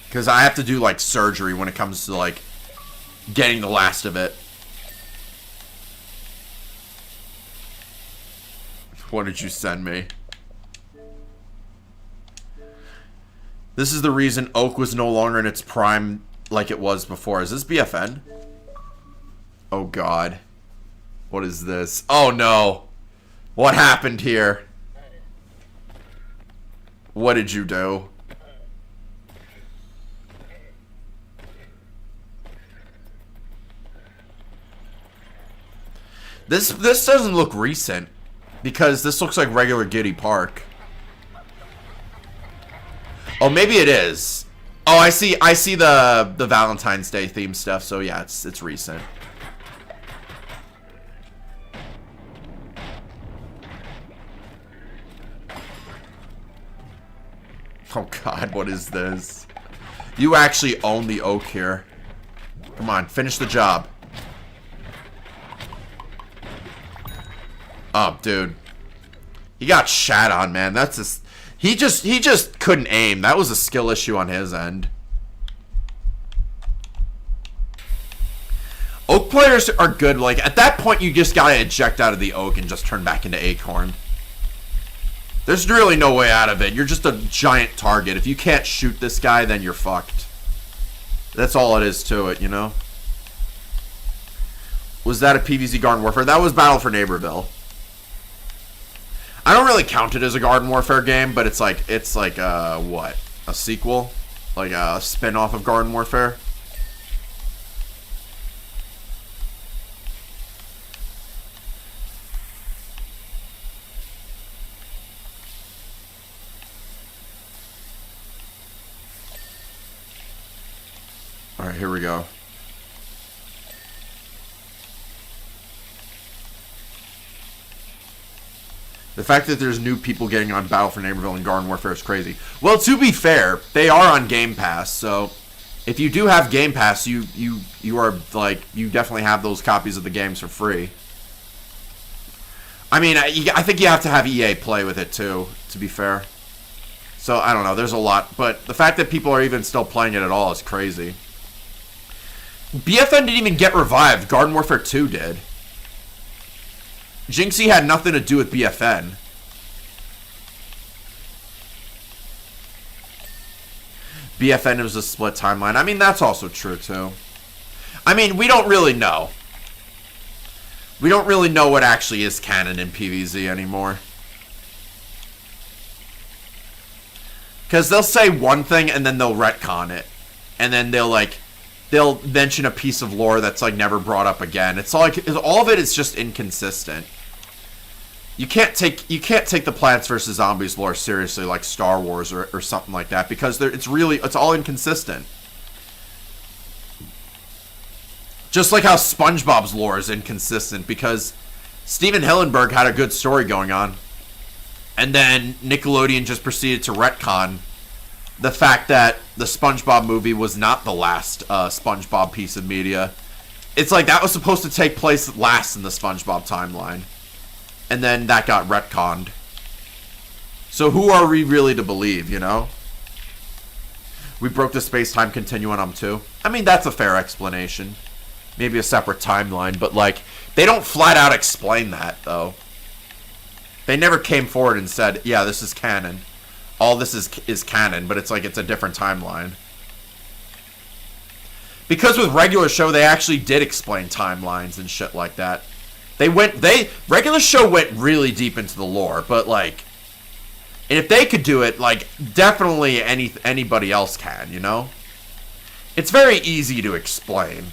Speaker 2: Because I have to do, like, surgery when it comes to, like, getting the last of it. What did you send me? This is the reason Oak was no longer in its prime like it was before. Is this BFN? Oh, God. What is this? Oh, no. What happened here? What did you do? This doesn't look recent, because this looks like regular Giddy Park. Oh, maybe it is. Oh, I see the Valentine's Day theme stuff, so yeah, it's recent. Oh God, what is this? You actually own the Oak here. Come on, finish the job. dude. He got shat on, man. That's just... He just couldn't aim. That was a skill issue on his end. Oak players are good. Like, at that point, you just gotta eject out of the oak and just turn back into acorn. There's really no way out of it. You're just a giant target. If you can't shoot this guy, then you're fucked. That's all it is to it, you know? Was that a PvZ Garden Warfare? That was Battle for Neighborville. I don't really count it as a Garden Warfare game, but it's like what? A sequel? Like a spin-off of Garden Warfare? Alright, here we go. The fact that there's new people getting on Battle for Neighborville and Garden Warfare is crazy. Well, to be fair, they are on Game Pass, so if you do have Game Pass, you are like, you definitely have those copies of the games for free. I mean, I think you have to have EA play with it too, to be fair. So I don't know, there's a lot, but the fact that people are even still playing it at all is crazy. BFN didn't even get revived. Garden Warfare 2 did. Jinxie had nothing to do with BFN. BFN was a split timeline. I mean, that's also true, too. I mean, we don't really know. We don't really know what actually is canon in PvZ anymore. Because they'll say one thing and then they'll retcon it. And then they'll mention a piece of lore that's like never brought up again. It's like all of it is just inconsistent. You can't take the Plants vs. Zombies lore seriously like Star Wars or something like that because it's all inconsistent. Just like how SpongeBob's lore is inconsistent because Steven Hillenburg had a good story going on, and then Nickelodeon just proceeded to retcon the fact that the SpongeBob movie was not the last SpongeBob piece of media. It's like that was supposed to take place last in the SpongeBob timeline. And then that got retconned. So who are we really to believe, you know? We broke the space-time continuum too. I mean, that's a fair explanation. Maybe a separate timeline, but like, they don't flat out explain that, though. They never came forward and said, yeah, this is canon. All this is canon, but it's like it's a different timeline. Because with regular show, they actually did explain timelines and shit like that. Regular show went really deep into the lore, but like, and if they could do it, like, definitely anybody else can, you know? It's very easy to explain.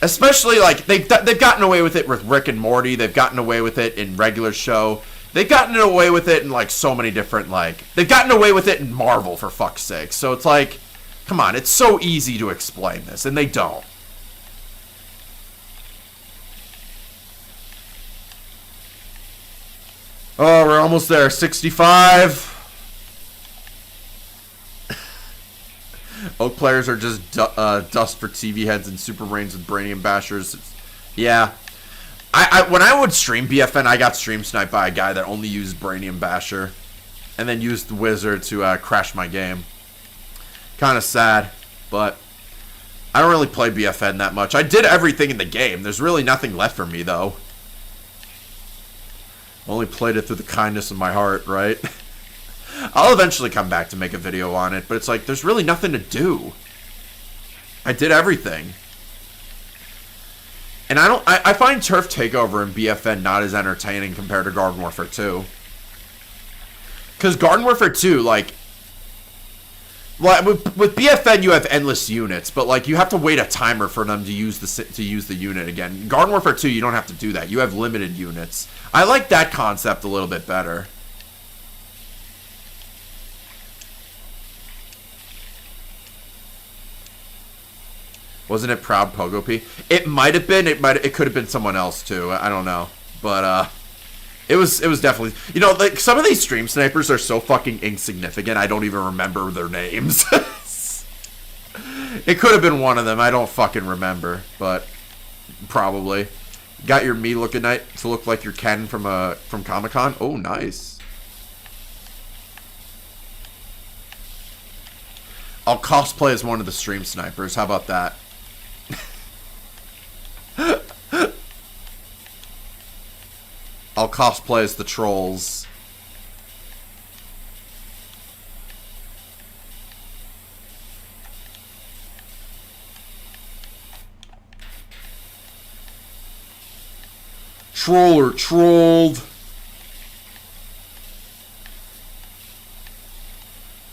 Speaker 2: Especially, like, they've gotten away with it with Rick and Morty, they've gotten away with it in regular show, they've gotten away with it in, like, so many different, like, they've gotten away with it in Marvel, for fuck's sake. So it's like, come on, it's so easy to explain this, and they don't. Oh, we're almost there. 65. Oak players are just dust for TV heads and super brains with Brainium bashers. Yeah. When I would stream BFN, I got stream sniped by a guy that only used Brainium basher. And then used the wizard to crash my game. Kind of sad. But I don't really play BFN that much. I did everything in the game. There's really nothing left for me, though. Only played it through the kindness of my heart, right? I'll eventually come back to make a video on it, but it's like, there's really nothing to do. I did everything. And I find Turf Takeover and BFN not as entertaining compared to Garden Warfare 2. Because Garden Warfare 2, like with BFN you have endless units, but like you have to wait a timer for them to use the unit again. Garden Warfare 2, you don't have to do that. You have limited units. I like that concept a little bit better. Wasn't it Proud Pogo P? It might have been. It could have been someone else too. I don't know, but it was definitely, you know, like some of these stream snipers are so fucking insignificant. I don't even remember their names. It could have been one of them. I don't fucking remember, but probably. Got your me looking night to look like you're Ken from Comic-Con. Oh, nice. I'll cosplay as one of the stream snipers. How about that? I'll cosplay as the trolls. Troller trolled.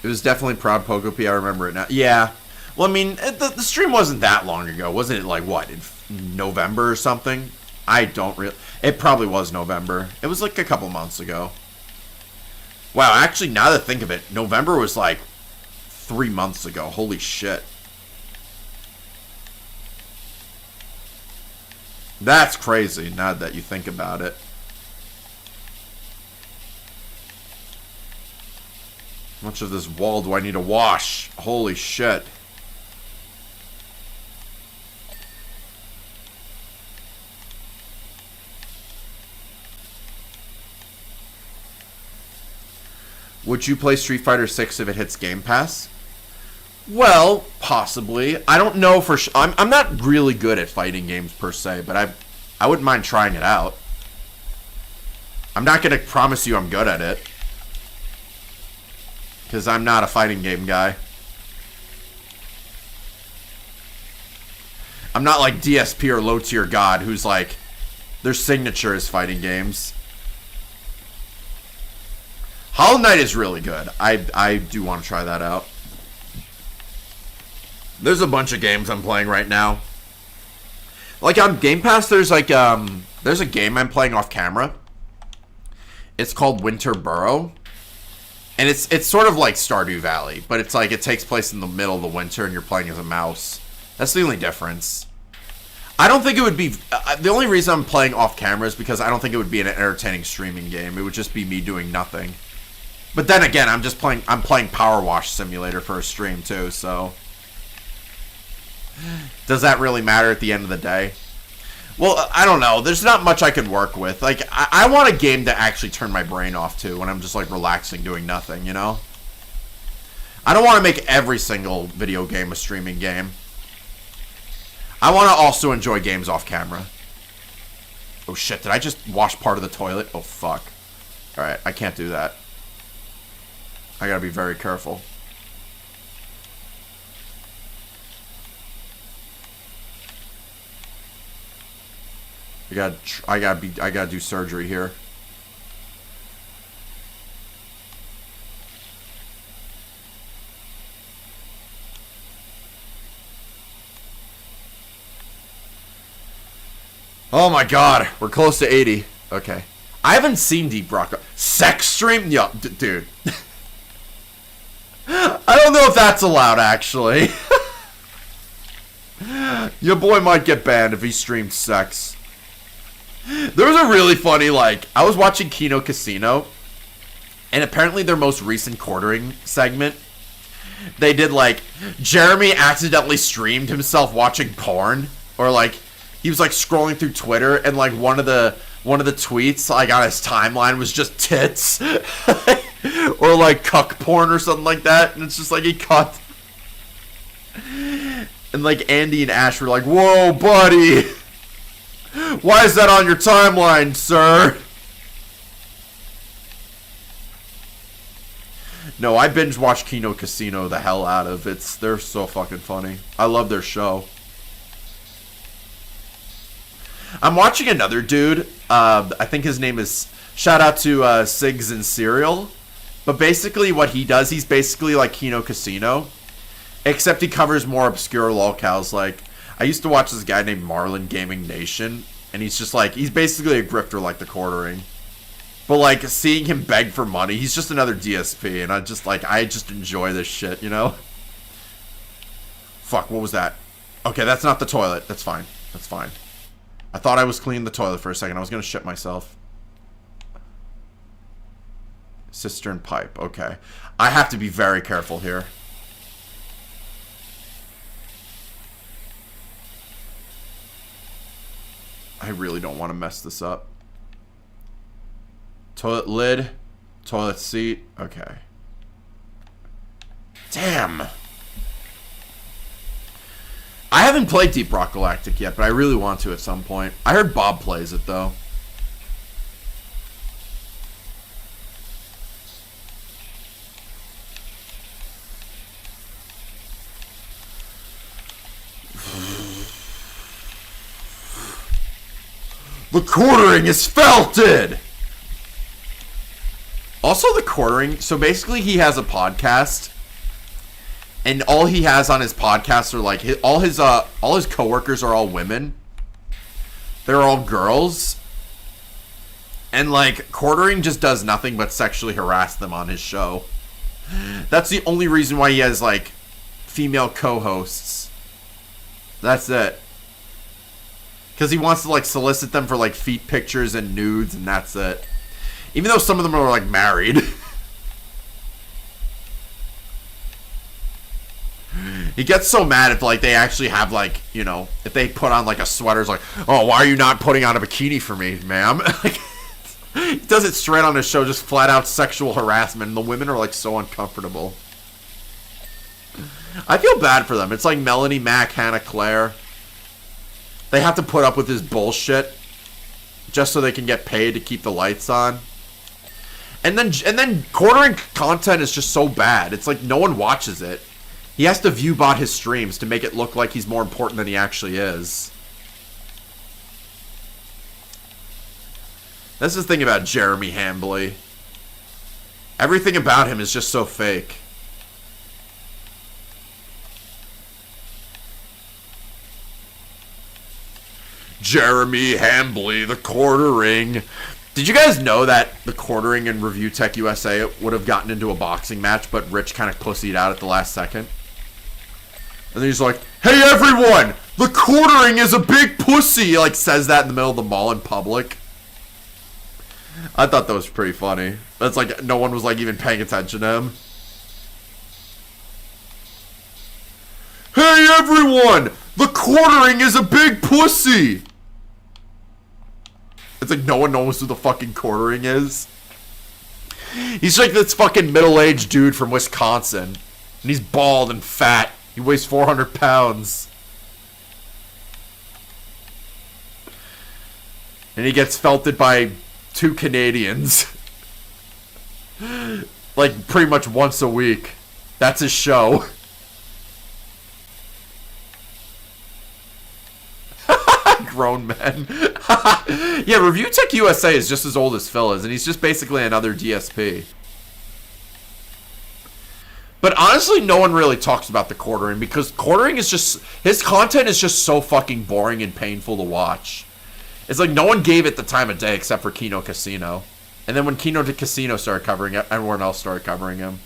Speaker 2: It was definitely Proud Pokopy. I remember it now. Yeah. Well, I mean, the stream wasn't that long ago. Wasn't it like, what, in November or something? I don't really... It probably was November. It was like a couple months ago. Wow, actually, now that I think of it, November was like 3 months ago. Holy shit. That's crazy, now that you think about it. How much of this wall do I need to wash? Holy shit. Would you play Street Fighter 6 if it hits Game Pass? Well, possibly. I don't know for sure. I'm not really good at fighting games per se, but I wouldn't mind trying it out. I'm not going to promise you I'm good at it, because I'm not a fighting game guy. I'm not like DSP or Low Tier God, who's like, their signature is fighting games. Hollow Knight is really good. I do want to try that out. There's a bunch of games I'm playing right now. Like on Game Pass, there's like there's a game I'm playing off camera. It's called Winter Burrow. And it's sort of like Stardew Valley, but it's like it takes place in the middle of the winter and you're playing as a mouse. That's the only difference. I don't think it would be... the only reason I'm playing off camera is because I don't think it would be an entertaining streaming game. It would just be me doing nothing. But then again, I'm playing PowerWash Simulator for a stream too, so... Does that really matter at the end of the day? Well, I don't know. There's not much I can work with. Like, I want a game to actually turn my brain off to when I'm just, like, relaxing doing nothing, you know? I don't want to make every single video game a streaming game. I want to also enjoy games off camera. Oh, shit. Did I just wash part of the toilet? Oh, fuck. Alright, I can't do that. I gotta be very careful. I gotta do surgery here. Oh my god, we're close to 80. Okay. I haven't seen Deep Rock. Sex stream? Yeah, dude. I don't know if that's allowed, actually. Your boy might get banned if he streamed sex. There was a really funny, like, I was watching Kino Casino, and apparently their most recent quartering segment, they did, like, Jeremy accidentally streamed himself watching porn, or, like, he was, like, scrolling through Twitter, and, like, one of the tweets, like, on his timeline was just tits, or, like, cuck porn or something like that, and it's just, like, he caught, and, like, Andy and Ash were like, whoa, buddy! Why is that on your timeline, sir? No, I binge watch Kino Casino the hell out of. They're so fucking funny. I love their show. I'm watching another dude. I think his name is... Shout out to Sigs and Serial. But basically what he does, he's basically like Kino Casino. Except he covers more obscure locales. Like, I used to watch this guy named Marlin Gaming Nation. And he's just like, he's basically a grifter like the quartering. But like, seeing him beg for money, he's just another DSP. And I just enjoy this shit, you know? Fuck, what was that? Okay, that's not the toilet. That's fine. That's fine. I thought I was cleaning the toilet for a second. I was gonna shit myself. Cistern pipe, okay. I have to be very careful here. I really don't want to mess this up. Toilet lid. Toilet seat. Okay. Damn. I haven't played Deep Rock Galactic yet, but I really want to at some point. I heard Bob plays it, though. The quartering is felted! Also, the quartering, so basically he has a podcast, and all he has on his podcast are like, all his coworkers are all women. They're all girls. And like, quartering just does nothing but sexually harass them on his show. That's the only reason why he has like, female co-hosts. That's it. Because he wants to, like, solicit them for, like, feet pictures and nudes, and that's it. Even though some of them are, like, married. He gets so mad if, like, they actually have, like, you know, if they put on, like, a sweater. It's like, oh, why are you not putting on a bikini for me, ma'am? Like, he does it straight on his show, just flat-out sexual harassment, and the women are, like, so uncomfortable. I feel bad for them. It's like Melanie Mac, Hannah Claire. They have to put up with his bullshit just so they can get paid to keep the lights on. And then quartering content is just so bad. It's like no one watches it. He has to view bot his streams to make it look like he's more important than he actually is. That's the thing about Jeremy Hambley. Everything about him is just so fake. Jeremy Hambley, the quartering. Did you guys know that the quartering and Review Tech USA would have gotten into a boxing match, but Rich kind of pussied out at the last second? And then he's like, hey everyone, the quartering is a big pussy. He like says that in the middle of the mall in public. I thought that was pretty funny. That's like, no one was like even paying attention to him. Hey everyone, the quartering is a big pussy. It's like no one knows who the fucking quartering is. He's like this fucking middle-aged dude from Wisconsin. And he's bald and fat. He weighs 400 pounds. And he gets felted by 2 Canadians. Like pretty much once a week. That's his show. Grown men. Yeah, Review Tech USA is just as old as Phil is, and he's just basically another DSP. But honestly, no one really talks about the quartering, because quartering is just, his content is just so fucking boring and painful to watch. It's like no one gave it the time of day except for Kino Casino. And then when Kino Casino started covering it, everyone else started covering him.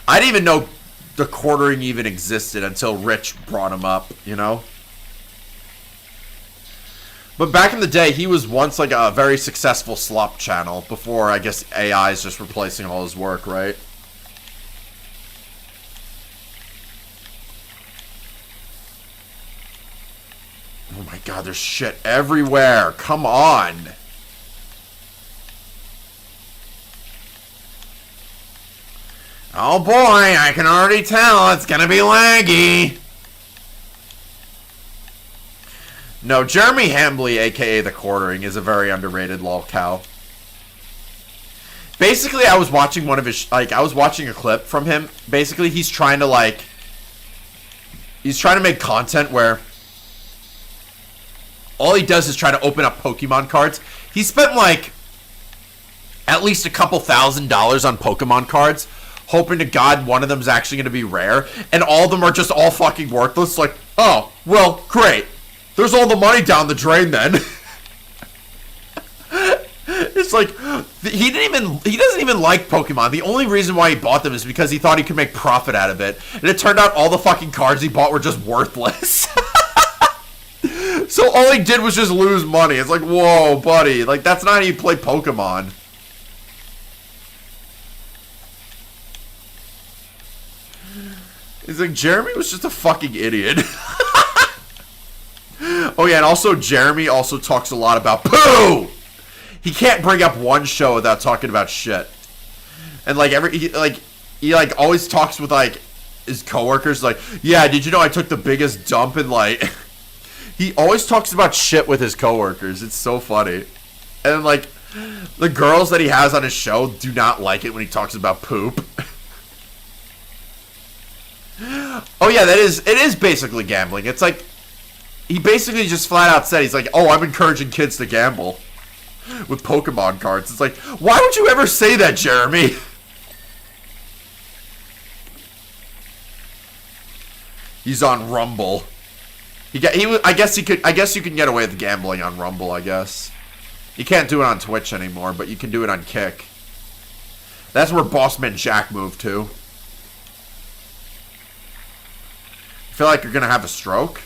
Speaker 2: I didn't even know the quartering even existed until Rich brought him up, you know? But back in the day, he was once like a very successful slop channel before, I guess, AI is just replacing all his work, right? Oh my god, there's shit everywhere. Come on. Oh boy, I can already tell it's gonna be laggy. No, Jeremy Hambley, aka The Quartering, is a very underrated lolcow. Basically, I was watching one of his, I was watching a clip from him. Basically, he's trying to make content where all he does is try to open up Pokemon cards. He spent like at least a couple $1,000s on Pokemon cards, hoping to God one of them is actually going to be rare, and all of them are just all fucking worthless. Like, oh, well, great. There's all the money down the drain then. It's like, he doesn't even like Pokemon. The only reason why he bought them is because he thought he could make profit out of it. And it turned out all the fucking cards he bought were just worthless. So all he did was just lose money. It's like, whoa, buddy. Like, that's not how you play Pokemon. It's like, Jeremy was just a fucking idiot. Oh yeah, and also Jeremy also talks a lot about poo. He can't bring up one show without talking about shit. And like he always talks with like his coworkers like, yeah, did you know I took the biggest dump in like he always talks about shit with his coworkers. It's so funny. And like the girls that he has on his show do not like it when he talks about poop. Oh yeah, it is basically gambling. It's like he basically just flat out said, he's like, oh, I'm encouraging kids to gamble with Pokemon cards. It's like, why would you ever say that, Jeremy? He's on Rumble. I guess you can get away with gambling on Rumble, I guess. You can't do it on Twitch anymore, but you can do it on Kick. That's where Bossman Jack moved to. You feel like you're gonna have a stroke?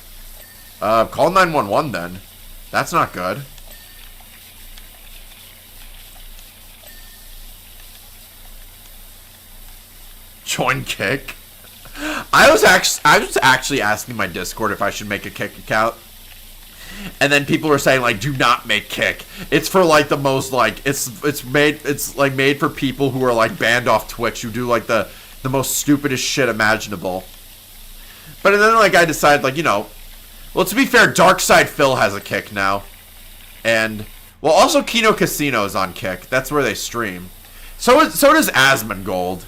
Speaker 2: Call 911 then. That's not good. Join Kick. I was actually asking my Discord if I should make a Kick account. And then people were saying like, do not make Kick. It's for like the most like it's made for people who are like banned off Twitch, who do like the most stupidest shit imaginable. But then like I decided like, you know, well, to be fair, Darkside Phil has a Kick now. And well, also Kino Casino is on Kick. That's where they stream. So does Asmongold.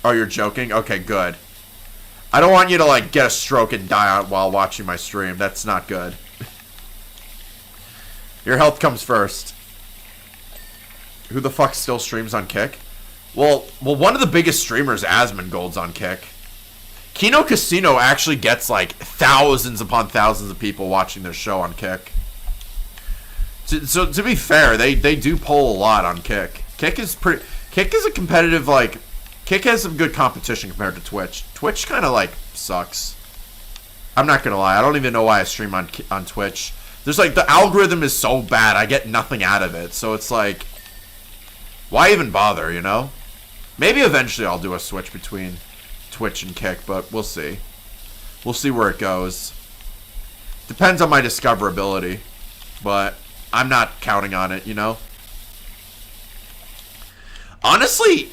Speaker 2: Oh, you're joking? Okay, good. I don't want you to, like, get a stroke and die out while watching my stream. That's not good. Your health comes first. Who the fuck still streams on Kick? Well, one of the biggest streamers, Asmongold's on Kick. Kino Casino actually gets, like, thousands upon thousands of people watching their show on Kick. So, to be fair, they do pull a lot on Kick. Kick is a competitive, like... Kick has some good competition compared to Twitch. Twitch kind of, like, sucks. I'm not gonna lie. I don't even know why I stream on Twitch. There's, like, the algorithm is so bad. I get nothing out of it. So it's, like, why even bother, you know? Maybe eventually I'll do a switch between Twitch and Kick, but we'll see. We'll see where it goes. Depends on my discoverability. But I'm not counting on it, you know? Honestly...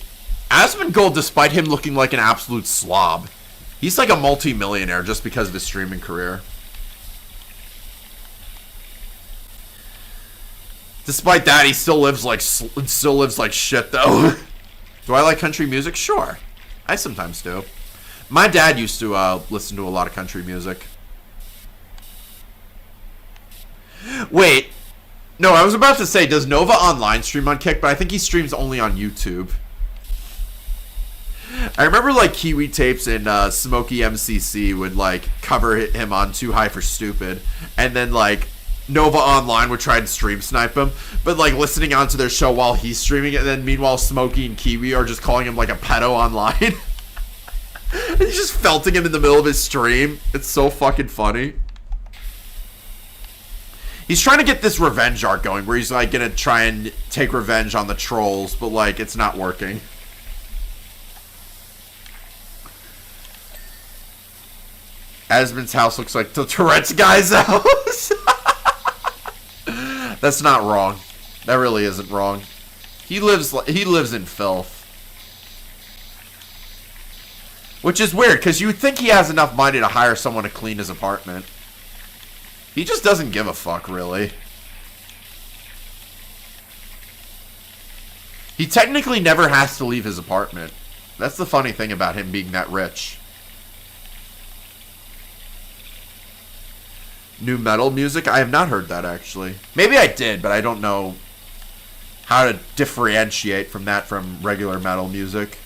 Speaker 2: Asmongold, despite him looking like an absolute slob, he's like a multi-millionaire just because of his streaming career. Despite that, he still lives like shit, though. Do I like country music? Sure. I sometimes do. My dad used to listen to a lot of country music. Wait. No, I was about to say, does Nova Online stream on Kick? But I think he streams only on YouTube. I remember, like, Kiwi Tapes and Smokey MCC would, like, cover him on Too High for Stupid. And then, like, Nova Online would try and stream snipe him. But, like, listening onto their show while he's streaming it. And then, meanwhile, Smokey and Kiwi are just calling him, like, a pedo online. And he's just felting him in the middle of his stream. It's so fucking funny. He's trying to get this revenge arc going. Where he's, like, gonna try and take revenge on the trolls. But, like, it's not working. Asmon's house looks like the Tourette's guy's house. That's not wrong. That really isn't wrong. He lives in filth. Which is weird, because you would think he has enough money to hire someone to clean his apartment. He just doesn't give a fuck, really. He technically never has to leave his apartment. That's the funny thing about him being that rich. New metal music? I have not heard that, actually. Maybe I did, but I don't know how to differentiate from that from regular metal music.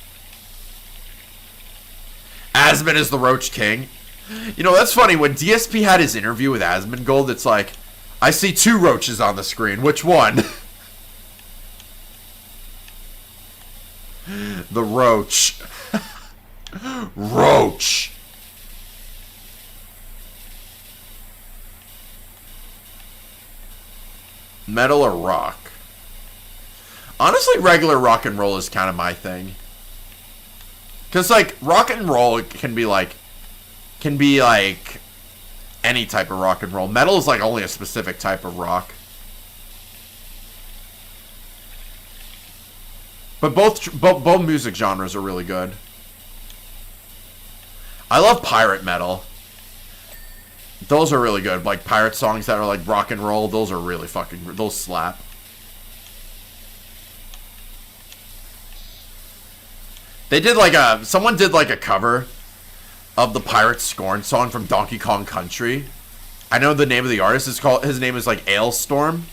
Speaker 2: Asmon is the Roach King. You know, that's funny. When DSP had his interview with Asmongold, it's like, I see two roaches on the screen. Which one? The Roach. Roach. Metal or rock? Honestly, regular rock and roll is kind of my thing. Because, like, rock and roll can be like any type of rock and roll. Metal is like only a specific type of rock. But both music genres are really good. I love pirate metal. Those are really good. Like pirate songs that are like rock and roll. Those are really fucking... Those slap. They did like a... Someone did like a cover of the Pirate Scorn song from Donkey Kong Country. I know the name of the artist is called... His name is like Ailstorm.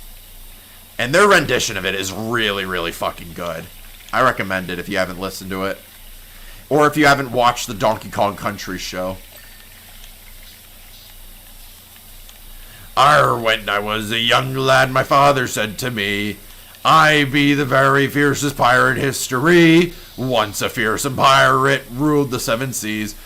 Speaker 2: And their rendition of it is really, really fucking good. I recommend it if you haven't listened to it. Or if you haven't watched the Donkey Kong Country show. When I was a young lad, my father said to me, I be the very fiercest pirate in history. Once a fearsome pirate ruled the seven seas.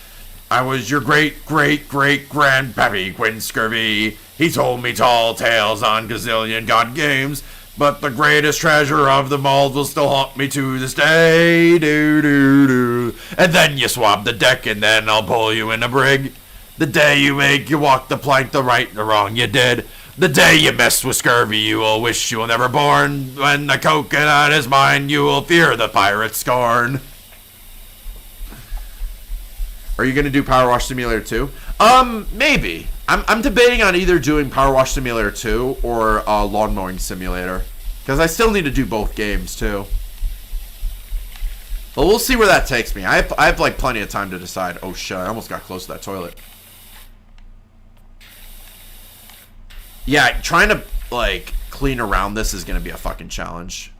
Speaker 2: I was your great-great-great-grandpappy Quinn Scurvy. He told me tall tales on gazillion god games. But the greatest treasure of them all will still haunt me to this day. Do. And then you swab the deck and then I'll pull you in a brig. The day you make you walk the plank the right and the wrong you did. The day you mess with scurvy you will wish you were never born. When the coconut is mine you will fear the pirate's scorn. Are you going to do PowerWash Simulator 2? Maybe. I'm debating on either doing PowerWash Simulator 2 or Lawn Mowing Simulator. Because I still need to do both games, too. But we'll see where that takes me. I have like, plenty of time to decide. Oh, shit. I almost got close to that toilet. Yeah, trying to, like, clean around this is going to be a fucking challenge.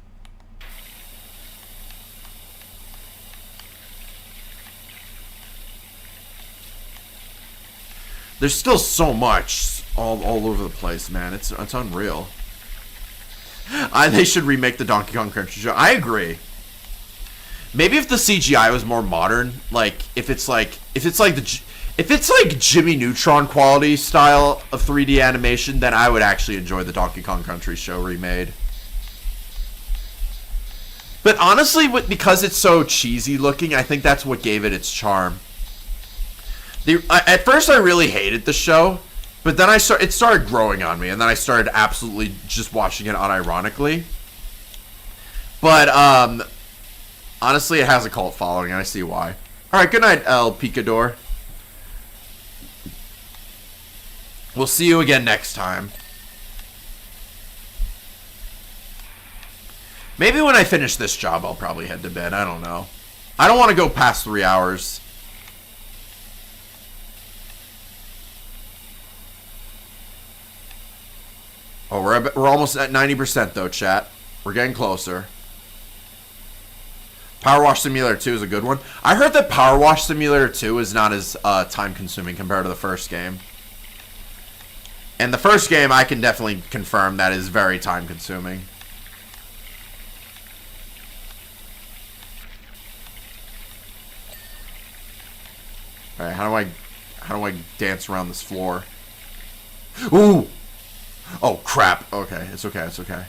Speaker 2: There's still so much all over the place, man. It's unreal. They should remake the Donkey Kong Country show. I agree. Maybe if the CGI was more modern, like if it's like Jimmy Neutron quality style of 3D animation, then I would actually enjoy the Donkey Kong Country show remade. But honestly, because it's so cheesy looking, I think that's what gave it its charm. At first, I really hated the show, but then it started growing on me, and then I started absolutely just watching it unironically. But honestly, it has a cult following, and I see why. All right, good night, El Picador. We'll see you again next time. Maybe when I finish this job, I'll probably head to bed. I don't know. I don't want to go past 3 hours. Oh, we're almost at 90% though, chat. We're getting closer. PowerWash Simulator 2 is a good one. I heard that PowerWash Simulator 2 is not as time-consuming compared to the first game. And the first game, I can definitely confirm that is very time-consuming. All right, how do I dance around this floor? Ooh. Oh, crap. Okay, it's okay, it's okay.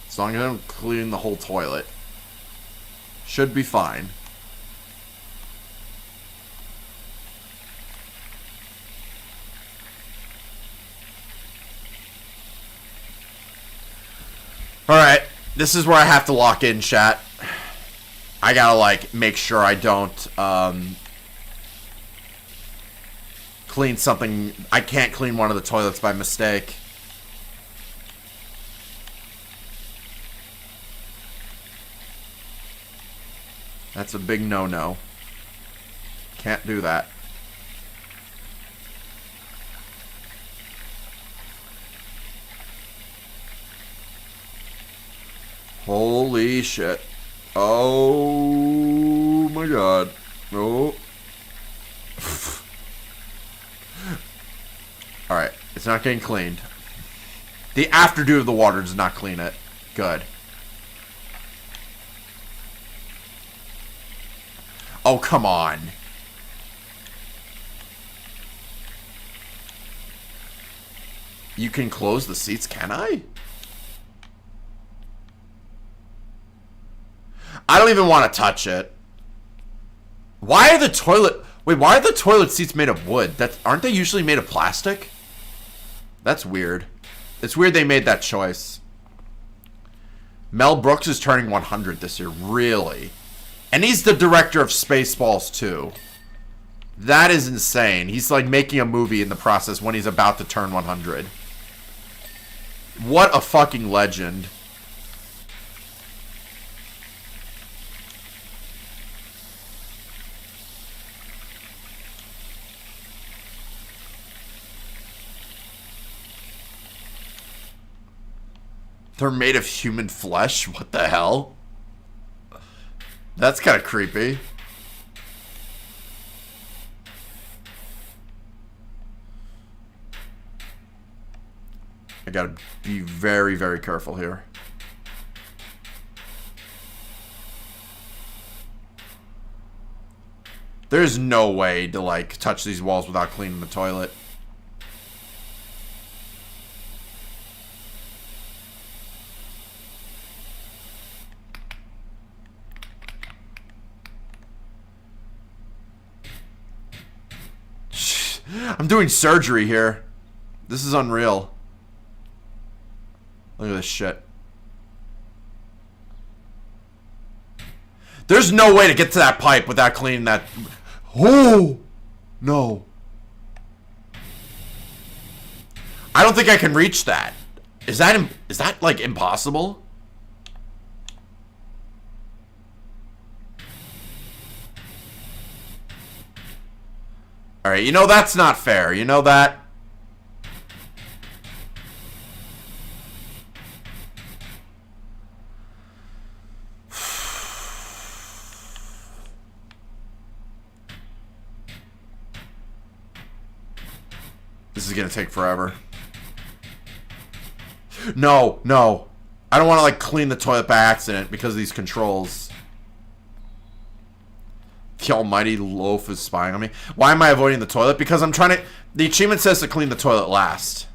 Speaker 2: As long as I don't clean the whole toilet. Should be fine. Alright, this is where I have to lock in, chat. I gotta, like, make sure I don't, clean something. I can't clean one of the toilets by mistake. That's a big no-no. Can't do that. Holy shit. Oh my god. Oh. Alright, it's not getting cleaned. The afterdew of the water does not clean it. Good. Oh, come on. You can close the seats, can I? I don't even want to touch it. Why are the toilet... Wait, why are the toilet seats made of wood? Aren't they usually made of plastic? That's weird. It's weird they made that choice. Mel Brooks is turning 100 this year. Really? And he's the director of Spaceballs 2. That is insane. He's like making a movie in the process when he's about to turn 100. What a fucking legend. They're made of human flesh? What the hell? That's kind of creepy. I gotta be very, very careful here. There's no way to, like, touch these walls without cleaning the toilet. I'm doing surgery here. This is unreal. Look at this shit. There's no way to get to that pipe without cleaning that. Oh! No. I don't think I can reach that. Is that like impossible? Alright, you know that's not fair. You know that? This is gonna take forever. No, no. I don't want to like clean the toilet by accident because of these controls. The almighty loaf is spying on me. Why am I avoiding the toilet? Because I'm trying to... The achievement says to clean the toilet last.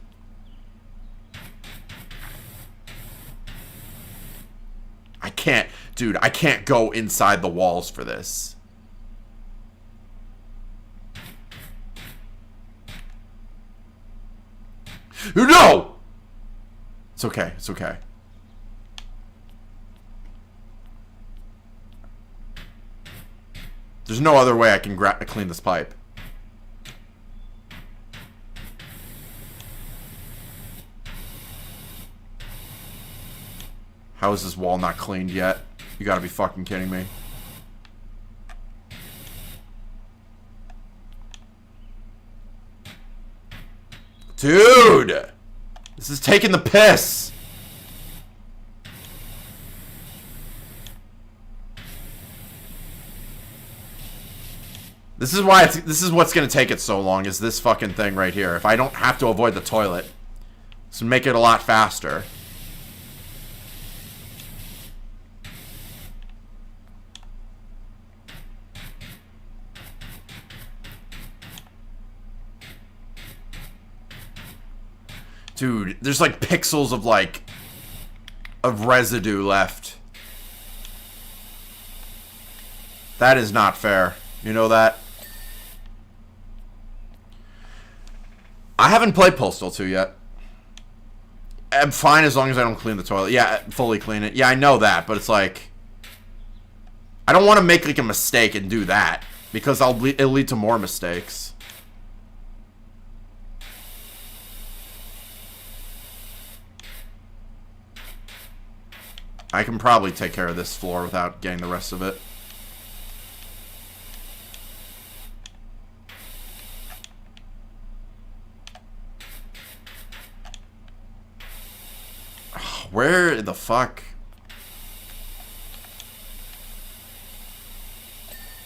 Speaker 2: I can't... Dude, I can't go inside the walls for this. No! It's okay. It's okay. There's no other way I can clean this pipe. How is this wall not cleaned yet? You gotta be fucking kidding me. Dude! This is taking the piss! This is why this is what's gonna take it so long, is this fucking thing right here. If I don't have to avoid the toilet. This would make it a lot faster. Dude, there's like pixels of like of residue left. That is not fair. You know that? I haven't played Postal 2 yet. I'm fine as long as I don't clean the toilet. Yeah, fully clean it. Yeah, I know that, but it's like I don't want to make like a mistake and do that because it'll lead to more mistakes. I can probably take care of this floor without getting the rest of it. Where the fuck?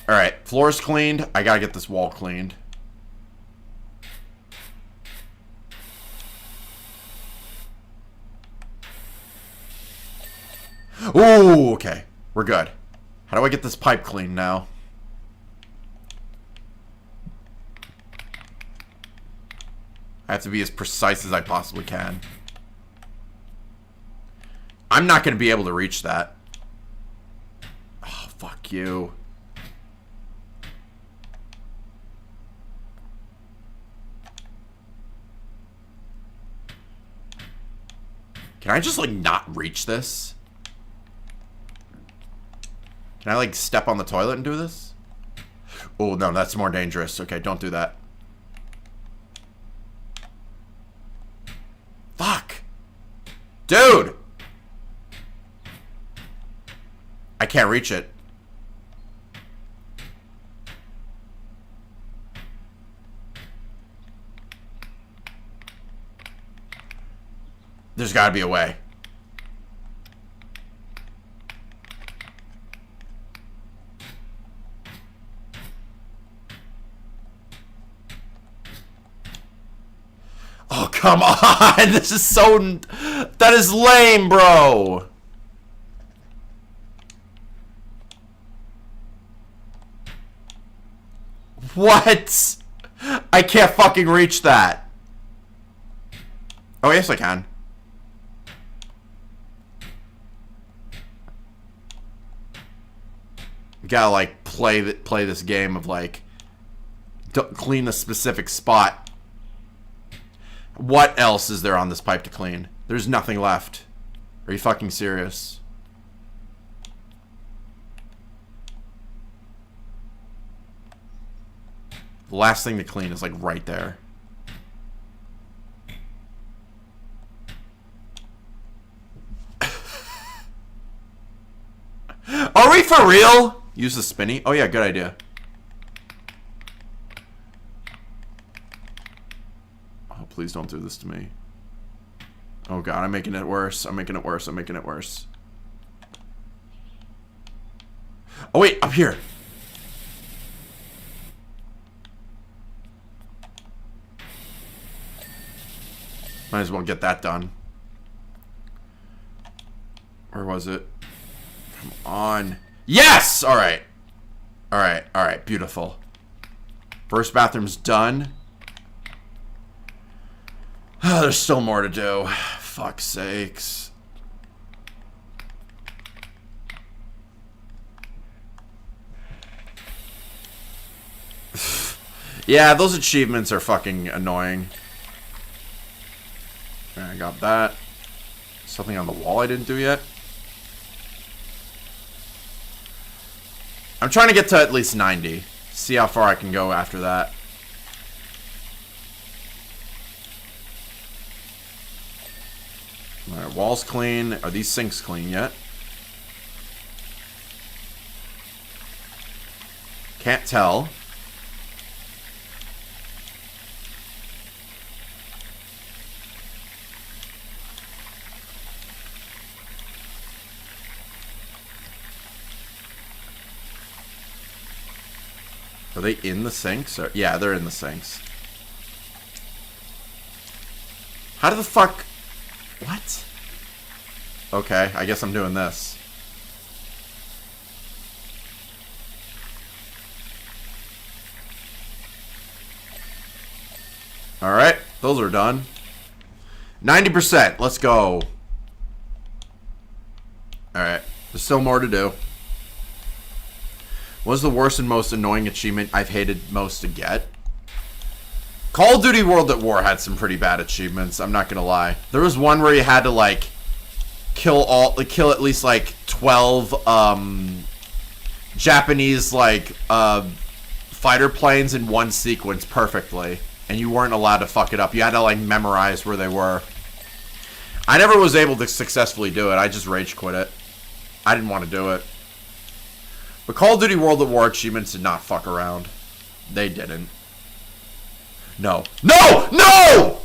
Speaker 2: Alright, floor's cleaned. I gotta get this wall cleaned. Ooh, okay. We're good. How do I get this pipe cleaned now? I have to be as precise as I possibly can. I'm not going to be able to reach that. Oh, fuck you. Can I just, like, not reach this? Can I, like, step on the toilet and do this? Oh, no, that's more dangerous. Okay, don't do that. Fuck. Dude! I can't reach it. There's gotta be a way. Oh, come on! This is so... That is lame, bro! What? I can't fucking reach that. Oh, yes I can. You gotta, like, play this game of, like, clean a specific spot. What else is there on this pipe to clean? There's nothing left. Are you fucking serious? The last thing to clean is, like, right there. Are we for real? Use the spinny? Oh yeah, good idea. Oh, please don't do this to me. Oh god, I'm making it worse. I'm making it worse. I'm making it worse. Oh wait, up here. Might as well get that done. Where was it? Come on. Yes! Alright. Alright, alright. Beautiful. First bathroom's done. There's still more to do. Fuck's sakes. Yeah, those achievements are fucking annoying. I got that. Something on the wall I didn't do yet. I'm trying to get to at least 90. See how far I can go after that. Alright, walls clean. Are these sinks clean yet? Can't tell. Are they in the sinks? Or, yeah, they're in the sinks. How the fuck... What? Okay, I guess I'm doing this. Alright, those are done. 90%, let's go. Alright, there's still more to do. What was the worst and most annoying achievement I've hated most to get? Call of Duty World at War had some pretty bad achievements, I'm not gonna lie. There was one where you had to, like, kill at least, like, 12, Japanese, like, fighter planes in one sequence perfectly. And you weren't allowed to fuck it up. You had to, like, memorize where they were. I never was able to successfully do it. I just rage quit it. I didn't want to do it. But Call of Duty World at War achievements did not fuck around. They didn't. No. No! No!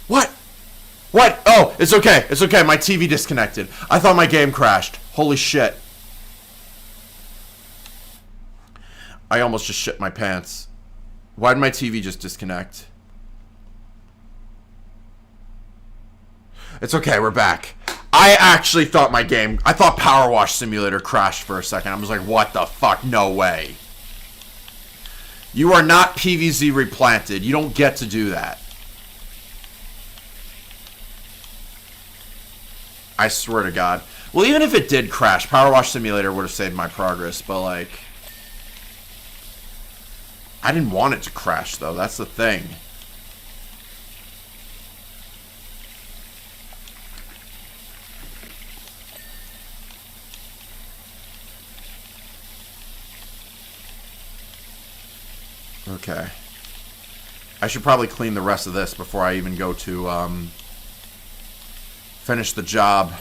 Speaker 2: What? What? Oh, it's okay. It's okay. My TV disconnected. I thought my game crashed. Holy shit. I almost just shit my pants. Why did my TV just disconnect? It's okay, we're back. I actually thought I thought PowerWash Simulator crashed for a second. I was like, what the fuck? No way. You are not PVZ replanted. You don't get to do that. I swear to God. Well, even if it did crash, PowerWash Simulator would have saved my progress, but like... I didn't want it to crash, though. That's the thing. Okay. I should probably clean the rest of this before I even go to, finish the job.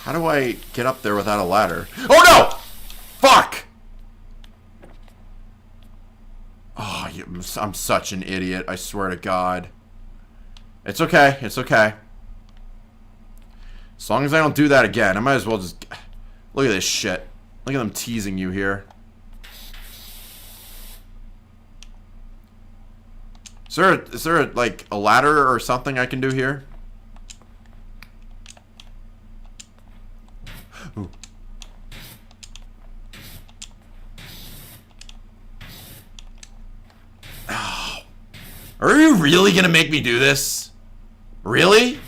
Speaker 2: How do I get up there without a ladder? Oh no! Fuck! Oh, I'm such an idiot. I swear to God. It's okay. It's okay. As long as I don't do that again, I might as well just... Look at this shit. Look at them teasing you here. Is there like, a ladder or something I can do here? Ooh. Oh. Are you really gonna make me do this? Really?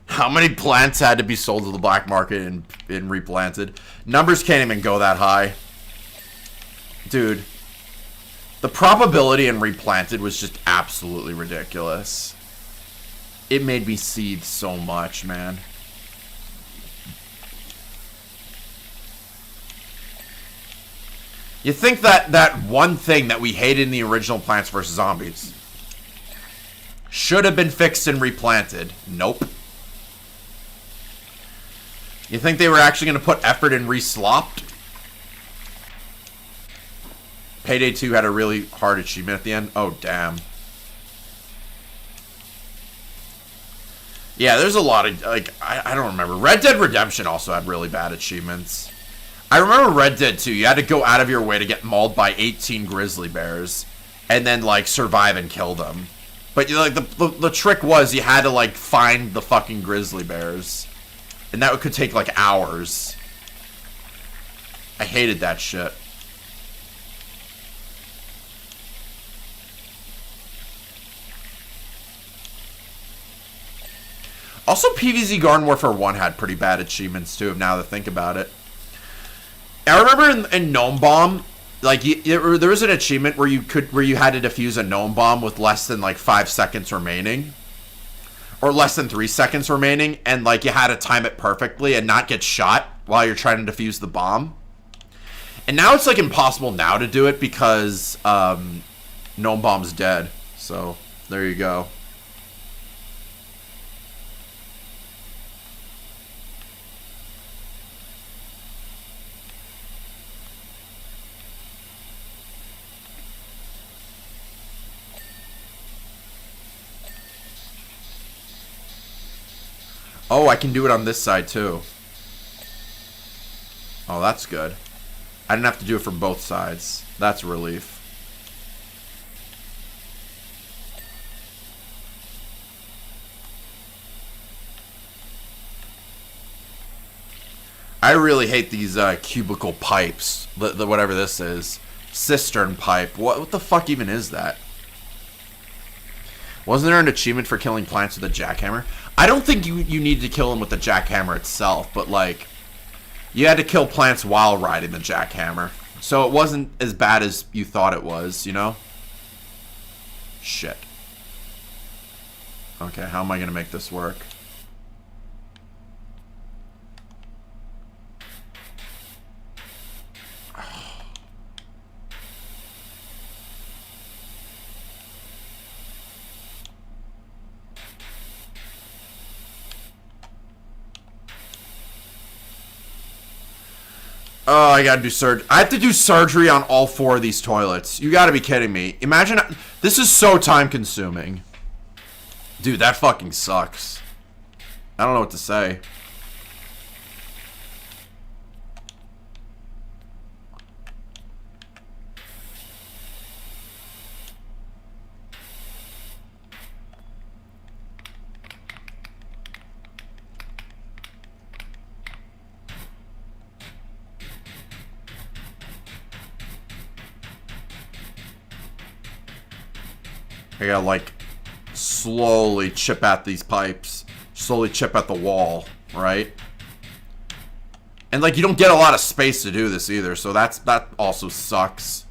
Speaker 2: How many plants had to be sold to the black market and replanted? Numbers can't even go that high. Dude. The probability in replanted was just absolutely ridiculous. It made me seethe so much, man. You think that one thing that we hated in the original Plants vs. Zombies should have been fixed and replanted? Nope. You think they were actually going to put effort in reslopped? Payday 2 had a really hard achievement at the end. Oh, damn. Yeah, there's a lot of, like, I don't remember. Red Dead Redemption also had really bad achievements. I remember Red Dead 2. You had to go out of your way to get mauled by 18 grizzly bears. And then, like, survive and kill them. But, you know, like, the trick was you had to, like, find the fucking grizzly bears. And that could take, like, hours. I hated that shit. Also, PvZ Garden Warfare 1 had pretty bad achievements, too, now that I think about it. I remember in Gnome Bomb, like, there was an achievement where you had to defuse a Gnome Bomb with less than, like, 5 seconds remaining. Or less than 3 seconds remaining, and, like, you had to time it perfectly and not get shot while you're trying to defuse the bomb. And now it's, like, impossible now to do it because, Gnome Bomb's dead. So, there you go. Oh, I can do it on this side, too. Oh, that's good. I didn't have to do it from both sides. That's a relief. I really hate these cubicle pipes. The whatever this is. Cistern pipe. What the fuck even is that? Wasn't there an achievement for killing plants with a jackhammer? I don't think you need to kill them with the jackhammer itself, but, like, you had to kill plants while riding the jackhammer. So it wasn't as bad as you thought it was, you know? Shit. Okay, how am I going to make this work? Oh, I gotta do surgery. I have to do surgery on all 4 of these toilets. You gotta be kidding me. Imagine... This is so time-consuming. Dude, that fucking sucks. I don't know what to say. I gotta, like, slowly chip at these pipes. Slowly chip at the wall, right? And, like, you don't get a lot of space to do this either, so that also sucks.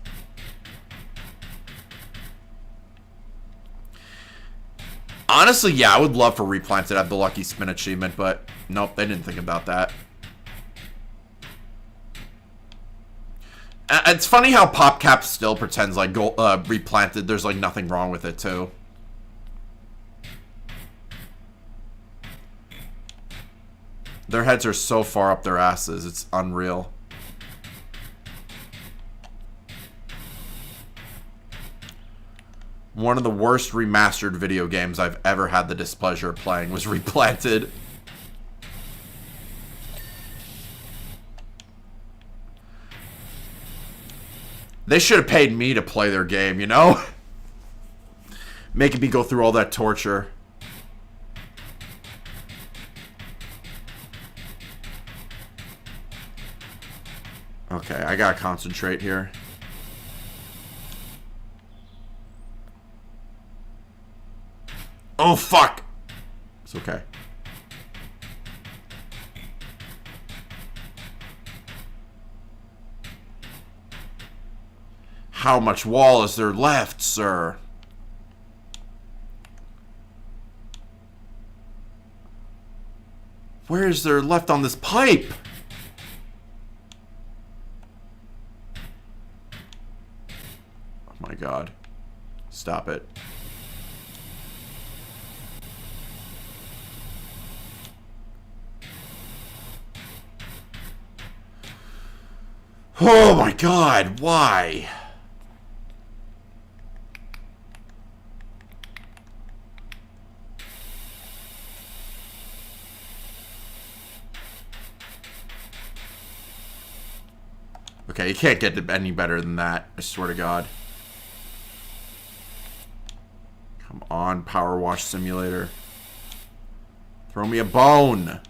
Speaker 2: Honestly, yeah, I would love for Replant to have the Lucky Spin achievement, but nope, they didn't think about that. It's funny how PopCap still pretends like Replanted, there's like nothing wrong with it too. Their heads are so far up their asses, it's unreal. One of the worst remastered video games I've ever had the displeasure of playing was Replanted. They should have paid me to play their game, you know? Making me go through all that torture. Okay, I gotta concentrate here. Oh, fuck! It's okay. How much wall is there left, sir? Where is there left on this pipe? Oh my god. Stop it. Oh my god, why? Okay, you can't get any better than that, I swear to god. Come on, PowerWash Simulator. Throw me a bone.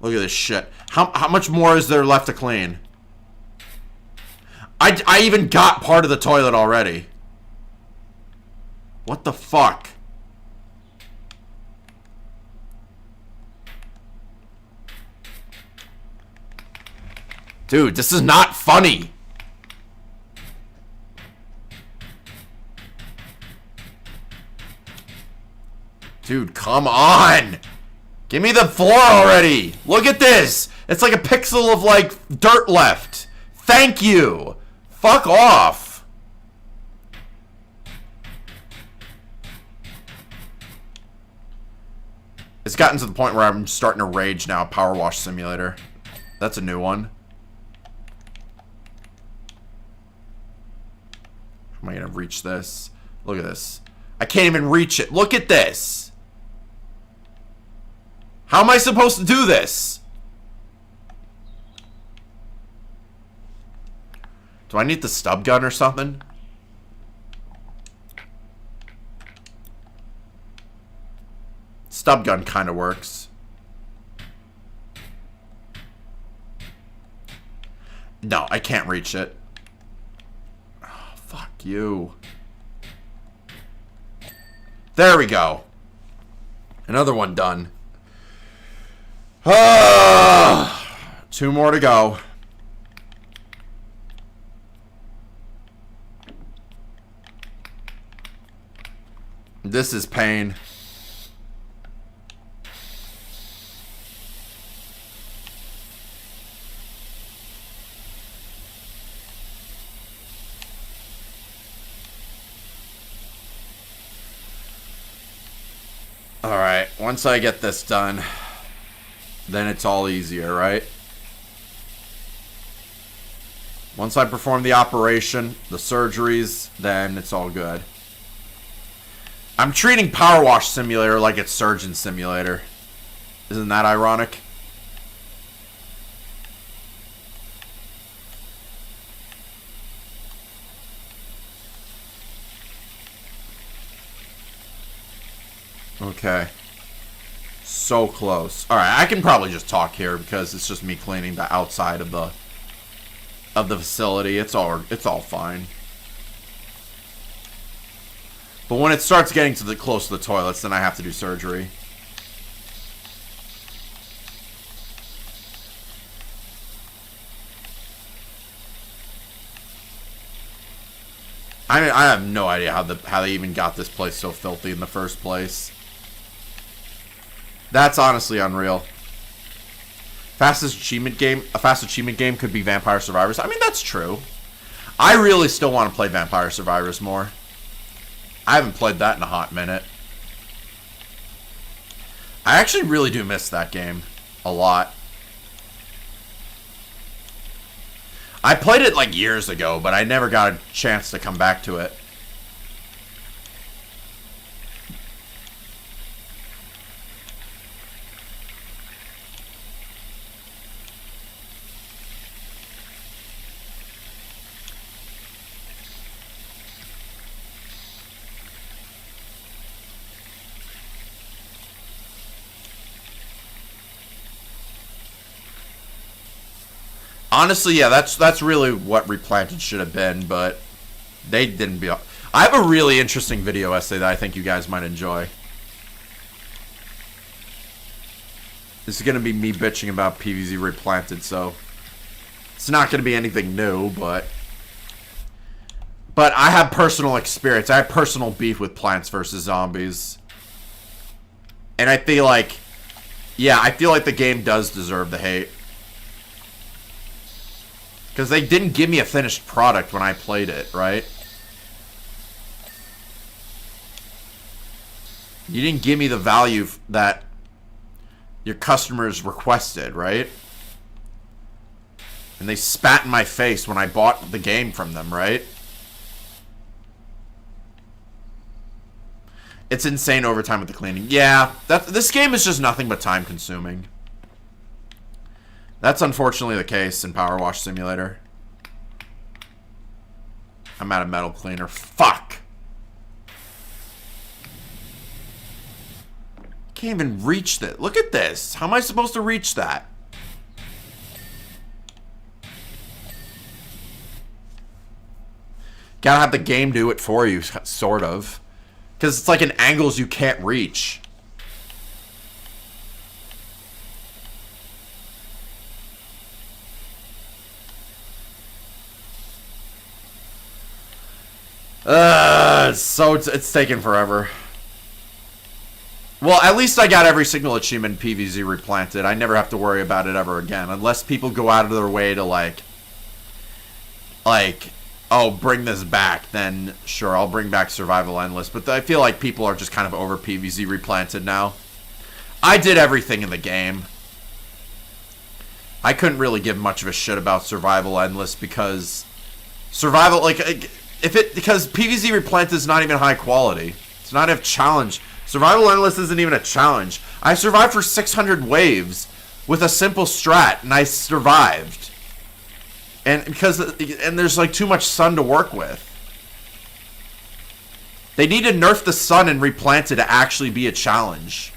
Speaker 2: Look at this shit. How much more is there left to clean? I even got part of the toilet already. What the fuck? Dude, this is not funny. Dude, come on. Give me the floor already. Look at this. It's like a pixel of, like, dirt left. Thank you. Fuck off. It's gotten to the point where I'm starting to rage now. PowerWash Simulator. That's a new one. How am I gonna reach this? Look at this. I can't even reach it. Look at this. How am I supposed to do this? Do I need the stub gun or something? Stub gun kind of works. No, I can't reach it. Oh, fuck you. There we go. Another one done. Two more to go. This is pain. Alright, once I get this done, then it's all easier, right? Once I perform the operation, the surgeries, then it's all good. I'm treating PowerWash Simulator like it's Surgeon Simulator. Isn't that ironic? Okay. So close. Alright, I can probably just talk here because it's just me cleaning the outside of the facility. It's all fine. But when it starts getting to the close to the toilets, then I have to do surgery. I have no idea how they even got this place so filthy in the first place. That's honestly unreal. A fast achievement game could be Vampire Survivors. I mean, that's true. I really still want to play Vampire Survivors more. I haven't played that in a hot minute. I actually really do miss that game a lot. I played it like years ago, but I never got a chance to come back to it. Honestly, yeah, that's really what Replanted should have been, but they didn't be. I have a really interesting video essay that I think you guys might enjoy. This is going to be me bitching about PvZ Replanted, so it's not going to be anything new, but I have personal experience. I have personal beef with Plants vs. Zombies. And I feel like, yeah, I feel like the game does deserve the hate. Because they didn't give me a finished product when I played it, right? You didn't give me the value that your customers requested, right? And they spat in my face when I bought the game from them, right? It's insane overtime with the cleaning. Yeah, this game is just nothing but time consuming. That's unfortunately the case in PowerWash Simulator. I'm out of metal cleaner. Fuck! Can't even reach that. Look at this. How am I supposed to reach that? Gotta have the game do it for you, sort of. Because it's like in angles you can't reach. It's taking forever. Well, at least I got every signal achievement in PvZ Replanted. I never have to worry about it ever again. Unless people go out of their way to like, oh, bring this back, then sure, I'll bring back Survival Endless. But I feel like people are just kind of over PvZ Replanted now. I did everything in the game. I couldn't really give much of a shit about Survival Endless because Survival, because PvZ Replanted is not even high quality. It's not a challenge. Survival Endless isn't even a challenge. I survived for 600 waves with a simple strat, and I survived. And there's like too much sun to work with. They need to nerf the sun and Replanted to actually be a challenge.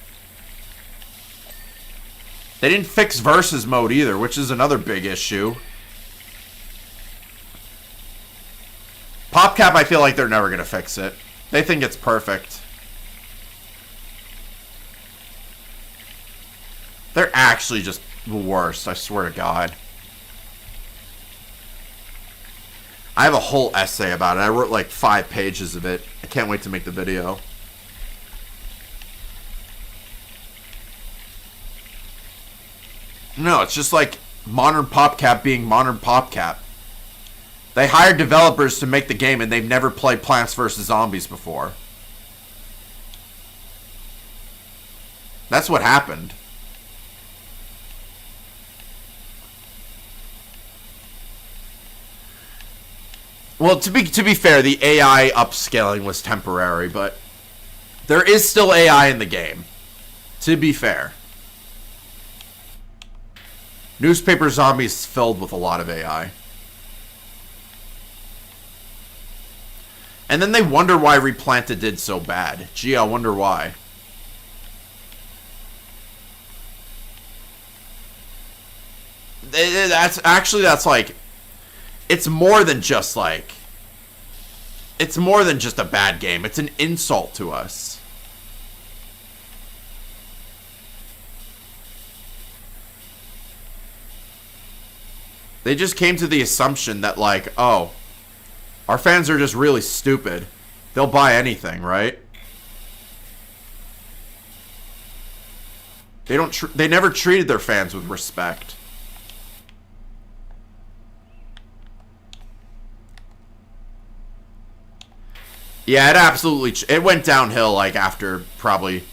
Speaker 2: They didn't fix versus mode either, which is another big issue. PopCap, I feel like they're never going to fix it. They think it's perfect. They're actually just the worst, I swear to God. I have a whole essay about it. I wrote like 5 pages of it. I can't wait to make the video. No, it's just like modern PopCap being modern PopCap. They hired developers to make the game and they've never played Plants vs. Zombies before. That's what happened. Well, to be fair, the AI upscaling was temporary, but there is still AI in the game. To be fair. Newspaper Zombies is filled with a lot of AI. And then they wonder why Replanted did so bad. Gee, I wonder why. that's like, it's more than just like, it's more than just a bad game. It's an insult to us. They just came to the assumption that like, oh, our fans are just really stupid. They'll buy anything, right? They never treated their fans with respect. Yeah, it went downhill like after probably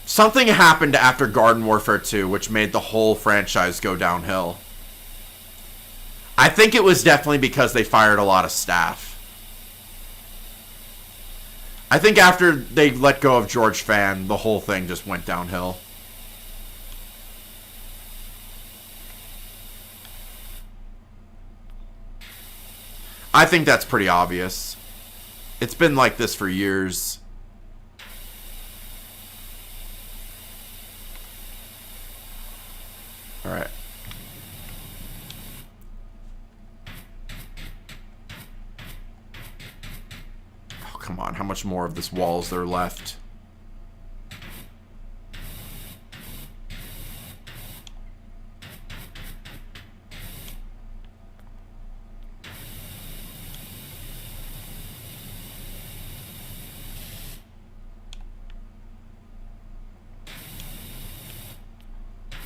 Speaker 2: something happened after Garden Warfare 2 which made the whole franchise go downhill. I think it was definitely because they fired a lot of staff. I think after they let go of George Fan, the whole thing just went downhill. I think that's pretty obvious. It's been like this for years. All right. Oh, come on. How much more of this wall is there left?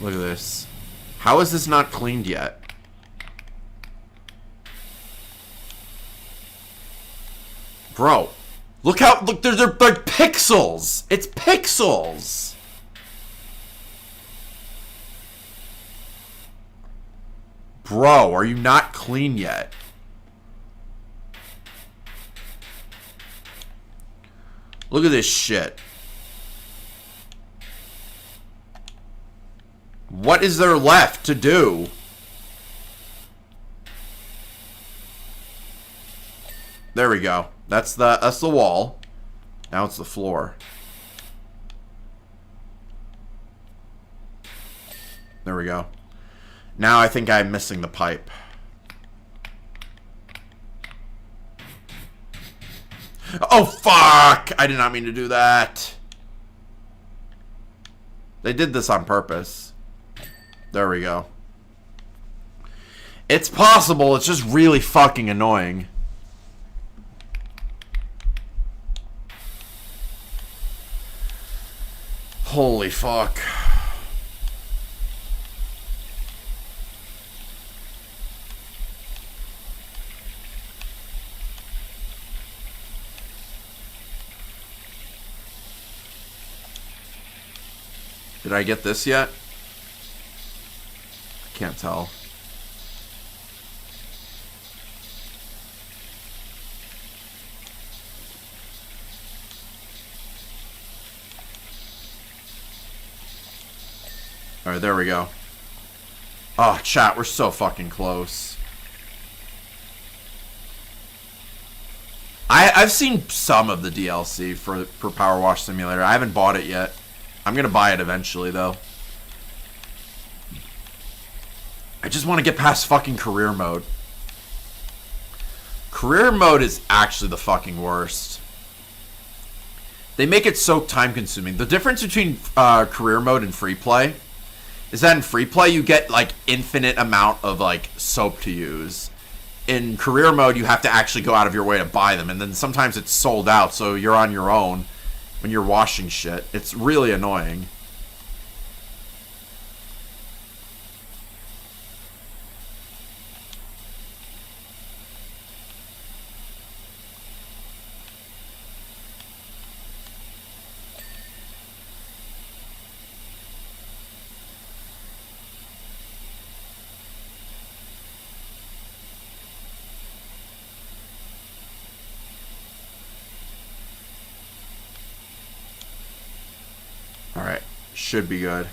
Speaker 2: Look at this. How is this not cleaned yet? Bro. Look, they're like pixels. It's pixels. Bro, are you not clean yet? Look at this shit. What is there left to do? There we go. That's the wall. Now it's the floor. There we go. Now I think I'm missing the pipe. Oh, fuck! I did not mean to do that. They did this on purpose. There we go. It's possible, it's just really fucking annoying. Holy fuck. Did I get this yet? Can't tell. Alright, there we go. Oh, chat, we're so fucking close. I've seen some of the DLC for PowerWash Simulator. I haven't bought it yet. I'm gonna buy it eventually, though. I just want to get past fucking career mode. Career mode is actually the fucking worst. They make it so time consuming. The difference between career mode and free play is that in free play you get like infinite amount of like soap to use. In career mode you have to actually go out of your way to buy them, and then sometimes it's sold out, so you're on your own when you're washing shit. It's really annoying. Alright, should be good.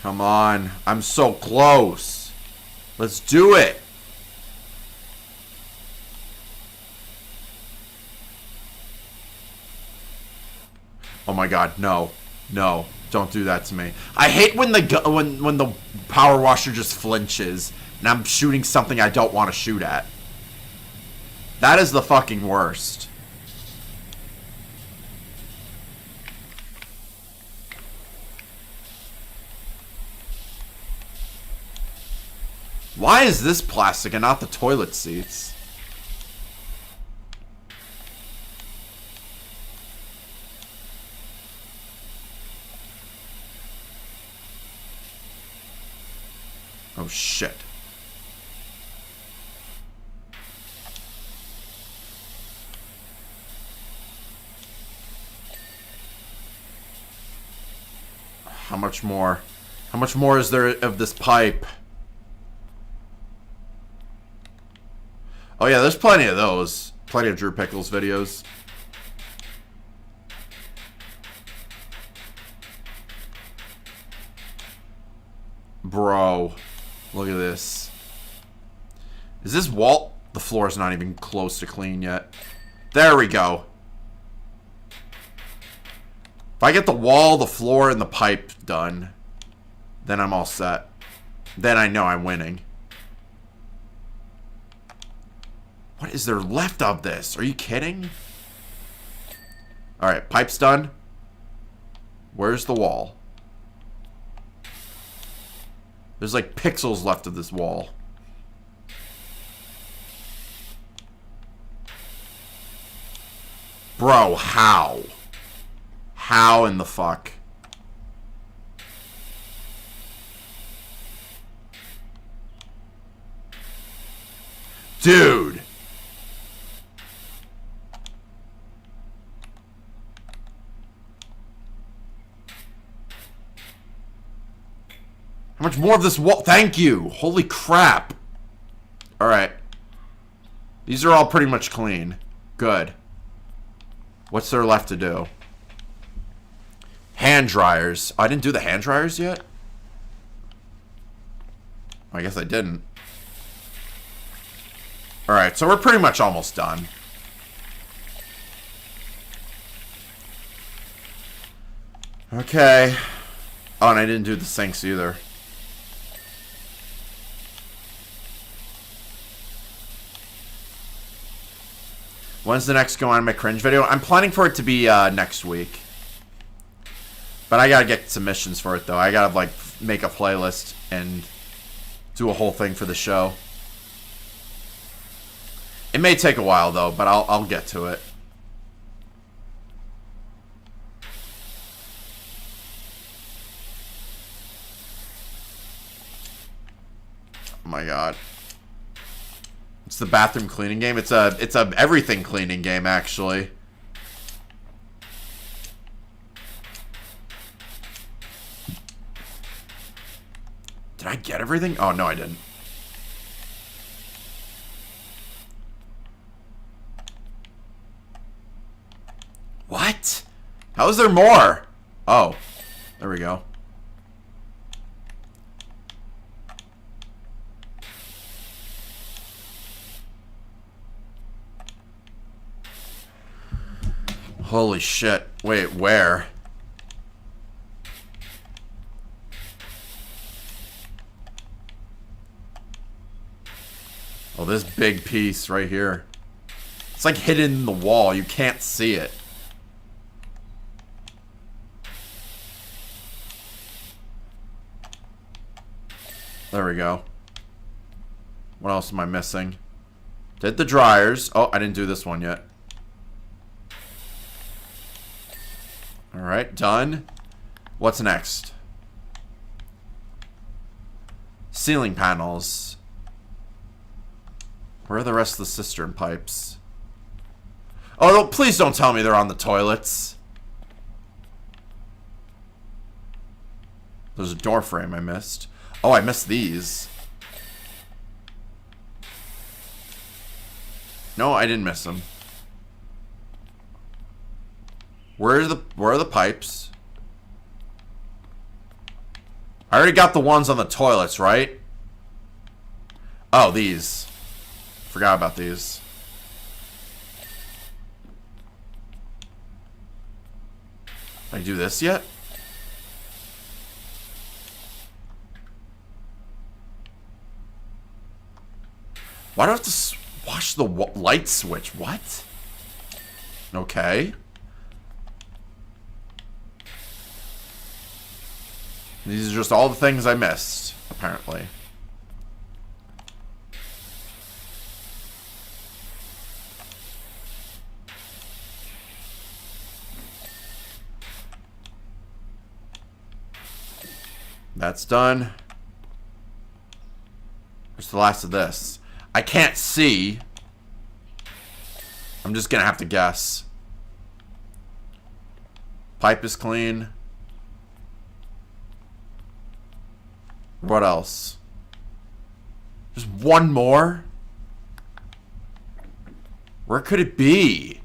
Speaker 2: Come on, I'm so close. Let's do it. Oh my god, no. No. Don't do that to me. I hate when the when the power washer just flinches and I'm shooting something I don't want to shoot at. That is the fucking worst. Why is this plastic and not the toilet seats? Oh shit. How much more? How much more is there of this pipe? Oh yeah, there's plenty of those. Plenty of Drew Pickles videos. Bro, look at this. Is this wall? The floor is not even close to clean yet. There we go. If I get the wall, the floor, and the pipe done, then I'm all set. Then I know I'm winning. What is there left of this? Are you kidding? Alright, pipe's done. Where's the wall? There's like pixels left of this wall. Bro, how? How in the fuck? Dude! How much more of this wall? Thank you! Holy crap! Alright. These are all pretty much clean. Good. What's there left to do? Hand dryers. Oh, I didn't do the hand dryers yet? I guess I didn't. Alright, so we're pretty much almost done. Okay. Oh, and I didn't do the sinks either. When's the next Go On My Cringe video? I'm planning for it to be next week. But I gotta get submissions for it though. I gotta like make a playlist and do a whole thing for the show. It may take a while though, but I'll get to it. Oh my god. It's the bathroom cleaning game. It's a everything cleaning game actually. Did I get everything? Oh no, I didn't. What? How is there more? Oh, there we go. Holy shit. Wait, where? Oh, this big piece right here. It's like hidden in the wall. You can't see it. There we go. What else am I missing? Did the dryers. Oh, I didn't do this one yet. Alright, done. What's next? Ceiling panels. Where are the rest of the cistern pipes? Oh, no, please don't tell me they're on the toilets. There's a door frame I missed. Oh, I missed these. No, I didn't miss them. Where are the pipes? I already got the ones on the toilets, right? Oh, these. Forgot about these. Did I do this yet? Why do I have to wash the light switch? What? Okay. These are just all the things I missed, apparently. That's done. Where's the last of this? I can't see. I'm just gonna have to guess. Pipe is clean. What else? Just one more? Where could it be?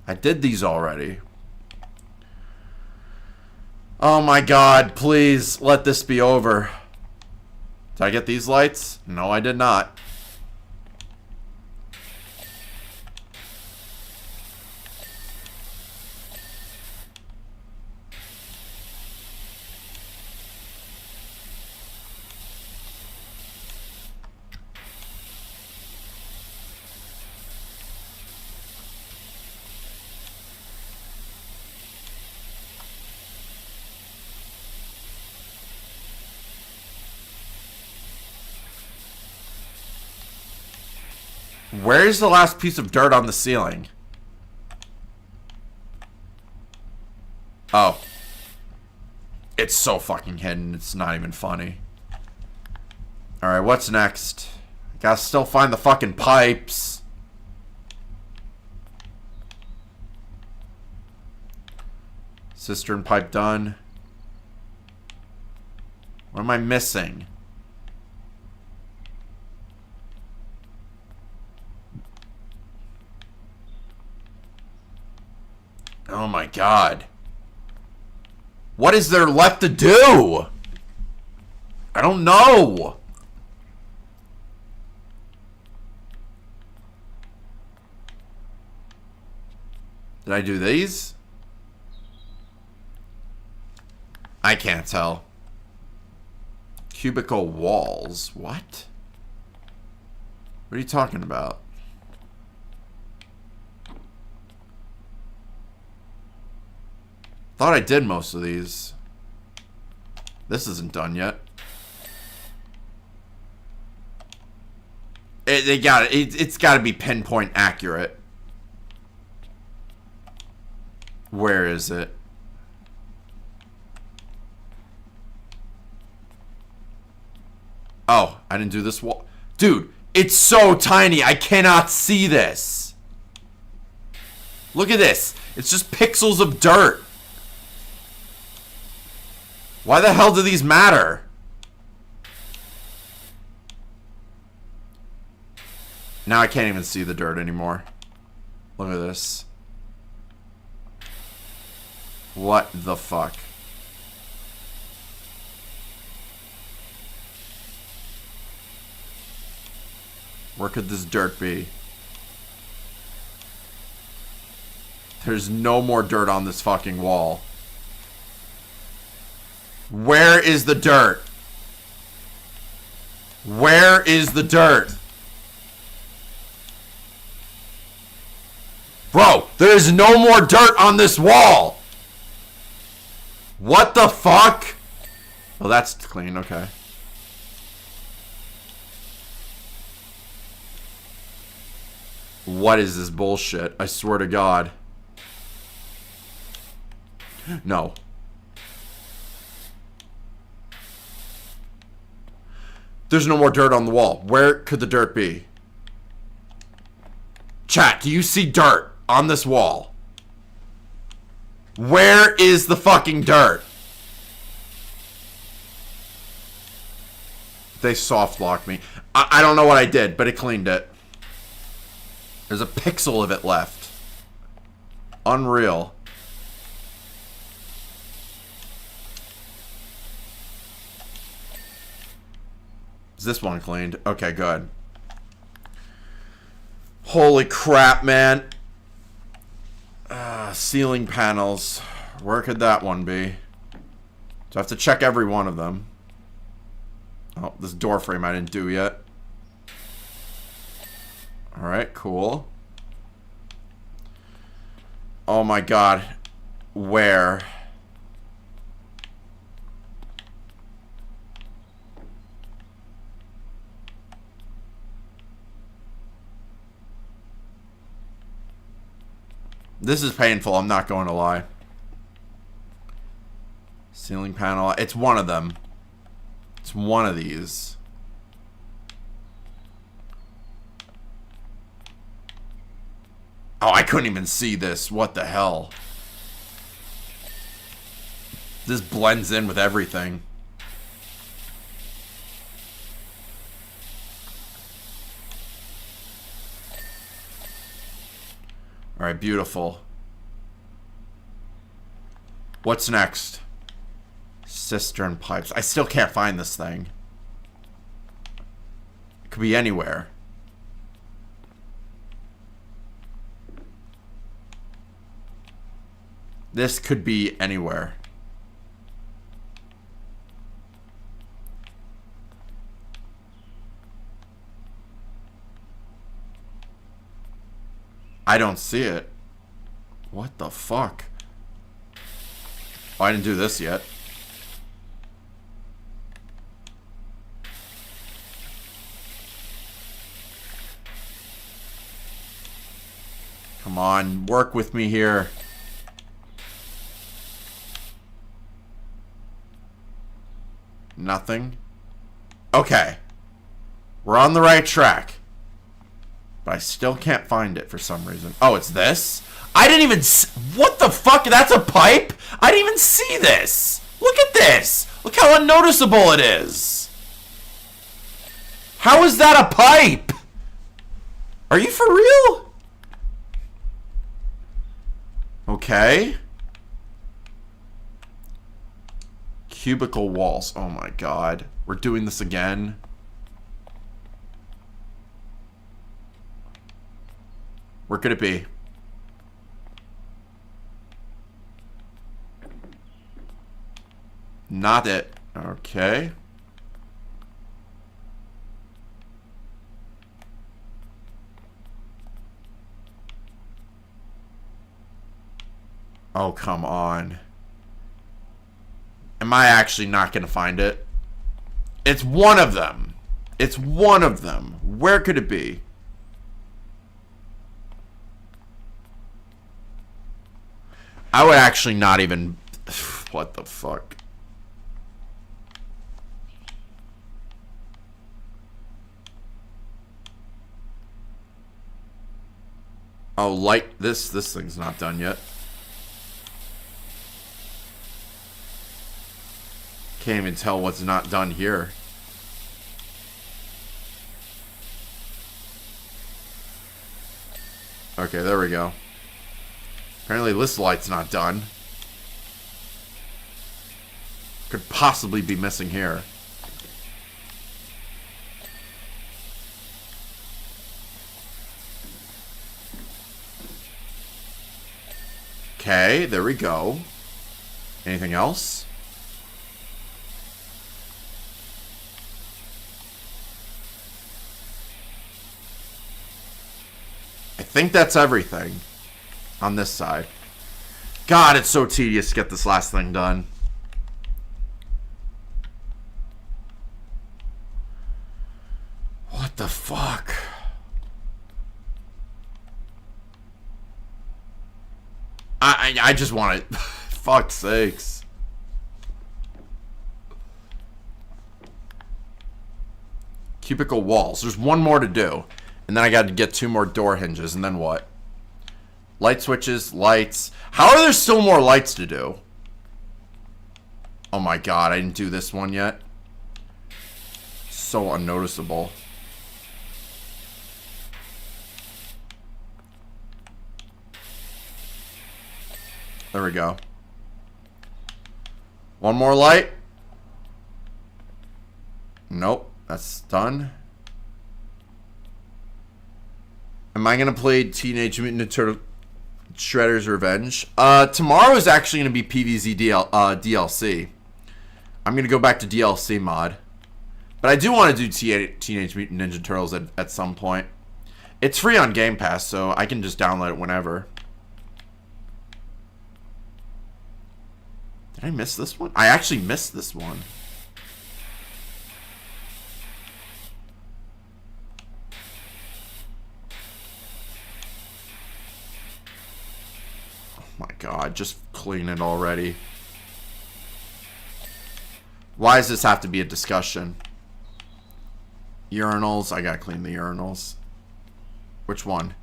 Speaker 2: I did these already. Oh my god, please let this be over. Did I get these lights? No, I did not. Where's the last piece of dirt on the ceiling? Oh. It's so fucking hidden, it's not even funny. Alright, what's next? Gotta still find the fucking pipes. Cistern pipe done. What am I missing? Oh my god. What is there left to do? I don't know. Did I do these? I can't tell. Cubicle walls. What? What are you talking about? Thought I did most of these. This isn't done yet. It's got to be pinpoint accurate. Where is it? Oh, I didn't do this wall. Dude, it's so tiny. I cannot see this. Look at this. It's just pixels of dirt. Why the hell do these matter? Now I can't even see the dirt anymore. Look at this. What the fuck? Where could this dirt be? There's no more dirt on this fucking wall. Where is the dirt? Where is the dirt? Bro, there is no more dirt on this wall. What the fuck? Oh, that's clean, okay. What is this bullshit? I swear to God. No. There's no more dirt on the wall. Where could the dirt be? Chat, do you see dirt on this wall? Where is the fucking dirt? They soft locked me. I don't know what I did, but it cleaned it. There's a pixel of it left. Unreal. Is this one cleaned? Okay, good. Holy crap, man. Ceiling panels. Where could that one be? So I have to check every one of them. Oh, this door frame I didn't do yet. Alright, cool. Oh my god. Where? This is painful, I'm not going to lie. Ceiling panel. It's one of them. It's one of these. Oh, I couldn't even see this. What the hell? This blends in with everything. Alright, beautiful. What's next? Cistern pipes. I still can't find this thing. It could be anywhere. This could be anywhere. I don't see it. What the fuck? Oh, I didn't do this yet. Come on, work with me here. Nothing. Okay. We're on the right track. But I still can't find it for some reason. Oh, it's this? I didn't even what the fuck? That's a pipe? I didn't even see this. Look at this. Look how unnoticeable it is. How is that a pipe? Are you for real? Okay. Cubicle walls. Oh my god. We're doing this again. Where could it be? Not it. Okay. Oh, come on. Am I actually not going to find it? It's one of them. It's one of them. Where could it be? I would actually not even... What the fuck? Oh, light... This thing's not done yet. Can't even tell what's not done here. Okay, there we go. Apparently this light's not done. Could possibly be missing here. Okay, there we go. Anything else? I think that's everything on this side. God, it's so tedious to get this last thing done. What the fuck? I just want it. Fuck's sakes. Cubicle walls. There's one more to do. And then I got to get 2 more door hinges. And then what? Light switches, lights. How are there still more lights to do? Oh my god, I didn't do this one yet. So unnoticeable. There we go. One more light. Nope. That's done. Am I going to play Teenage Mutant Ninja Turtle Shredder's Revenge? Tomorrow is actually going to be PvZ DLC. I'm going to go back to DLC mod. But I do want to do Teenage Mutant Ninja Turtles at some point. It's free on Game Pass, so I can just download it whenever. Did I miss this one? I actually missed this one. Oh my god, just clean it already. Why does this have to be a discussion? Urinals, I gotta clean the urinals. Which one?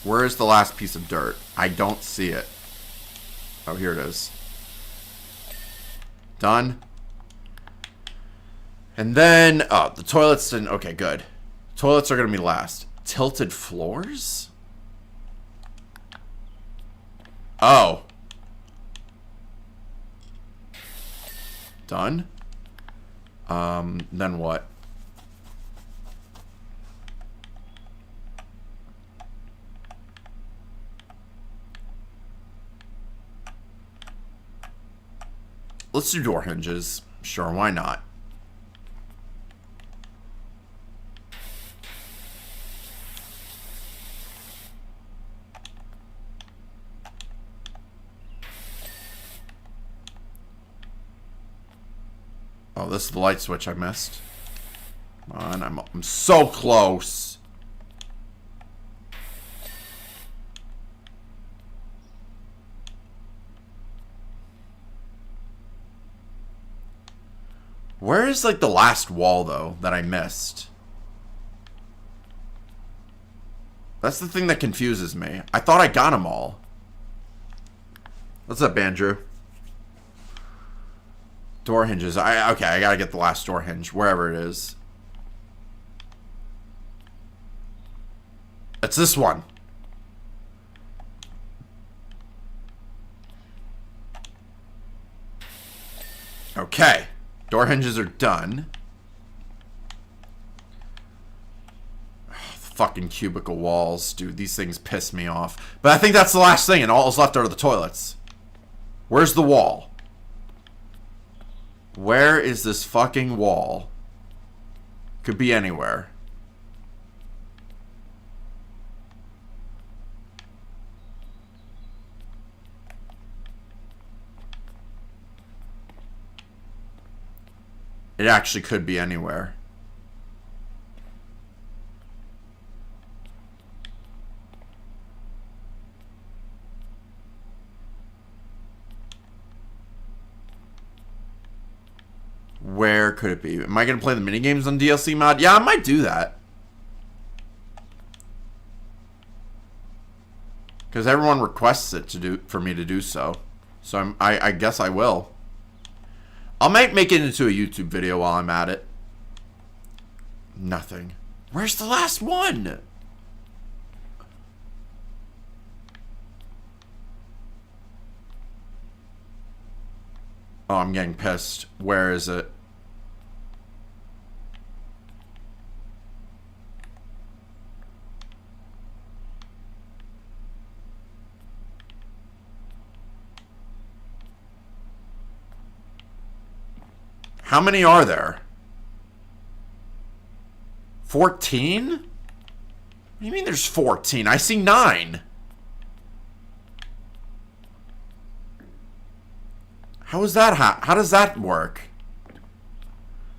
Speaker 2: Where is the last piece of dirt? I don't see it. Oh, here it is. Done. And then, oh, the toilets didn't, okay, good. Toilets are gonna be last. Tilted floors? Oh. Done. Then what? Let's do door hinges. Sure, why not? Oh, this is the light switch I missed. Come on, I'm so close. Where is, like, the last wall, though, that I missed? That's the thing that confuses me. I thought I got them all. What's up, Andrew? Door hinges. Okay, I gotta get the last door hinge, wherever it is. It's this one. Okay. Door hinges are done. Oh, fucking cubicle walls. Dude, these things piss me off. But I think that's the last thing, and all that's left are the toilets. Where's the wall? Where is this fucking wall? Could be anywhere. It actually could be anywhere. Where could it be? Am I going to play the minigames on DLC mod? Yeah, I might do that. Because everyone requests it for me to do so. So I guess I will. I might make it into a YouTube video while I'm at it. Nothing. Where's the last one? Oh, I'm getting pissed. Where is it? How many are there? 14? What do you mean there's 14? I see 9. How is that? How does that work?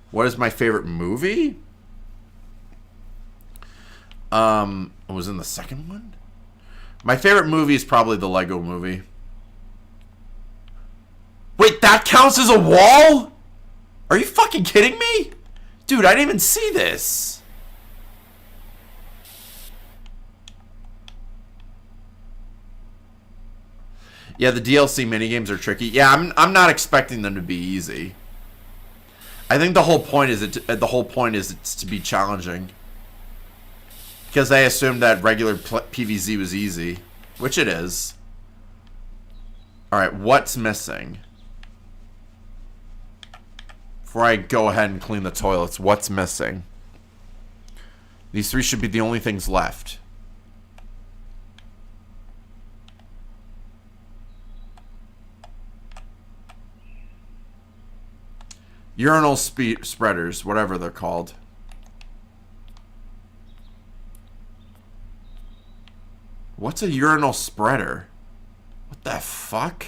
Speaker 2: What is my favorite movie? It was in the second one? My favorite movie is probably the Lego movie. Wait, that counts as a wall? Are you fucking kidding me? Dude, I didn't even see this. Yeah, the DLC minigames are tricky. Yeah, I'm not expecting them to be easy. I think the whole point is it's to be challenging. Because they assumed that regular PvZ was easy, which it is. All right, what's missing? Before I go ahead and clean the toilets, what's missing? These 3 should be the only things left. Urinal spreaders, whatever they're called. What's a urinal spreader? What the fuck?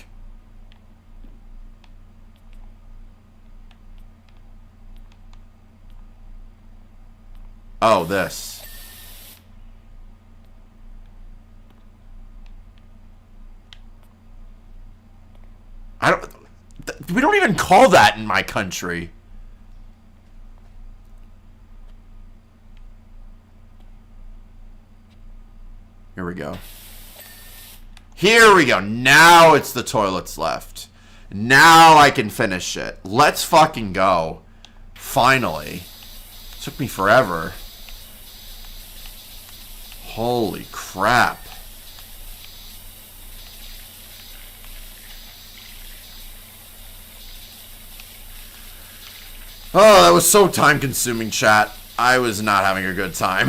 Speaker 2: Oh, this. We don't even call that in my country. Here we go. Here we go. Now it's the toilets left. Now I can finish it. Let's fucking go. Finally. Took me forever. Holy crap. Oh, that was so time-consuming, chat. I was not having a good time.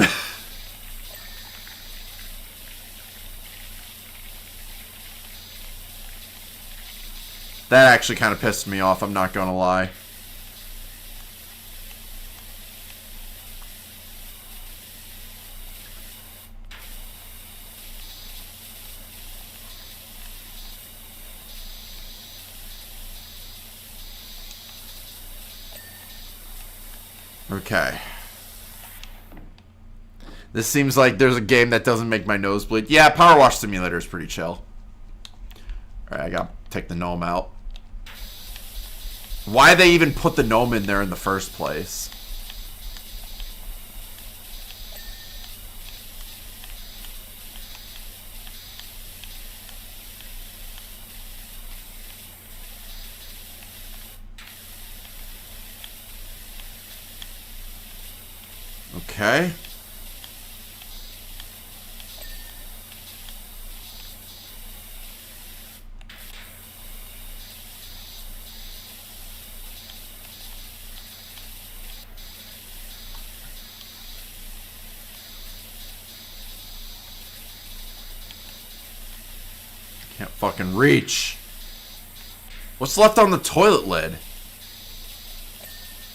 Speaker 2: That actually kind of pissed me off, I'm not gonna lie. Okay. This seems like there's a game that doesn't make my nose bleed. Yeah, PowerWash Simulator is pretty chill. Alright, I gotta take the gnome out. Why they even put the gnome in there in the first place? Okay. Can't fucking reach. What's left on the toilet lid?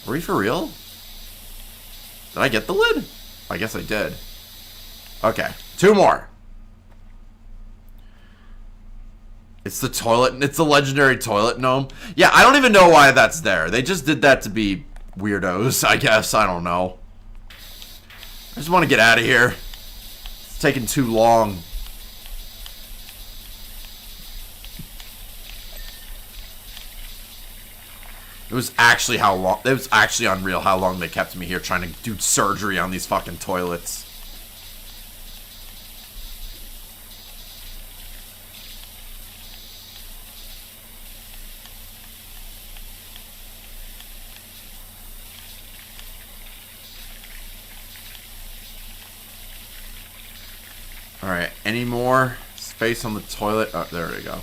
Speaker 2: Are we for real? Did I get the lid? I guess I did. Okay, 2 more. It's the toilet. It's the legendary toilet gnome. Yeah, I don't even know why that's there. They just did that to be weirdos, I guess. I don't know. I just want to get out of here. It's taking too long. It was actually how long. It was actually unreal how long they kept me here trying to do surgery on these fucking toilets. Alright, any more space on the toilet? Oh, there we go.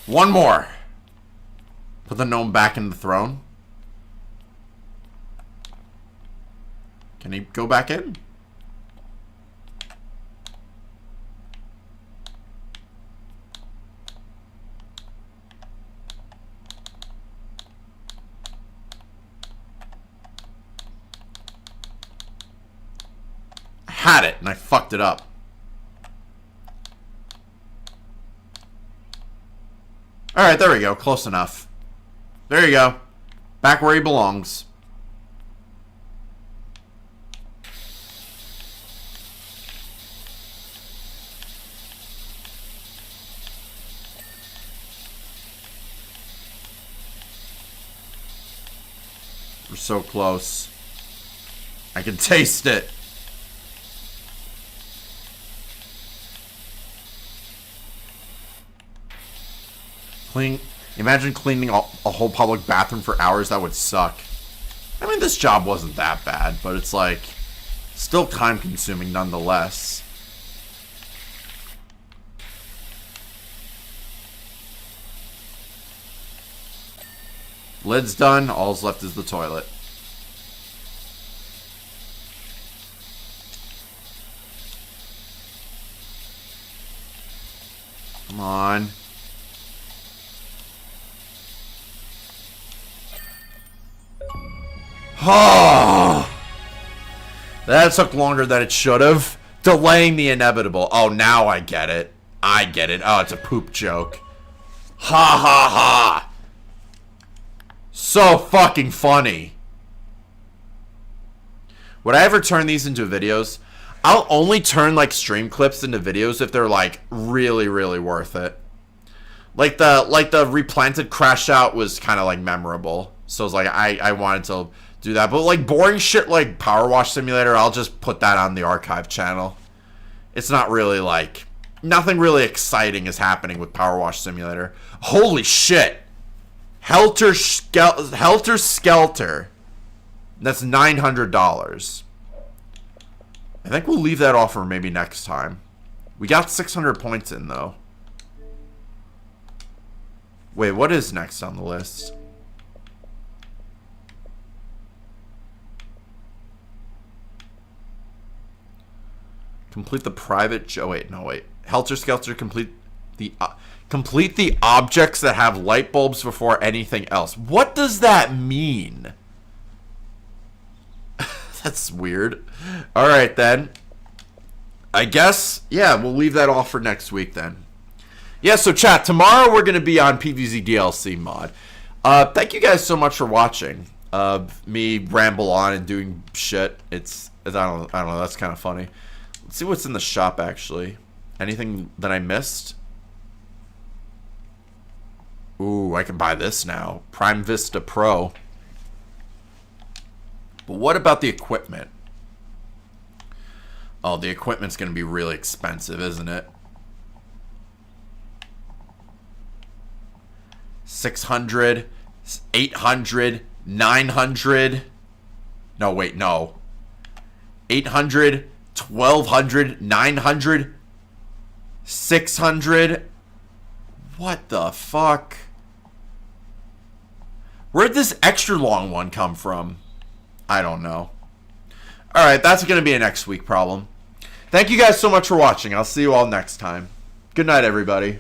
Speaker 2: One more. Put the gnome back in the throne. Can he go back in? I had it and I fucked it up. Alright, there we go. Close enough. There you go. Back where he belongs. We're so close. I can taste it. Imagine cleaning a whole public bathroom for hours. That would suck. I mean, this job wasn't that bad, but it's like Still time consuming nonetheless. Lid's done. All's left is the toilet. Come on. Oh, that took longer than it should have. Delaying the inevitable. Oh, now I get it. I get it. Oh, it's a poop joke. Ha ha ha. So fucking funny. Would I ever turn these into videos? I'll only turn like stream clips into videos if they're like really, really worth it. Like the replanted crash out was kind of like memorable. So it's like I wanted to do that. But like boring shit like PowerWash Simulator, I'll just put that on the archive channel. It's not really like, nothing really exciting is happening with PowerWash Simulator. Holy shit. Helter Skelter. That's $900. I think we'll leave that off for maybe next time. We got 600 points in, though. Wait, what is next on the list? Complete the private... Oh, wait, no, wait. Helter Skelter, complete the objects that have light bulbs before anything else. What does that mean? That's weird. Alright, then. I guess, yeah, we'll leave that off for next week, then. Yeah, so chat, tomorrow we're going to be on PvZ DLC mod. Thank you guys so much for watching. Me ramble on and doing shit. I don't know, that's kind of funny. Let's see what's in the shop, actually. Anything that I missed? Ooh, I can buy this now. Prime Vista Pro. But what about the equipment? Oh, the equipment's going to be really expensive, isn't it? 600, 800, 900. No, wait, no. 800, 1200, 900, 600. What the fuck? Where'd this extra long one come from? I don't know. Alright, that's going to be a next week problem. Thank you guys so much for watching. I'll see you all next time. Good night, everybody.